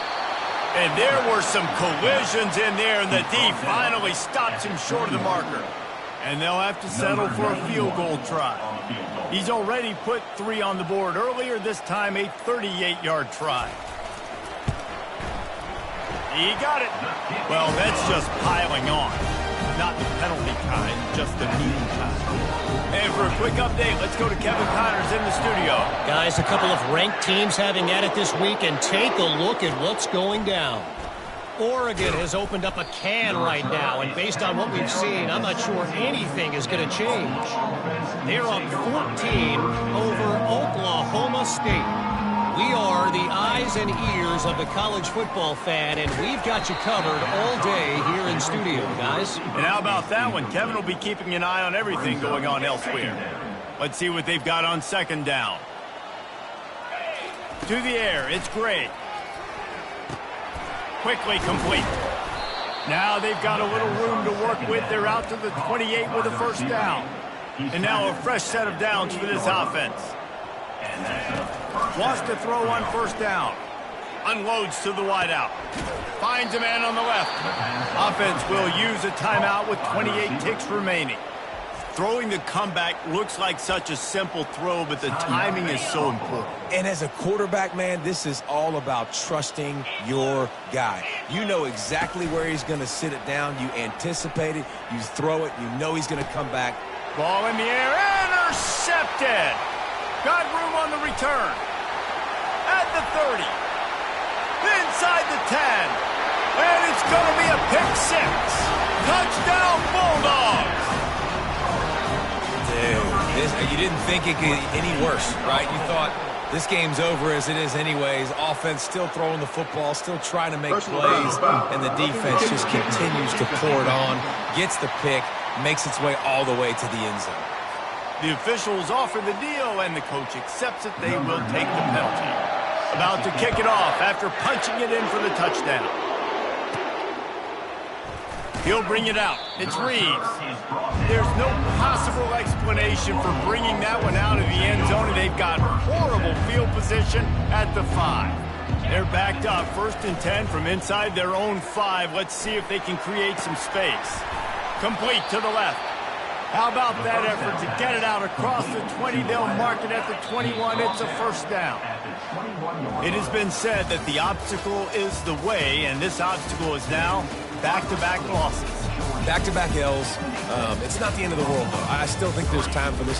And there were some collisions in there, and the D finally stops him short of the marker. And they'll have to settle for a field goal try. He's already put 3 on the board earlier, this time a 38-yard try. He got it. Well, that's just piling on. Not the penalty kind, just the mean kind. And for a quick update, let's go to Kevin Connors in the studio. Guys, a couple of ranked teams having at it this week, and take a look at what's going down. Oregon has opened up a can right now, and based on what we've seen, I'm not sure anything is going to change. They're up 14 over Oklahoma State. We are the eyes and ears of the college football fan, and we've got you covered all day here in studio, guys. And how about that one? Kevin will be keeping an eye on everything going on elsewhere. Let's see what they've got on 2nd down. To the air, it's Gray. Quickly complete. Now they've got a little room to work with. They're out to the 28 with a 1st down. And now a fresh set of downs for this offense. Wants to throw on 1st down. Unloads to the wideout. Finds a man on the left. Offense will use a timeout with 28 ticks remaining. Throwing the comeback looks like such a simple throw, but the timing is so important. And as a quarterback, man, this is all about trusting your guy. You know exactly where he's going to sit it down. You anticipate it. You throw it. You know he's going to come back. Ball in the air. Intercepted. Got room on the return. At the 30. Inside the 10. And it's going to be a pick 6. Touchdown Bulldogs. Dude, you didn't think it could get any worse, right? You thought This game's over as it is anyways. Offense still throwing the football, still trying to make plays, and the defense just continues to pour it on, gets the pick, makes its way all the way to the end zone. The officials offer the deal, and the coach accepts it. They will take the penalty. About to kick it off after punching it in for the touchdown. He'll bring it out. It's Reeves. There's no possible explanation for bringing that one out of the end zone, and they've got horrible field position at the 5. They're backed up, 1st and 10 from inside their own 5. Let's see if they can create some space. Complete to the left. How about that effort to get it out across the 20? They'll mark it at the 21. It's a first down. It has been said that the obstacle is the way, and this obstacle is now back-to-back losses. Back-to-back L's. It's not the end of the world, though. I still think there's time for this.